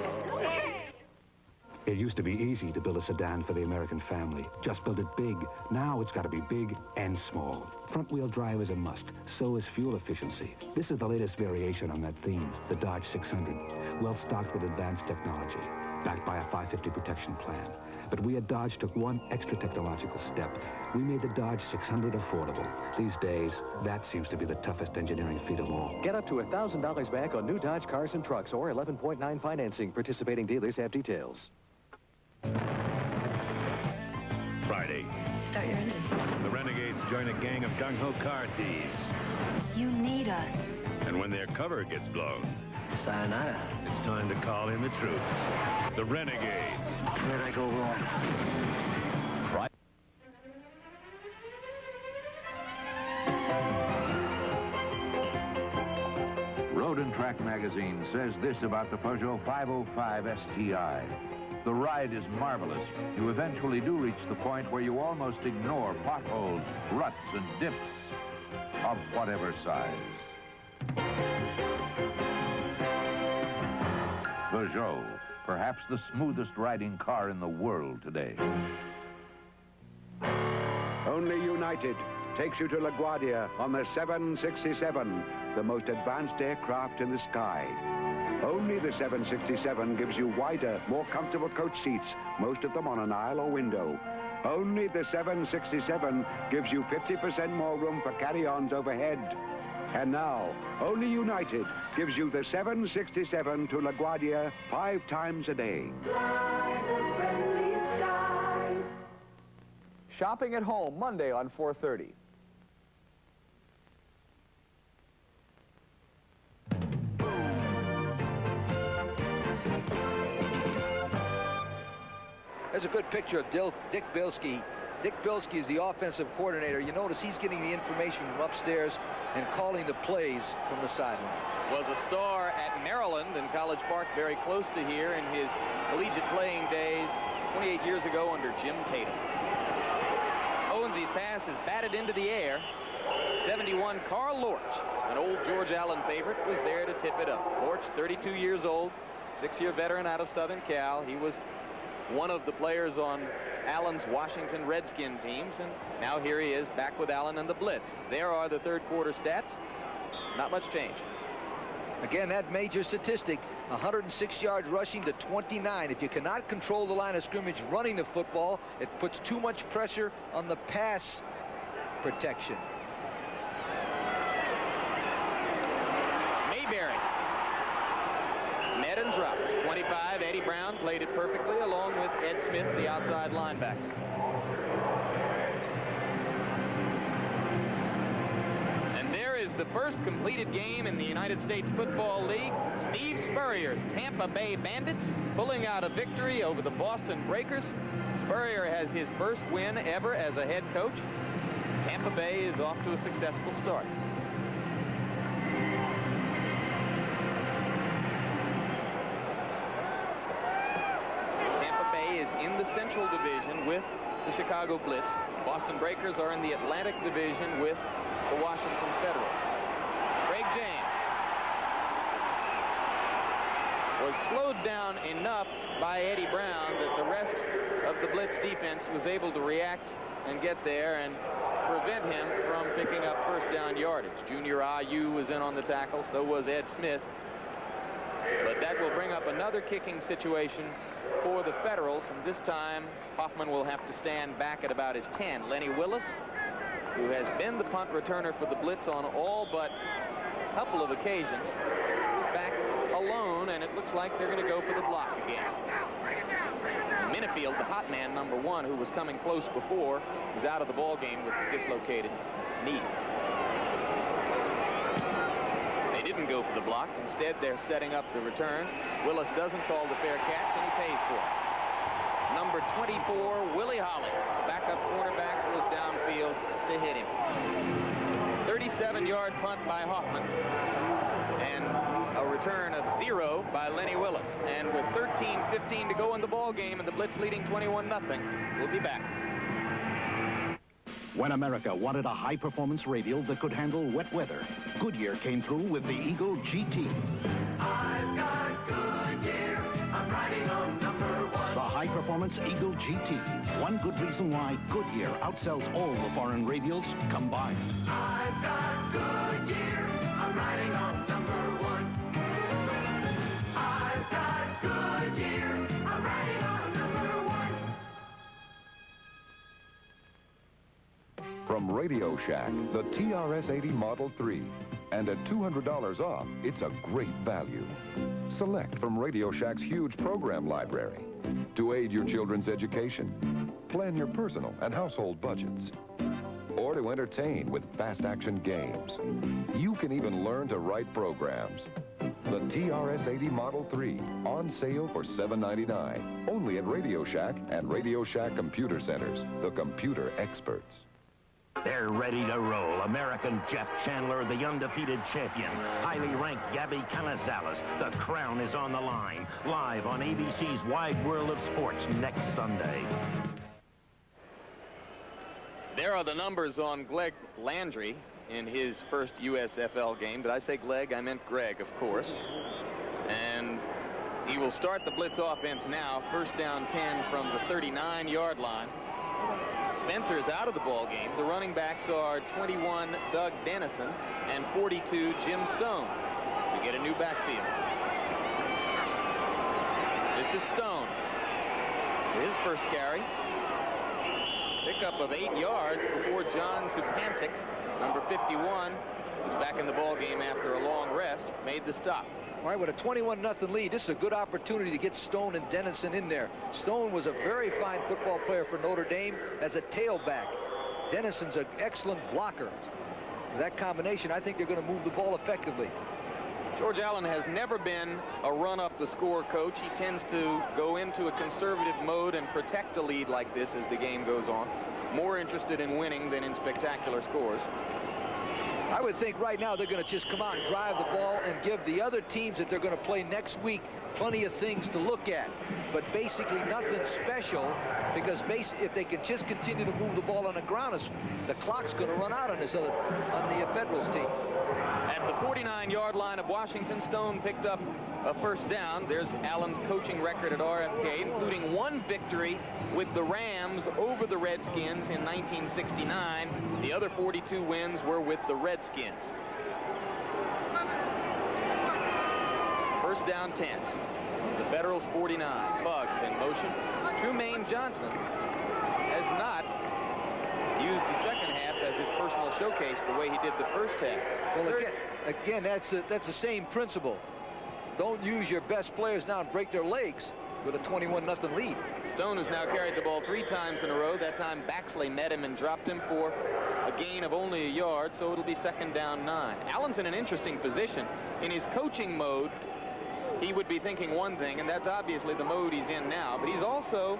It used to be easy to build a sedan for the American family. Just build it big. Now it's got to be big and small. Front-wheel drive is a must. So is fuel efficiency. This is the latest variation on that theme, the Dodge 600. Well stocked with advanced technology, backed by a 550 protection plan. But we at Dodge took one extra technological step. We made the Dodge 600 affordable. These days, that seems to be the toughest engineering feat of all. Get up to $1,000 back on new Dodge cars and trucks or 11.9 financing. Participating dealers have details. Friday. Start your engine. The Renegades join a gang of gung-ho car thieves. You need us. And when their cover gets blown, Sayonara. it's time to call in the troops. The Renegades. Where'd I go wrong? Friday. Road and Track magazine says this about the Peugeot 505 STI. The ride is marvelous. You eventually do reach the point where you almost ignore potholes, ruts, and dips of whatever size. Peugeot, perhaps the smoothest riding car in the world today. Only United takes you to LaGuardia on the 767, the most advanced aircraft in the sky. Only the 767 gives you wider, more comfortable coach seats, most of them on an aisle or window. Only the 767 gives you 50% more room for carry-ons overhead. And now, only United gives you the 767 to LaGuardia 5 times a day. Shopping at home, Monday on 4:30. There's a good picture of Dick Bilski. Dick Bilski is the offensive coordinator. You notice he's getting the information from upstairs and calling the plays from the sideline. Was a star at Maryland and College Park, very close to here in his collegiate playing days 28 years ago under Jim Tatum. Owens's pass is batted into the air. 71, Carl Lorch, an old George Allen favorite, was there to tip it up. Lorch, 32 years old, 6-year veteran out of Southern Cal. He was one of the players on Allen's Washington Redskin teams, and now here he is back with Allen and the Blitz. There are the third quarter stats. Not much change. Again, that major statistic, 106 yards rushing to 29. If you cannot control the line of scrimmage running the football, it puts too much pressure on the pass protection. Mayberry. Met and dropped. 25, Eddie Brown played it perfectly along with Ed Smith, the outside linebacker. And there is the first completed game in the United States Football League. Steve Spurrier's Tampa Bay Bandits pulling out a victory over the Boston Breakers. Spurrier has his first win ever as a head coach. Tampa Bay is off to a successful start. Is in the Central Division with the Chicago Blitz. Boston Breakers are in the Atlantic Division with the Washington Federals. Craig James was slowed down enough by Eddie Brown that the rest of the Blitz defense was able to react and get there and prevent him from picking up first down yardage. Junior Ayu was in on the tackle, so was Ed Smith. But that will bring up another kicking situation for the Federals, and this time Hoffman will have to stand back at about his 10. Lenny Willis, who has been the punt returner for the Blitz on all but a couple of occasions, is back alone, and it looks like they're going to go for the block again. Minifield, the hot man, number 1, who was coming close before, is out of the ball game with a dislocated knee. They didn't go for the block. Instead, they're setting up the return. Willis doesn't call the fair catch, and he pays for it. Number 24, Willie Holly, backup cornerback, was downfield to hit him. 37-yard punt by Hoffman, and a return of 0 by Lenny Willis. And with 13:15 to go in the ball game, and the Blitz leading 21-0, we'll be back. When America wanted a high-performance radial that could handle wet weather, Goodyear came through with the Eagle GT. I've got Goodyear. I'm riding on number 1. The high-performance Eagle GT. One good reason why Goodyear outsells all the foreign radials combined. I've got Goodyear. I'm riding on number 1. I've got Goodyear. I'm riding on number 1. From Radio Shack, the TRS-80 Model 3. And at $200 off, it's a great value. Select from Radio Shack's huge program library to aid your children's education, plan your personal and household budgets, or to entertain with fast-action games. You can even learn to write programs. The TRS-80 Model 3, on sale for $7.99, only at Radio Shack and Radio Shack Computer Centers, the computer experts. They're ready to roll. American Jeff Chandler, the undefeated champion. Highly ranked Gabby Canizales. The crown is on the line. Live on ABC's Wide World of Sports next Sunday. There are the numbers on Greg Landry in his first USFL game. Did I say Greg? I meant Greg, of course. And he will start the blitz offense now. First down 10 from the 39-yard line. Spencer is out of the ball game. The running backs are 21 Doug Dennison and 42 Jim Stone. We get a new backfield. This is Stone. His first carry. Pickup of 8 yards before John Supancic, number 51, who's back in the ball game after a long rest, made the stop. All right, with a 21-0 lead, this is a good opportunity to get Stone and Dennison in there. Stone was a very fine football player for Notre Dame as a tailback. Dennison's an excellent blocker. That combination, I think they're going to move the ball effectively. George Allen has never been a run-up-the-score coach. He tends to go into a conservative mode and protect a lead like this as the game goes on. More interested in winning than in spectacular scores. I would think right now they're going to just come out and drive the ball and give the other teams that they're going to play next week plenty of things to look at. But basically nothing special, because if they can just continue to move the ball on the ground, the clock's going to run out on the Federals team. At the 49-yard line of Washington, Stone picked up a first down. There's Allen's coaching record at RFK, including one victory with the Rams over the Redskins in 1969. The other 42 wins were with the Redskins. First down 10. The Federals 49. Bugs in motion. Trumaine Johnson has not used the second half as his personal showcase the way he did the first half. Well, again, that's the same principle. Don't use your best players now and break their legs with a 21-0 lead. Stone has now carried the ball 3 times in a row. That time Baxley met him and dropped him for a gain of only a yard, so it'll be second down 9. Allen's in an interesting position. In his coaching mode, he would be thinking one thing, and that's obviously the mode he's in now, but he's also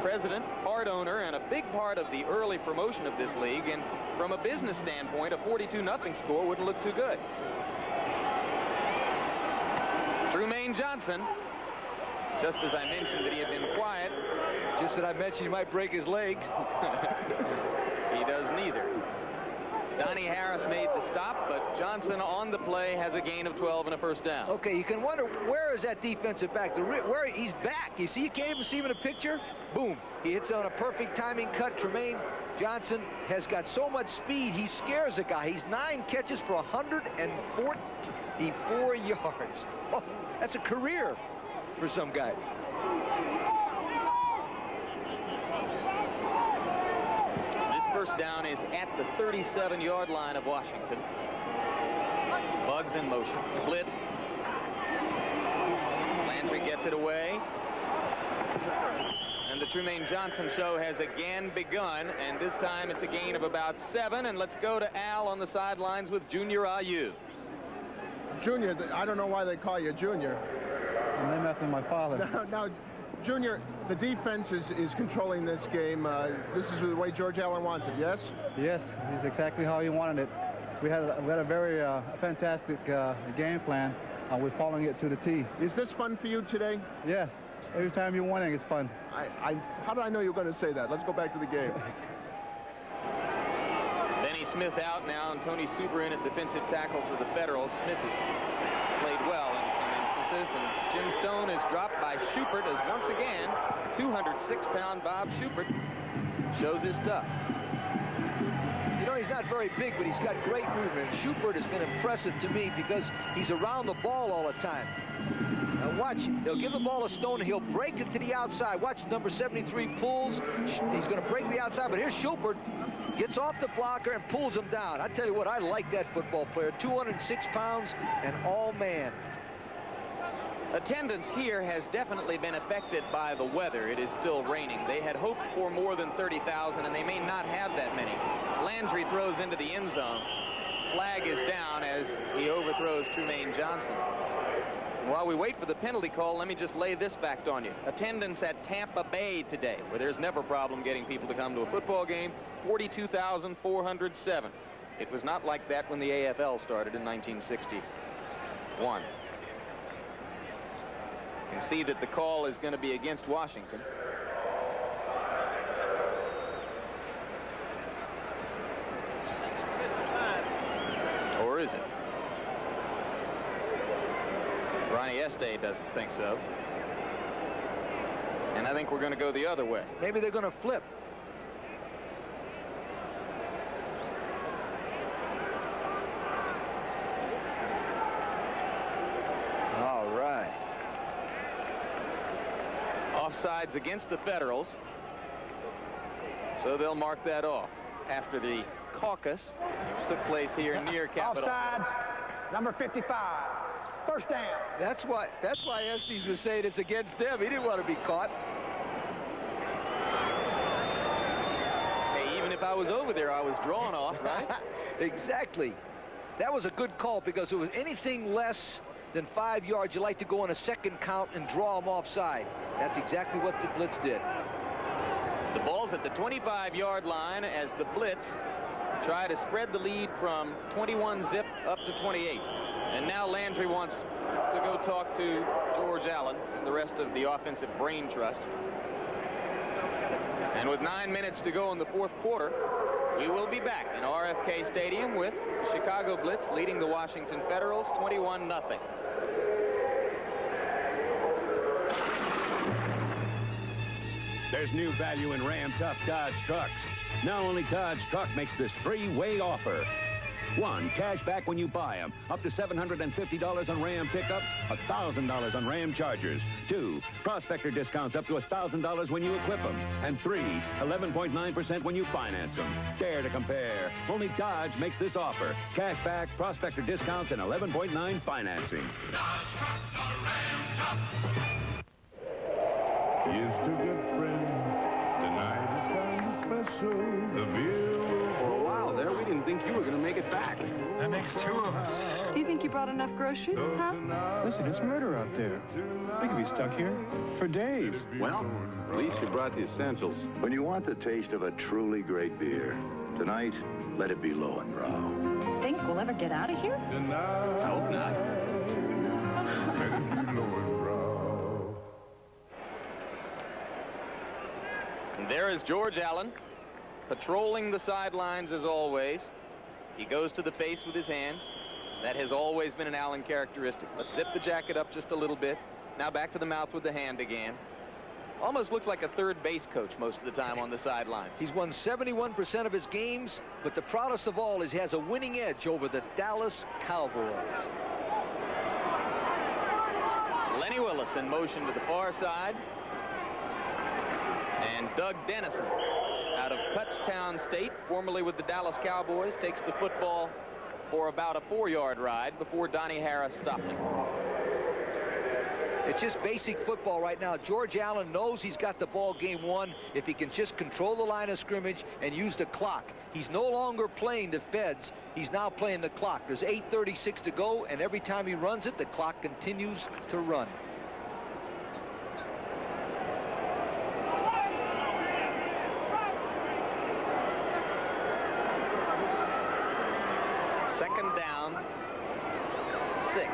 president, part owner, and a big part of the early promotion of this league, and from a business standpoint, a 42-0 score wouldn't look too good. Trumaine Johnson, just as I mentioned that he had been quiet. Just that I mentioned he might break his legs. He does neither. Donnie Harris made the stop, but Johnson on the play has a gain of 12 and a first down. Okay, you can wonder, where is that defensive back? Where he's back. You see, you can't even see him in a picture. Boom. He hits on a perfect timing cut. Trumaine Johnson has got so much speed, he scares a guy. He's 9 catches for 144 yards. Oh, that's a career for some guys. First down is at the 37-yard line of Washington. Bugs in motion. Blitz. Landry gets it away. And the Trumaine Johnson show has again begun, and this time it's a gain of about 7. And let's go to Al on the sidelines with Junior Ayu. Junior, I don't know why they call you Junior. I'm named after my father. Now, Junior, the defense is controlling this game. This is the way George Allen wants it, yes? Yes, it's exactly how he wanted it. We had a very fantastic game plan. We're following it to the T. Is this fun for you today? Yes. Every time you're winning, it's fun. How did I know you were going to say that? Let's go back to the game. Benny Smith out now, and Tony Suber in at defensive tackle for the Federals. Smith has played well in some instances. emphasis, and Jim Stone is dropped by Schubert as once again 206-pound Bob Schubert shows his stuff. You know, he's not very big, but he's got great movement. Schubert has been impressive to me because he's around the ball all the time. Now watch, they'll give the ball to Stone, and he'll break it to the outside. Watch, number 73 pulls. He's going to break the outside, but here's Schubert. Gets off the blocker and pulls him down. I tell you what, I like that football player. 206 pounds and all man. Attendance here has definitely been affected by the weather. It is still raining. They had hoped for more than 30,000, and they may not have that many. Landry throws into the end zone. Flag is down as he overthrows Trumaine Johnson. While we wait for the penalty call, let me just lay this fact on you. Attendance at Tampa Bay today, where there's never a problem getting people to come to a football game, 42,407. It was not like that when the AFL started in 1961. You can see that the call is going to be against Washington. Or is it? Ronnie Este doesn't think so. And I think we're going to go the other way. Maybe they're going to flip. All right. Offsides against the Federals. So they'll mark that off after the caucus took place here near Capitol. Offsides, number 55. First down. That's why Estes was saying it's against them. He didn't want to be caught. Hey, even if I was over there, I was drawn off, right? Exactly. That was a good call because it was anything less than 5 yards. You like to go on a second count and draw them offside. That's exactly what the Blitz did. The ball's at the 25-yard line as the Blitz try to spread the lead from 21 zip up to 28. And now Landry wants to go talk to George Allen and the rest of the offensive brain trust. And with 9 minutes to go in the fourth quarter, we will be back in RFK Stadium with the Chicago Blitz leading the Washington Federals 21-0. There's new value in Ram Tough Dodge trucks. Now only Dodge Truck makes this three-way offer. 1, cash back when you buy them, up to $750 on Ram pickups, $1,000 on Ram Chargers. 2, prospector discounts up to $1,000 when you equip them. And 3, 11.9% when you finance them. Dare to compare. Only Dodge makes this offer. Cash back, prospector discounts, and 11.9 financing. Dodge trucks are Ram Tough. Here's to good friends. Tonight is kind of special. The view. For a while there, we didn't think you were going to make it back. That makes 2 of us. Do you think you brought enough groceries, huh? Listen, it's murder out there. We could be stuck here for days. Well, at least you brought the essentials. When you want the taste of a truly great beer, tonight, let it be Lowenbrow. Think we'll ever get out of here? I hope not. Let it be Lowenbrow. And there is George Allen, patrolling the sidelines as always. He goes to the face with his hands. That has always been an Allen characteristic. Let's zip the jacket up just a little bit. Now back to the mouth with the hand again. Almost looks like a third base coach most of the time on the sidelines. He's won 71% of his games, but the proudest of all is he has a winning edge over the Dallas Cowboys. Lenny Willis in motion to the far side. And Doug Dennison out of Kutztown State, formerly with the Dallas Cowboys, takes the football for about a 4-yard ride before Donnie Harris stopped him. It's just basic football right now. George Allen knows he's got the ball game won if he can just control the line of scrimmage and use the clock. He's no longer playing the feds. He's now playing the clock. There's 8:36 to go, and every time he runs it, the clock continues to run. Second down, 6.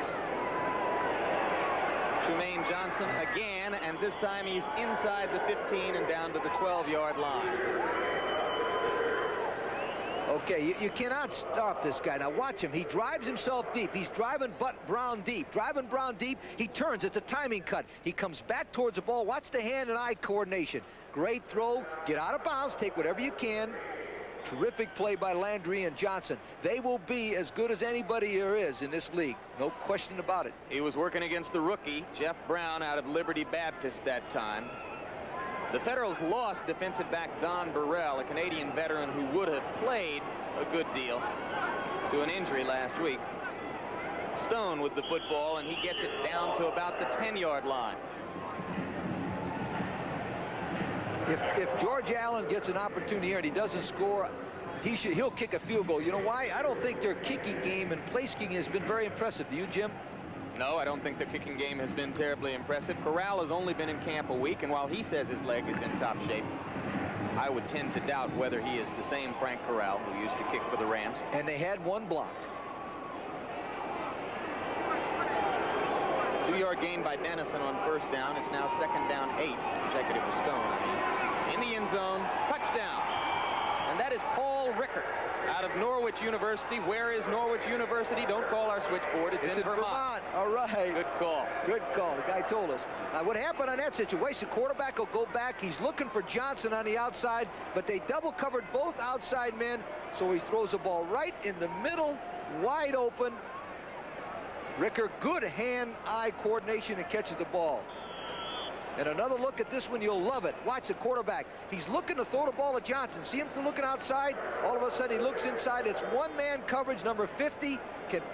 Trumaine Johnson again, and this time he's inside the 15 and down to the 12-yard line. Okay, you cannot stop this guy. Now watch him. He drives himself deep. He's driving Brown deep. Driving Brown deep. He turns. It's a timing cut. He comes back towards the ball. Watch the hand and eye coordination. Great throw. Get out of bounds. Take whatever you can. Terrific play by Landry and Johnson. They will be as good as anybody there is in this league. No question about it. He was working against the rookie, Jeff Brown, out of Liberty Baptist that time. The Federals lost defensive back Don Burrell, a Canadian veteran who would have played a good deal, to an injury last week. Stone with the football, and he gets it down to about the 10-yard line. If George Allen gets an opportunity here and he doesn't score, he'll kick a field goal. You know why? I don't think their kicking game and place kicking has been very impressive. Do you, Jim? No, I don't think the kicking game has been terribly impressive. Corral has only been in camp a week, and while he says his leg is in top shape, I would tend to doubt whether he is the same Frank Corral who used to kick for the Rams. And they had one blocked. 2-yard gain by Dennison on first down. It's now 2nd down 8. Check it, it was Stone, I mean. In the end zone, touchdown. And that is Paul Rickert out of Norwich University. Where is Norwich University? Don't call our switchboard. It's in Vermont. All right. Good call. Good call. The guy told us. What happened on that situation, quarterback will go back. He's looking for Johnson on the outside, but they double covered both outside men, so he throws the ball right in the middle, wide open. Rickert, good hand-eye coordination, and catches the ball. And another look at this one, you'll love it. Watch the quarterback. He's looking to throw the ball to Johnson. See him looking outside? All of a sudden, he looks inside. It's one-man coverage, number 50.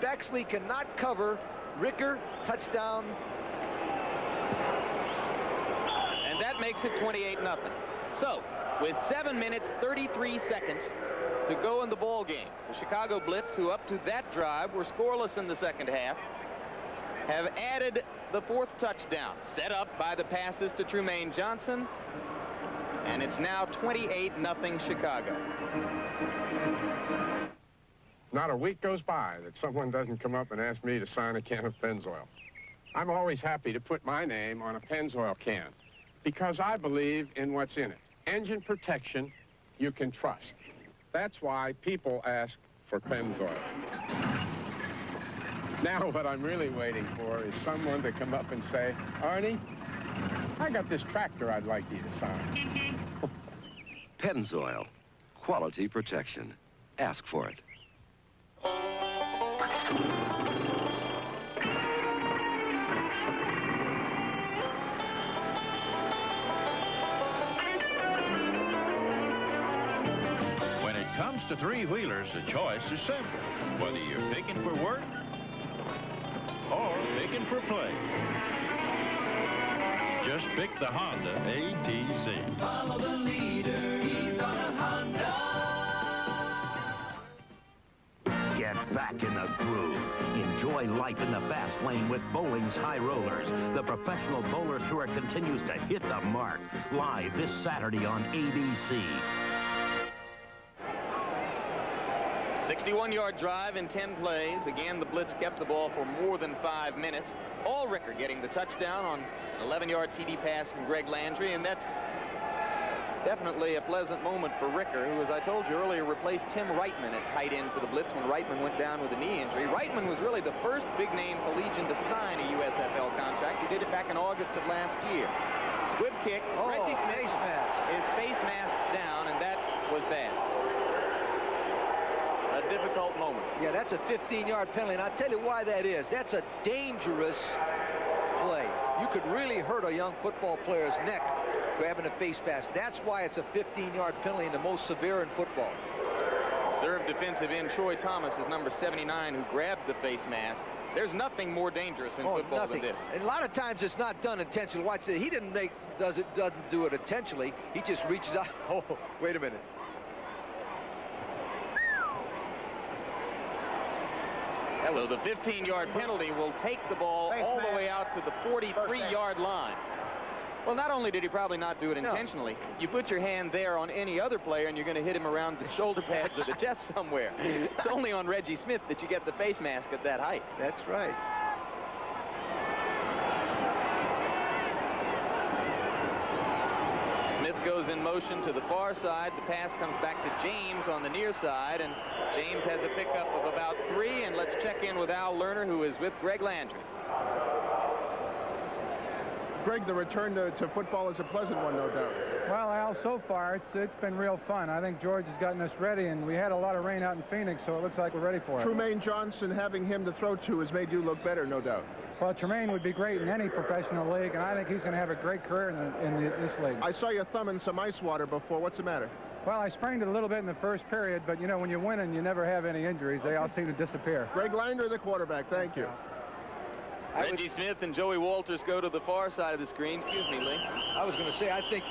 Bexley cannot cover. Rickert, touchdown. And that makes it 28-0. So, with 7 minutes, 33 seconds to go in the ball game, the Chicago Blitz, who up to that drive were scoreless in the second half, have added the 4th touchdown, set up by the passes to Trumaine Johnson, and it's now 28-0 Chicago. Not a week goes by that someone doesn't come up and ask me to sign a can of Pennzoil. I'm always happy to put my name on a Pennzoil can because I believe in what's in it. Engine protection you can trust. That's why people ask for Pennzoil. Now what I'm really waiting for is someone to come up and say, Arnie, I got this tractor I'd like you to sign. Pennzoil. Quality protection. Ask for it. When it comes to three-wheelers, the choice is simple. Whether you're picking for work or picking for play, just pick the Honda ATC. Follow the leader, he's on a Honda. Get back in the groove. Enjoy life in the fast lane with bowling's high rollers. The Professional Bowler Tour continues to hit the mark. Live this Saturday on ABC. 61-yard drive in 10 plays. Again, the Blitz kept the ball for more than 5 minutes. Paul Rickert getting the touchdown on an 11-yard TD pass from Greg Landry, and that's definitely a pleasant moment for Rickert, who, as I told you earlier, replaced Tim Reitman at tight end for the Blitz when Reitman went down with a knee injury. Reitman was really the first big-name collegian to sign a USFL contract. He did it back in August of last year. Squib kick. Reggie Smith, his face masks down, and that was bad. A difficult moment. Yeah, that's a 15-yard penalty, and I'll tell you why that is. That's a dangerous play. You could really hurt a young football player's neck grabbing a face pass. That's why it's a 15-yard penalty and the most severe in football. Serve defensive end Troy Thomas is number 79 who grabbed the face mask. There's nothing more dangerous in football than this. And a lot of times it's not done intentionally. Watch it. He doesn't do it intentionally. He just reaches out. Oh, wait a minute. So the 15-yard penalty will take the ball all the way out to the 43-yard line. Well, not only did he probably not do it intentionally, you put your hand there on any other player and you're going to hit him around the shoulder pads or the chest somewhere. It's only on Reggie Smith that you get the face mask at that height. That's right. Smith goes in motion to the far side. The pass comes back to James on the near side, and James has a pickup of about 3. And let's check in with Al Lerner, who is with Greg Landry. Greg, the return to football is a pleasant one, no doubt. Well, Al, so far it's been real fun. I think George has gotten us ready, and we had a lot of rain out in Phoenix, so it looks like we're ready for it. Trumaine Johnson, having him to throw to, has made you look better, no doubt. Well, Trumaine would be great in any professional league, and I think he's going to have a great career in this league. I saw you thumbing some ice water before. What's the matter? Well, I sprained it a little bit in the first period, but, you know, when you're winning, you never have any injuries. They all seem to disappear. Greg Landry, the quarterback. Thank you. Reggie Smith and Joey Walters go to the far side of the screen. Excuse me, Lee. I was going to say, I think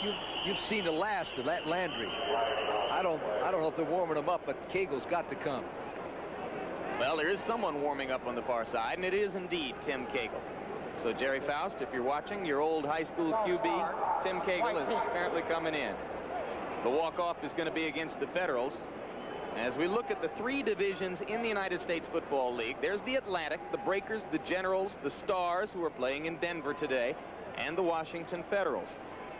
you've seen the last of that Landry. I don't know if they're warming him up, but Cagle's got to come. Well, there is someone warming up on the far side, and it is indeed Tim Cagle. So, Jerry Faust, if you're watching, your old high school QB, Tim Cagle, is apparently coming in. The walk-off is going to be against the Federals. As we look at the 3 divisions in the United States Football League, there's the Atlantic, the Breakers, the Generals, the Stars, who are playing in Denver today, and the Washington Federals.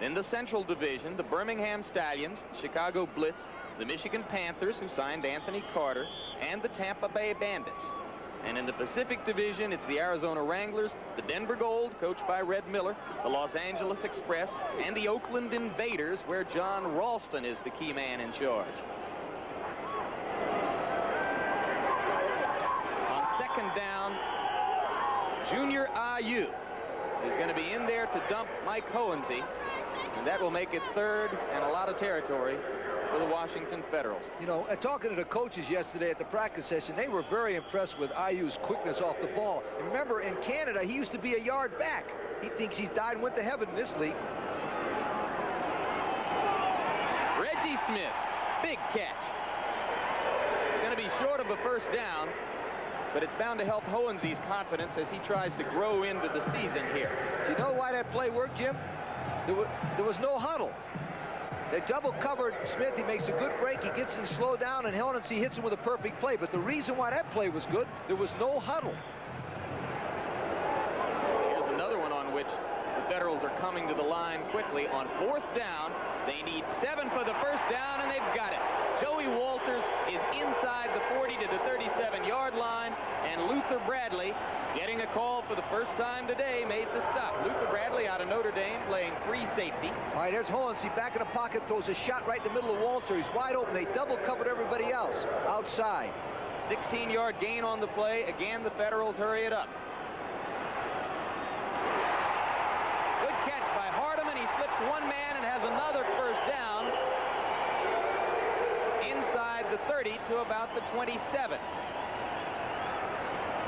In the Central Division, the Birmingham Stallions, Chicago Blitz, the Michigan Panthers, who signed Anthony Carter, and the Tampa Bay Bandits. And in the Pacific Division, it's the Arizona Wranglers, the Denver Gold, coached by Red Miller, the Los Angeles Express, and the Oakland Invaders, where John Ralston is the key man in charge. On second down, Junior Ayu is going to be in there to dump Mike Hohensee, and that will make it 3rd and a lot of territory for the Washington Federals. You know, talking to the coaches yesterday at the practice session, they were very impressed with Ayu's quickness off the ball. And remember, in Canada, he used to be a yard back. He thinks he's died and went to heaven in this league. Reggie Smith, big catch. It's going to be short of a first down, but it's bound to help Hohensee's confidence as he tries to grow into the season here. Do you know why that play worked, Jim? There was no huddle. They double covered Smith. He makes a good break. He gets in slow down, and Hohensee hits him with a perfect play. But the reason why that play was good, there was no huddle. Here's another one on which the Federals are coming to the line quickly. On 4th down, they need 7 for the first down, and they've got it. Joey Walters is inside the 40 to the 37-yard line, and Luther Bradley, getting a call for the first time today, made the stop. Luther Bradley out of Notre Dame playing free safety. All right, there's Hohensee back in the pocket, throws a shot right in the middle of Walter. He's wide open. They double covered everybody else outside. 16-yard gain on the play. Again, the Federals hurry it up. Good catch by Hardeman. He slips one man and has another first down inside the 30 to about the 27.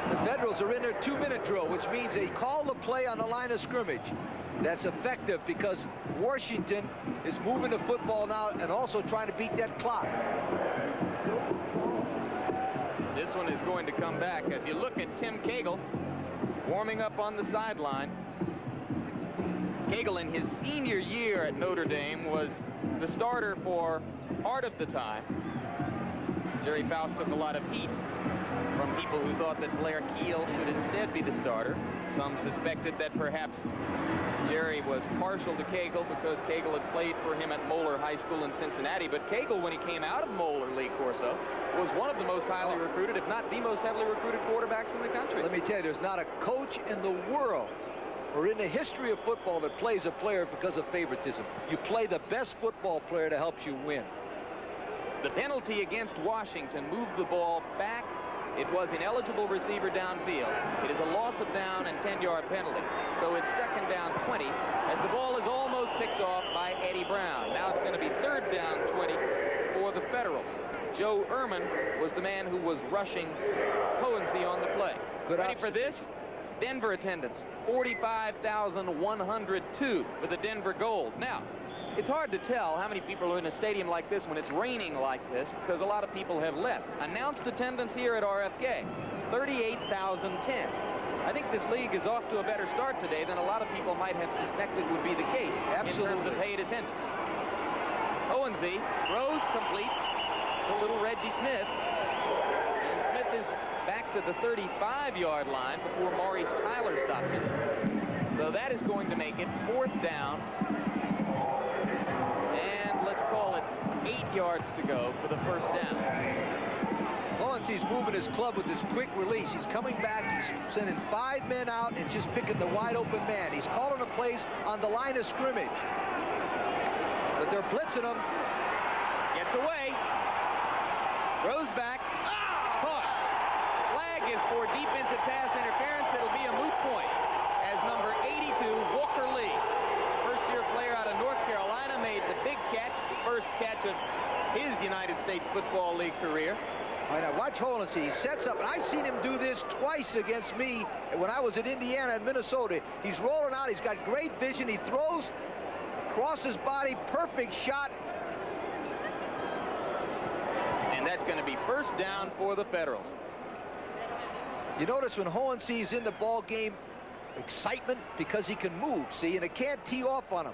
The Federals are in their 2-minute drill, which means they call the play on the line of scrimmage. That's effective because Washington is moving the football now and also trying to beat that clock. This one is going to come back as you look at Tim Cagle warming up on the sideline. Cagle in his senior year at Notre Dame was the starter for part of the time. Jerry Faust took a lot of heat from people who thought that Blair Keel should instead be the starter. Some suspected that perhaps Jerry was partial to Cagle because Cagle had played for him at Moeller High School in Cincinnati. But Cagle, when he came out of Moeller, Lee Corso, was one of the most highly recruited, if not the most heavily recruited quarterbacks in the country. Let me tell you, there's not a coach in the world or in the history of football that plays a player because of favoritism. You play the best football player to help you win. The penalty against Washington moved the ball back. It was ineligible receiver downfield. It is a loss of down and 10-yard penalty. So it's 2nd down 20 as the ball is almost picked off by Eddie Brown. Now it's going to be 3rd down 20 for the Federals. Joe Ehrman was the man who was rushing Hohensee on the play. Ready for this? Denver attendance, 45,102 for the Denver Gold. Now, it's hard to tell how many people are in a stadium like this when it's raining like this because a lot of people have left. Announced attendance here at RFK, 38,010. I think this league is off to a better start today than a lot of people might have suspected would be the case. Absolutely. In terms of paid attendance. Hohensee throws complete to little Reggie Smith. And Smith is back to the 35-yard line before Maurice Tyler stops him. So that is going to make it 4th down call it 8 yards to go for the first down. He's moving his club with this quick release. He's coming back. He's sending 5 men out and just picking the wide open man. He's calling the plays on the line of scrimmage. But they're blitzing him. Gets away. Throws back. Caught. Flag is for defensive pass interference. It'll be a moot point as number 82, Walker Lee, first-year player out of North Carolina, made the big catch, the first catch of his United States Football League career. All right, now watch Hollensee. He sets up, and I've seen him do this twice against me when I was at Indiana and Minnesota. He's rolling out. He's got great vision. He throws, crosses body, perfect shot. And that's going to be first down for the Federals. You notice when Hohensee's in the ball game, excitement because he can move, see, and it can't tee off on him.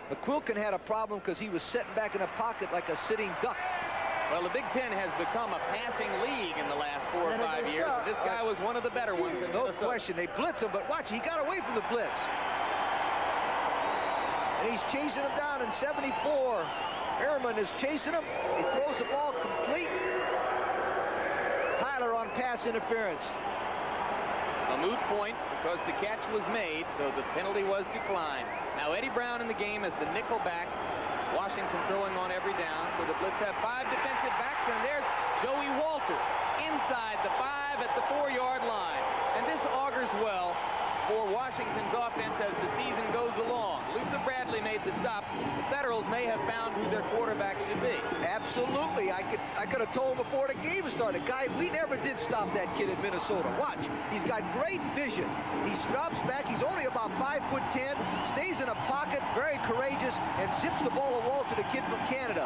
McQuilkin had a problem because he was sitting back in the pocket like a sitting duck. Well, the Big Ten has become a passing league in the last 4 or 5 years. And this guy was one of the better ones in No Minnesota. question. They blitz him, but watch, he got away from the blitz. And he's chasing him down in 74. Ehrman is chasing him. He throws the ball complete. Tyler on pass interference. A moot point because the catch was made, so the penalty was declined. Now Eddie Brown in the game as the nickel back. Washington throwing on every down, so the Blitz have 5 defensive backs, and there's Joey Walters inside the 5 at the 4-yard line. And this augurs well for Washington's offense as the season goes along. Luther Bradley made the stop. The Federals may have found who their quarterback should be. Absolutely. I could have told him before the game started. Guy, we never did stop that kid in Minnesota. Watch. He's got great vision. He drops back. He's only about 5'10", stays in a pocket, very courageous, and zips the ball to Walter, the kid from Canada.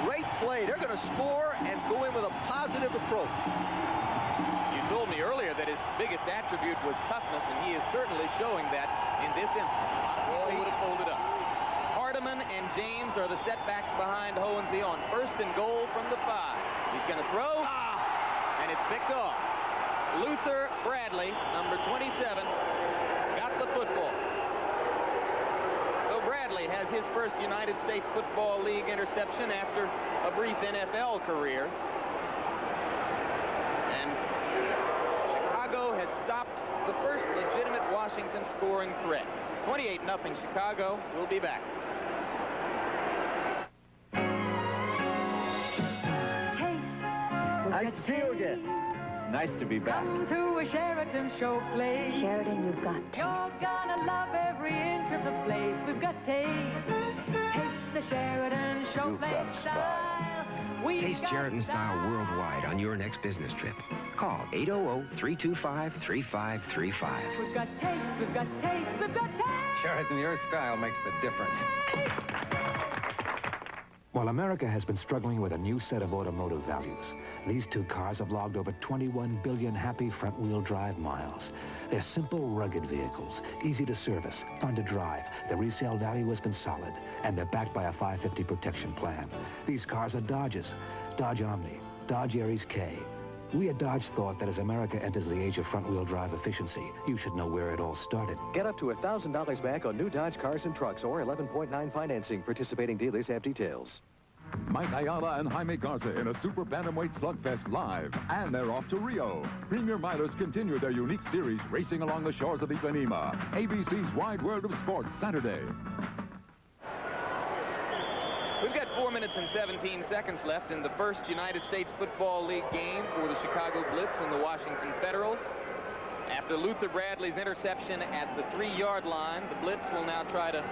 Great play. They're going to score and go in with a positive approach. You told me earlier that his biggest attribute was toughness, and he is certainly showing that in this instance. Ball would have folded up. Hardiman and James are the setbacks behind Hohensee on 1st and goal from the 5. He's going to throw, and it's picked off. Luther Bradley, number 27, got the football. So Bradley has his first United States Football League interception after a brief NFL career. And Chicago has stopped the first legitimate Washington scoring threat. 28-0 Chicago. We'll be back. Nice to see you again. Nice to be back. Come to a Sheraton show place. Sheridan, you've got taste. You're gonna love every inch of the place. We've got taste. Taste the Sheraton show You've place got style. We've Taste got Sheridan style worldwide on your next business trip. Call 800-325-3535. We've got taste, we've got taste, we've got taste. Sheridan, your style makes the difference. While America has been struggling with a new set of automotive values, these 2 cars have logged over 21 billion happy front-wheel drive miles. They're simple, rugged vehicles, easy to service, fun to drive. The resale value has been solid, and they're backed by a 550 protection plan. These cars are Dodges, Dodge Omni, Dodge Aries K. We at Dodge thought that as America enters the age of front-wheel drive efficiency, you should know where it all started. Get up to $1,000 back on new Dodge cars and trucks or 11.9 financing. Participating dealers have details. Mike Ayala and Jaime Garza in a super bantamweight slugfest live, and they're off to Rio. Premier Milers continue their unique series racing along the shores of Ipanema. ABC's Wide World of Sports, Saturday. We've got 4 minutes and 17 seconds left in the first United States Football League game for the Chicago Blitz and the Washington Federals. After Luther Bradley's interception at the 3-yard line, the Blitz will now try to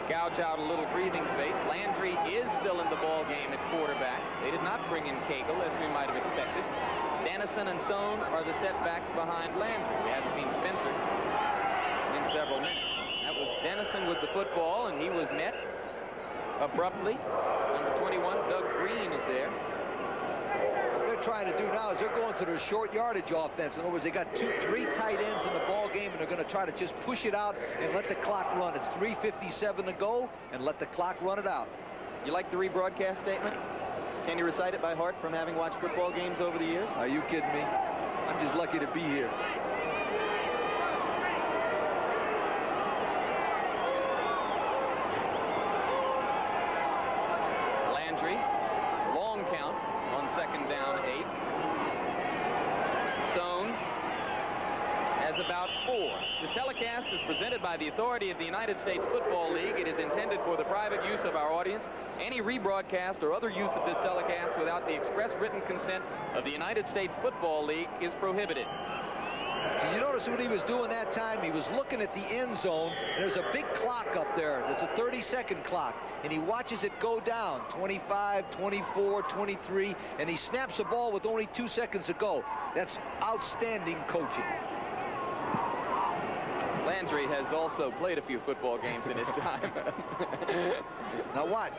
gouge out a little breathing space. Landry is still in the ball game at quarterback. They did not bring in Cagle, as we might have expected. Dennison and Sohn are the setbacks behind Landry. We haven't seen Spencer in several minutes. That was Dennison with the football, and he was met abruptly. Number 21, Doug Green, is there. What they're trying to do now is they're going to their short yardage offense. In other words, they got 3 tight ends in the ball game, and they're going to try to just push it out and let the clock run. It's 3:57 to go, and let the clock run it out. You like the rebroadcast statement? Can you recite it by heart from having watched football games over the years? Are you kidding me? I'm just lucky to be here. is presented by the authority of the United States Football League. It is intended for the private use of our audience. Any rebroadcast or other use of this telecast without the express written consent of the United States Football League is prohibited. Did you notice what he was doing that time? He was looking at the end zone. There's a big clock up there. There's a 30-second clock. And he watches it go down. 25, 24, 23. And he snaps the ball with only 2 seconds to go. That's outstanding coaching. Landry has also played a few football games in his time. Now watch.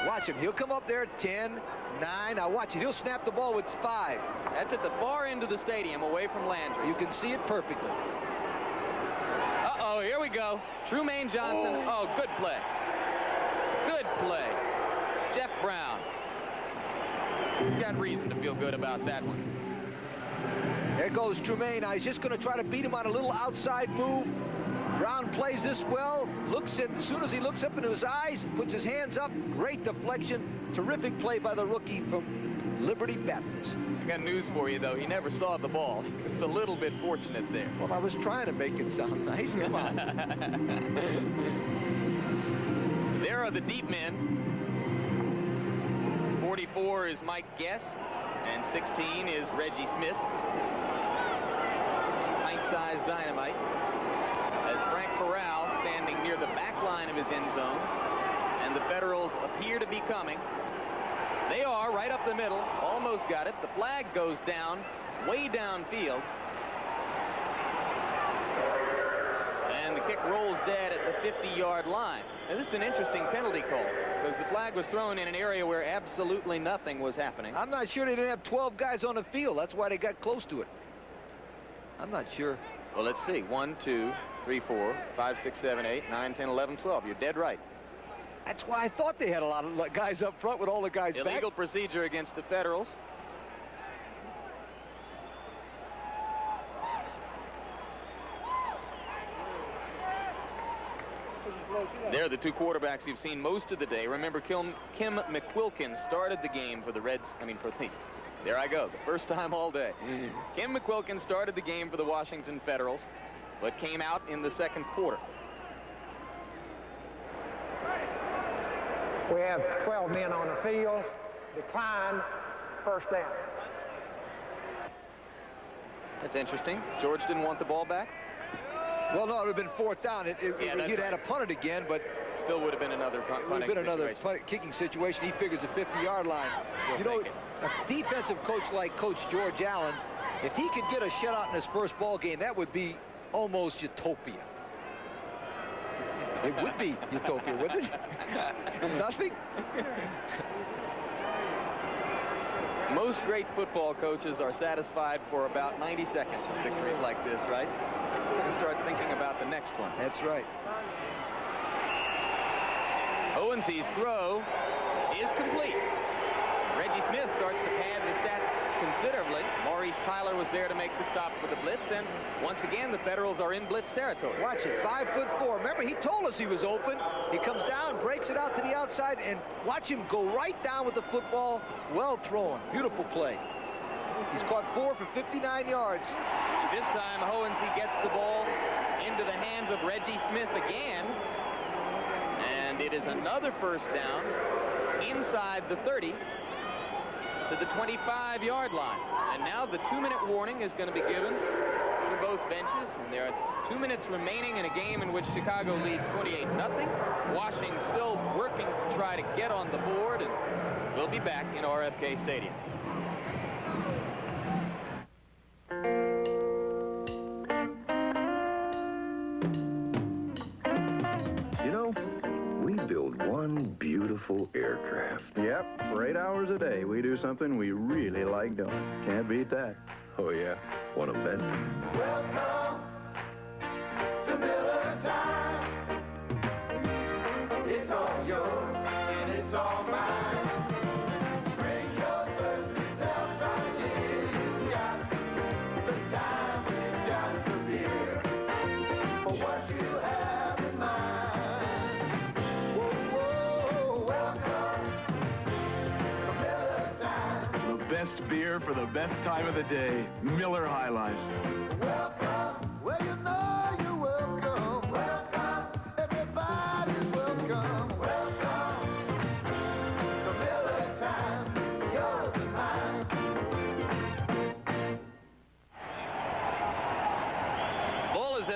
Watch him. He'll come up there 10, 9. Now watch it. He'll snap the ball with 5. That's at the far end of the stadium, away from Landry. You can see it perfectly. Uh-oh, here we go. Trumaine Johnson. Oh, good play. Good play. Jeff Brown. He's got reason to feel good about that one. There goes Trumaine. Now he's just going to try to beat him on a little outside move. Brown plays this well. Looks at, as soon as he looks up into his eyes, puts his hands up. Great deflection. Terrific play by the rookie from Liberty Baptist. I got news for you, though. He never saw the ball. It's a little bit fortunate there. Well, I was trying to make it sound nice. Come on. There are the deep men. 44 is Mike Guess, and 16 is Reggie Smith. Pint-sized dynamite. As Frank Corral standing near the back line of his end zone, and the Federals appear to be coming. They are right up the middle, almost got it. The flag goes down, way downfield. And the kick rolls dead at the 50-yard line. And this is an interesting penalty call, because the flag was thrown in an area where absolutely nothing was happening. I'm not sure they didn't have 12 guys on the field. That's why they got close to it. I'm not sure. Well, let's see. 1, 2, 3, 4, 5, 6, 7, 8, 9, 10, 11, 12. You're dead right. That's why I thought they had a lot of guys up front with all the guys back. Illegal procedure against the Federals. They're the two quarterbacks you've seen most of the day. Remember, Kim McQuilkin started the game for the Reds. There I go, the first time all day. Kim McQuilkin started the game for the Washington Federals, but came out in the second quarter. We have 12 men on the field. Decline, first down. That's interesting. George didn't want the ball back? Well, no, it would have been fourth down. He'd had to punt it again, but still would have been another punting situation. It would have been another situation. kicking situation. He figures a 50-yard line. You know, a defensive coach like Coach George Allen, if he could get a shutout in his first ball game, that would be almost utopia. It would be utopia, wouldn't it? Nothing? Most great football coaches are satisfied for about 90 seconds with victories like this, right? And start thinking about the next one. That's right. Owense's throw is complete. Reggie Smith starts to pad the stats considerably. Maurice Tyler was there to make the stop for the blitz, and once again the Federals are in blitz territory. Watch it, 5'4". Remember, he told us he was open. He comes down, breaks it out to the outside, and watch him go right down with the football. Well thrown. Beautiful play. He's caught 4 for 59 yards. This time, Hohensee gets the ball into the hands of Reggie Smith again. And it is another first down inside the 30 to the 25-yard line. And now the 2-minute warning is going to be given to both benches. And there are 2 minutes remaining in a game in which Chicago leads 28-0. Washington still working to try to get on the board. And we'll be back in RFK Stadium. One beautiful aircraft. Yep, for 8 hours a day, we do something we really like doing. Can't beat that. Oh, yeah? Want to bet? Welcome to Miller Time. It's all yours and it's all mine. Bring your thirsty self right here. You got the time, we've got the beer. For what you have in mind. Best beer for the best time of the day. Miller High Life. Welcome, well, you know you're welcome.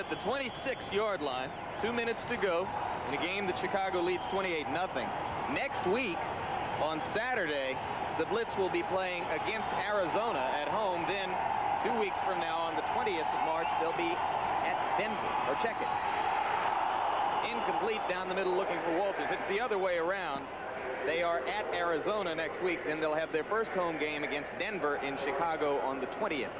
at the 26-yard line. 2 minutes to go in a game that Chicago leads 28-0. Next week, on Saturday, the Blitz will be playing against Arizona at home. Then 2 weeks from now, on the 20th of March, they'll be at Denver. Or check it. Incomplete down the middle looking for Walters. It's the other way around. They are at Arizona next week. Then they'll have their first home game against Denver in Chicago on the 20th.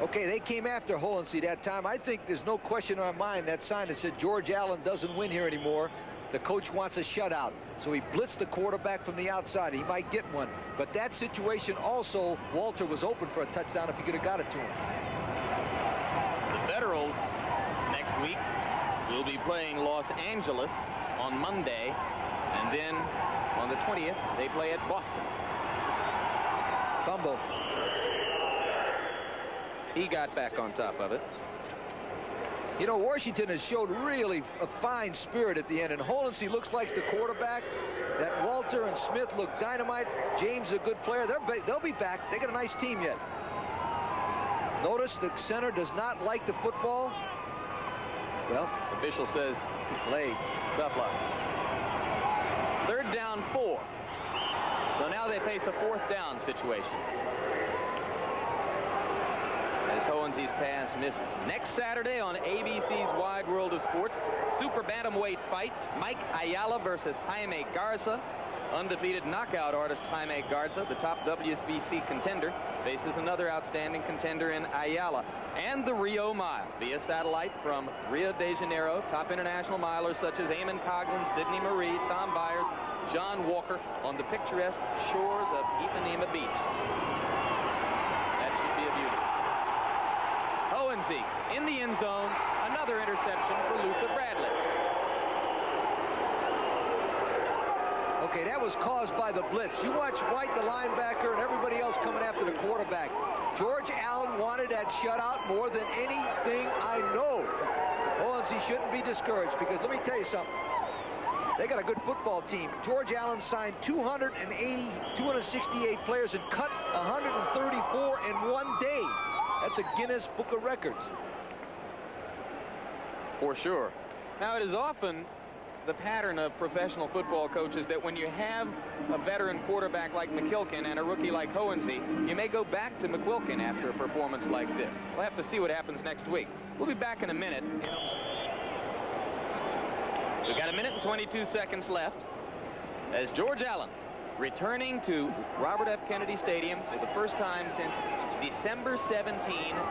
Okay, they came after Hohensee that time. I think there's no question in our mind that sign that said George Allen doesn't win here anymore. The coach wants a shutout, so he blitzed the quarterback from the outside. He might get one, but that situation also, Walter was open for a touchdown if he could have got it to him. The Federals next week will be playing Los Angeles on Monday, and then on the 20th they play at Boston. Fumble. He got back on top of it. You know, Washington has showed really a fine spirit at the end, and Hohensee looks like the quarterback. That Walter and Smith look dynamite. James is a good player. They'll be back. They got a nice team yet. Notice the center does not like the football. Well, official says play. Tough luck. 3rd down 4. So now they face a 4th down situation. As Hohensee's pass misses. Next Saturday on ABC's Wide World of Sports, super bantamweight fight, Mike Ayala versus Jaime Garza. Undefeated knockout artist Jaime Garza, the top WBC contender, faces another outstanding contender in Ayala. And the Rio Mile via satellite from Rio de Janeiro. Top international milers such as Eamon Coughlin, Sidney Marie, Tom Byers, John Walker on the picturesque shores of Ipanema Beach. That should be a beauty. Hohensee in the end zone. Another interception for Luther Bradley. Okay, that was caused by the blitz. You watch White, the linebacker, and everybody else coming after the quarterback. George Allen wanted that shutout more than anything I know. Hohensee shouldn't be discouraged, because let me tell you something. They got a good football team. George Allen signed 268 players and cut 134 in one day. That's a Guinness Book of Records. For sure. Now, it is often the pattern of professional football coaches that when you have a veteran quarterback like McQuilkin and a rookie like Hohensee, you may go back to McQuilkin after a performance like this. We'll have to see what happens next week. We'll be back in a minute. We've got 1 minute and 22 seconds left as George Allen returning to Robert F. Kennedy Stadium for the first time since December 17,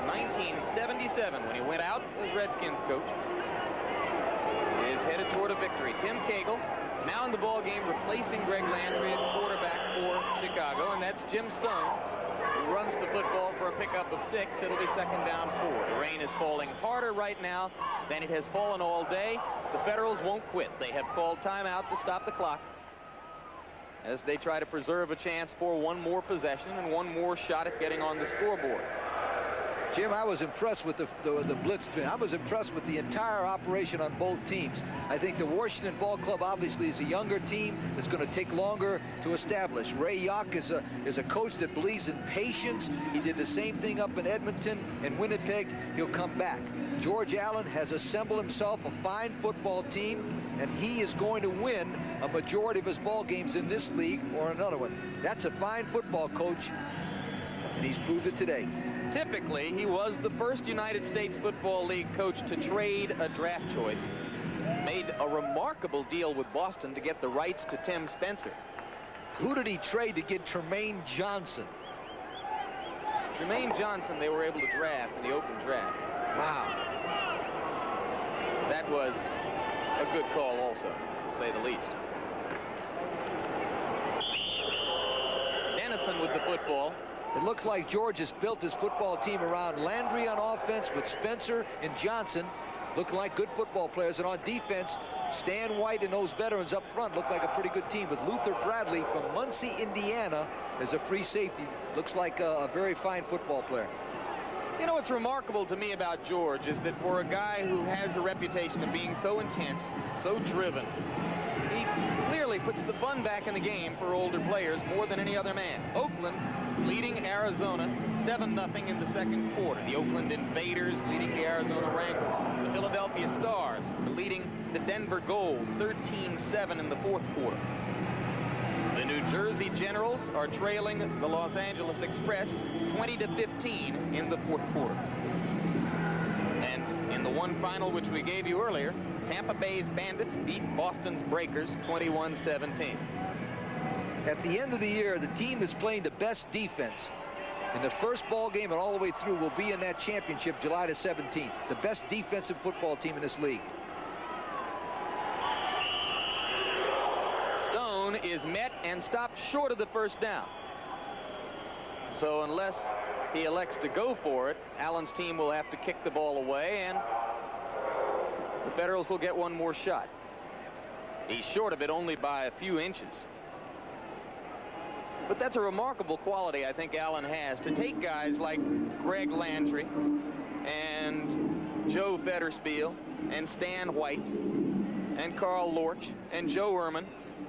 1977, when he went out as Redskins coach, is headed toward a victory. Tim Cagle now in the ball game, replacing Greg Landry at quarterback for Chicago, and that's Jim Stone, who runs the football for a pickup of 6. It'll be 2nd down 4. The rain is falling harder right now than it has fallen all day. The Federals won't quit. They have called timeout to stop the clock as they try to preserve a chance for one more possession and one more shot at getting on the scoreboard. Jim, I was impressed with the blitz. I was impressed with the entire operation on both teams. I think the Washington Ball Club obviously is a younger team that's going to take longer to establish. Ray Yock is a coach that believes in patience. He did the same thing up in Edmonton and Winnipeg. He'll come back. George Allen has assembled himself a fine football team, and he is going to win a majority of his ball games in this league or another one. That's a fine football coach, and he's proved it today. Typically, he was the first United States Football League coach to trade a draft choice. Made a remarkable deal with Boston to get the rights to Tim Spencer. Who did he trade to get Tremaine Johnson? Tremaine Johnson they were able to draft in the open draft. Wow. That was a good call also, to say the least. Dennison with the football. It looks like George has built his football team around Landry on offense with Spencer and Johnson. Looking like good football players. And on defense, Stan White and those veterans up front look like a pretty good team. With Luther Bradley from Muncie, Indiana, as a free safety. Looks like a very fine football player. You know what's remarkable to me about George is that for a guy who has a reputation of being so intense, so driven, he clearly puts the fun back in the game for older players more than any other man. Oakland leading Arizona 7-0 in the second quarter. The Oakland Invaders leading the Arizona Wranglers. The Philadelphia Stars leading the Denver Gold 13-7 in the fourth quarter. The New Jersey Generals are trailing the Los Angeles Express 20-15 in the fourth quarter. And in the one final which we gave you earlier, Tampa Bay's Bandits beat Boston's Breakers 21-17. At the end of the year, the team that's playing the best defense in the first ball game and all the way through will be in that championship July the 17th. The best defensive football team in this league. Stone is met and stopped short of the first down. So unless he elects to go for it, Allen's team will have to kick the ball away, and the Federals will get one more shot. He's short of it only by a few inches. But that's a remarkable quality I think Allen has, to take guys like Greg Landry and Joe Fetterspiel and Stan White and Carl Lorch and Joe Ehrman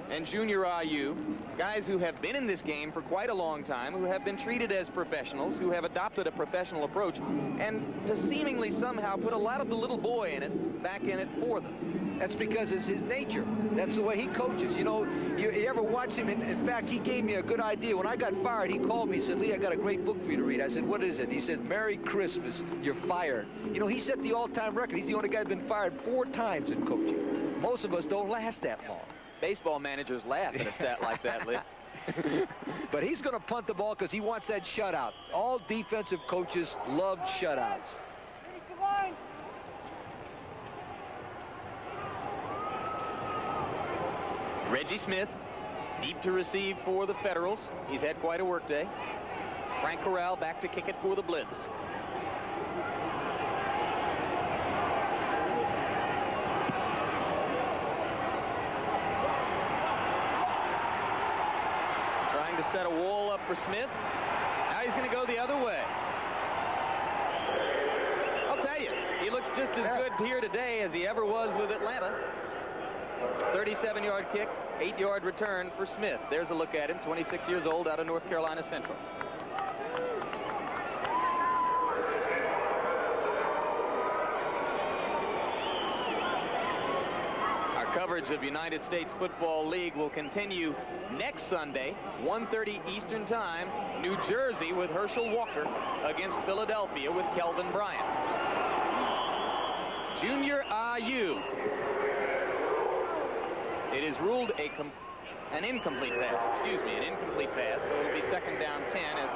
and Junior Ayu, guys who have been in this game for quite a long time, who have been treated as professionals, who have adopted a professional approach, and to seemingly somehow put a lot of the little boy in it back in it for them. That's because it's his nature. That's the way he coaches. You know, you ever watch him? In fact, he gave me a good idea. When I got fired, he called me and said, "Lee, I got a great book for you to read." I said, "What is it?" He said, "Merry Christmas, you're fired." You know, he set the all-time record. He's the only guy that's been fired 4 times in coaching. Most of us don't last that long. Baseball managers laugh at a stat like that, Lee. But he's going to punt the ball because he wants that shutout. All defensive coaches love shutouts. Reggie Smith, deep to receive for the Federals. He's had quite a work day. Frank Corral back to kick it for the Blitz. Trying to set a wall up for Smith. Now he's going to go the other way. I'll tell you, he looks just as good here today as he ever was with Atlanta. 37-yard kick, 8-yard return for Smith. There's a look at him, 26 years old, out of North Carolina Central. Our coverage of United States Football League will continue next Sunday, 1:30 Eastern Time, New Jersey with Herschel Walker against Philadelphia with Kelvin Bryant. Junior Ayu. It is ruled an incomplete pass, an incomplete pass, so it'll be second down 10 as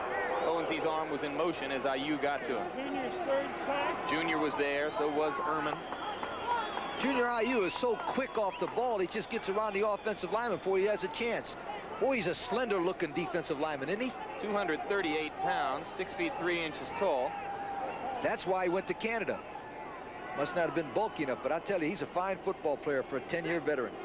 Owens's arm was in motion as Ayu got to him. Junior's third sack. Junior was there, so was Ehrman. Junior Ayu is so quick off the ball, he just gets around the offensive lineman before he has a chance. Boy, he's a slender-looking defensive lineman, isn't he? 238 pounds, 6 feet 3 inches tall. That's why he went to Canada. Must not have been bulky enough, but I tell you, he's a fine football player for a 10-year veteran.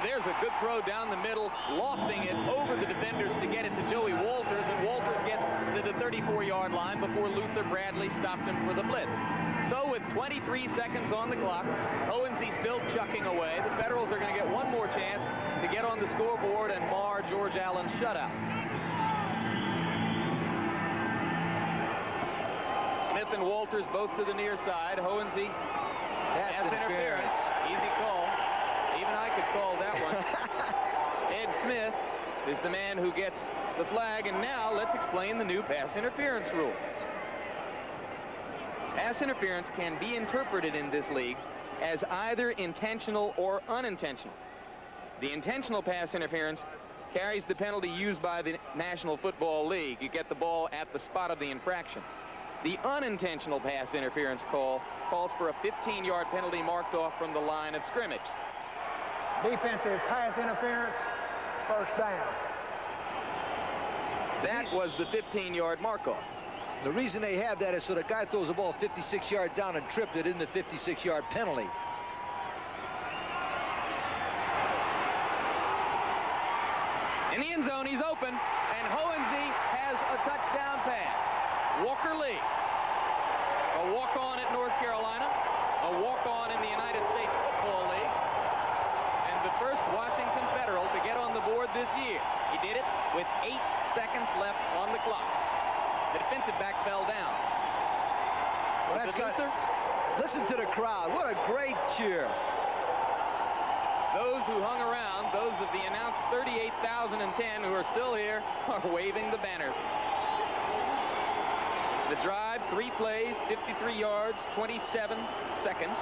There's a good throw down the middle, lofting it over the defenders to get it to Joey Walters, and Walters gets to the 34-yard line before Luther Bradley stopped him for the blitz. So with 23 seconds on the clock, Owensy still chucking away. The Federals are going to get one more chance to get on the scoreboard and mar George Allen's shutout. Smith and Walters both to the near side. Owensy pass interference. Easy call. Even I could call that one. Ed Smith is the man who gets the flag, and now let's explain the new pass interference rules. Pass interference can be interpreted in this league as either intentional or unintentional. The intentional pass interference carries the penalty used by the National Football League. You get the ball at the spot of the infraction. The unintentional pass interference calls for a 15-yard penalty marked off from the line of scrimmage. Defensive pass interference, first down. That was the 15-yard mark-off. The reason they have that is so the guy throws the ball 56 yards down and tripped it in the 56-yard penalty. In the end zone, he's open, and Owensy has a touchdown pass. Walker Lee, a walk-on at North Carolina, a walk-on in the United States Football League, and the first board this year. He did it with 8 seconds left on the clock. The defensive back fell down. Well, that's got, listen to the crowd. What a great cheer. Those who hung around, those of the announced 38,010 who are still here, are waving the banners. The drive, 3 plays, 53 yards, 27 seconds.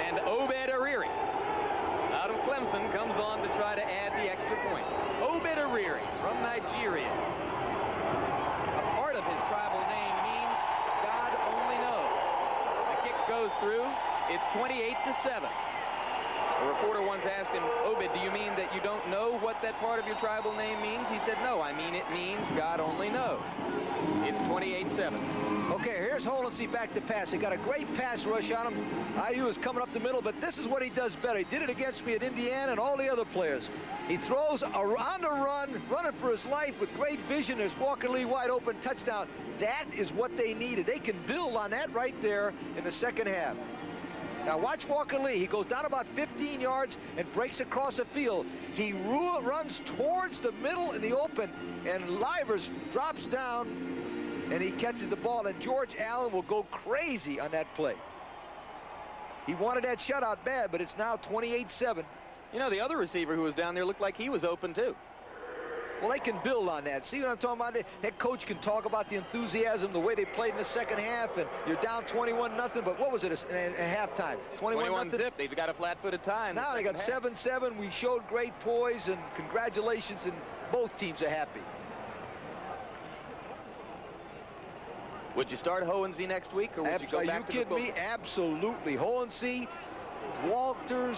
And Obed Ariri, out of Clemson, comes on to try to add the extra point. Obed Ariri from Nigeria. A part of his tribal name means God only knows. The kick goes through. It's 28-7. A reporter once asked him, Obed, do you mean that you don't know what that part of your tribal name means? He said, no, I mean it means God only knows. It's 28-7. Okay, here's Holency back to pass. He got a great pass rush on him. IU is coming up the middle, but this is what he does better. He did it against me at Indiana and all the other players. He throws on the run, running for his life with great vision. There's Walker Lee wide open, touchdown. That is what they needed. They can build on that right there in the second half. Now watch Walker Lee. He goes down about 15 yards and breaks across the field. He runs towards the middle in the open, and Livers drops down, and he catches the ball, and George Allen will go crazy on that play. He wanted that shutout bad, but it's now 28-7. You know, the other receiver who was down there looked like he was open, too. Well, they can build on that. See what I'm talking about? The head coach can talk about the enthusiasm, the way they played in the second half, and you're down 21-0, but what was it at halftime? 21-0? Zip. They've got a flat-footed tie. Now they got 7-7. We showed great poise, and congratulations, and both teams are happy. Would you start Hohensee next week, or would you go back to the football? Are you kidding me? Absolutely. Hohensee, Walters,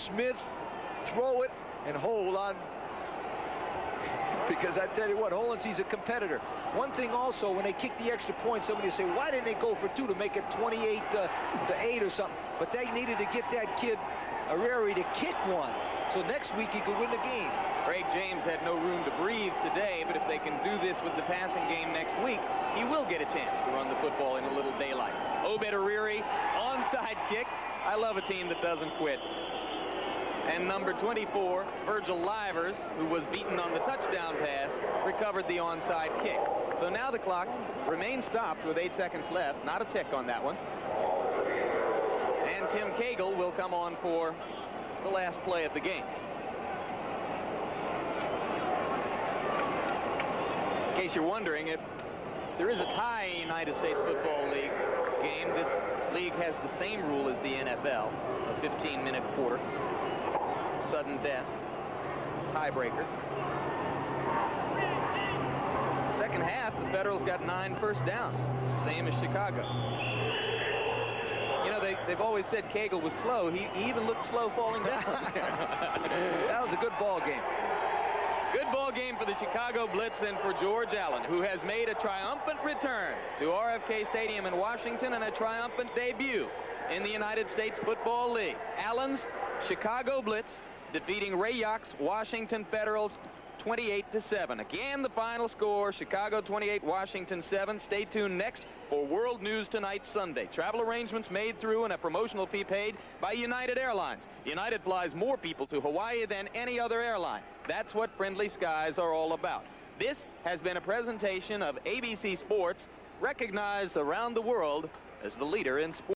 Smith, throw it, and hold on. Because I tell you what, Hohensee's a competitor. One thing also, when they kick the extra point, somebody will say, why didn't they go for 2 to make it 28-8 or something? But they needed to get that kid, Ariri, to kick one. So next week he could win the game. Craig James had no room to breathe today, but if they can do this with the passing game next week, he will get a chance to run the football in a little daylight. Obed Ariri, onside kick. I love a team that doesn't quit. And number 24, Virgil Livers, who was beaten on the touchdown pass, recovered the onside kick. So now the clock remains stopped with 8 seconds left. Not a tick on that one. And Tim Cagle will come on for the last play of the game. In case you're wondering, if there is a tie in United States Football League game, this league has the same rule as the NFL, a 15-minute quarter. Sudden death, tiebreaker. Second half, the Federals got 9 first downs, same as Chicago. You know, they've always said Cagle was slow. He even looked slow falling down. That was a good ball game. Good ball game for the Chicago Blitz and for George Allen, who has made a triumphant return to RFK Stadium in Washington and a triumphant debut in the United States Football League. Allen's Chicago Blitz defeating Ray Yock's Washington Federals 28-7. Again, the final score, Chicago 28, Washington 7. Stay tuned next for World News Tonight Sunday. Travel arrangements made through and a promotional fee paid by United Airlines. United flies more people to Hawaii than any other airline. That's what friendly skies are all about. This has been a presentation of ABC Sports, recognized around the world as the leader in sports.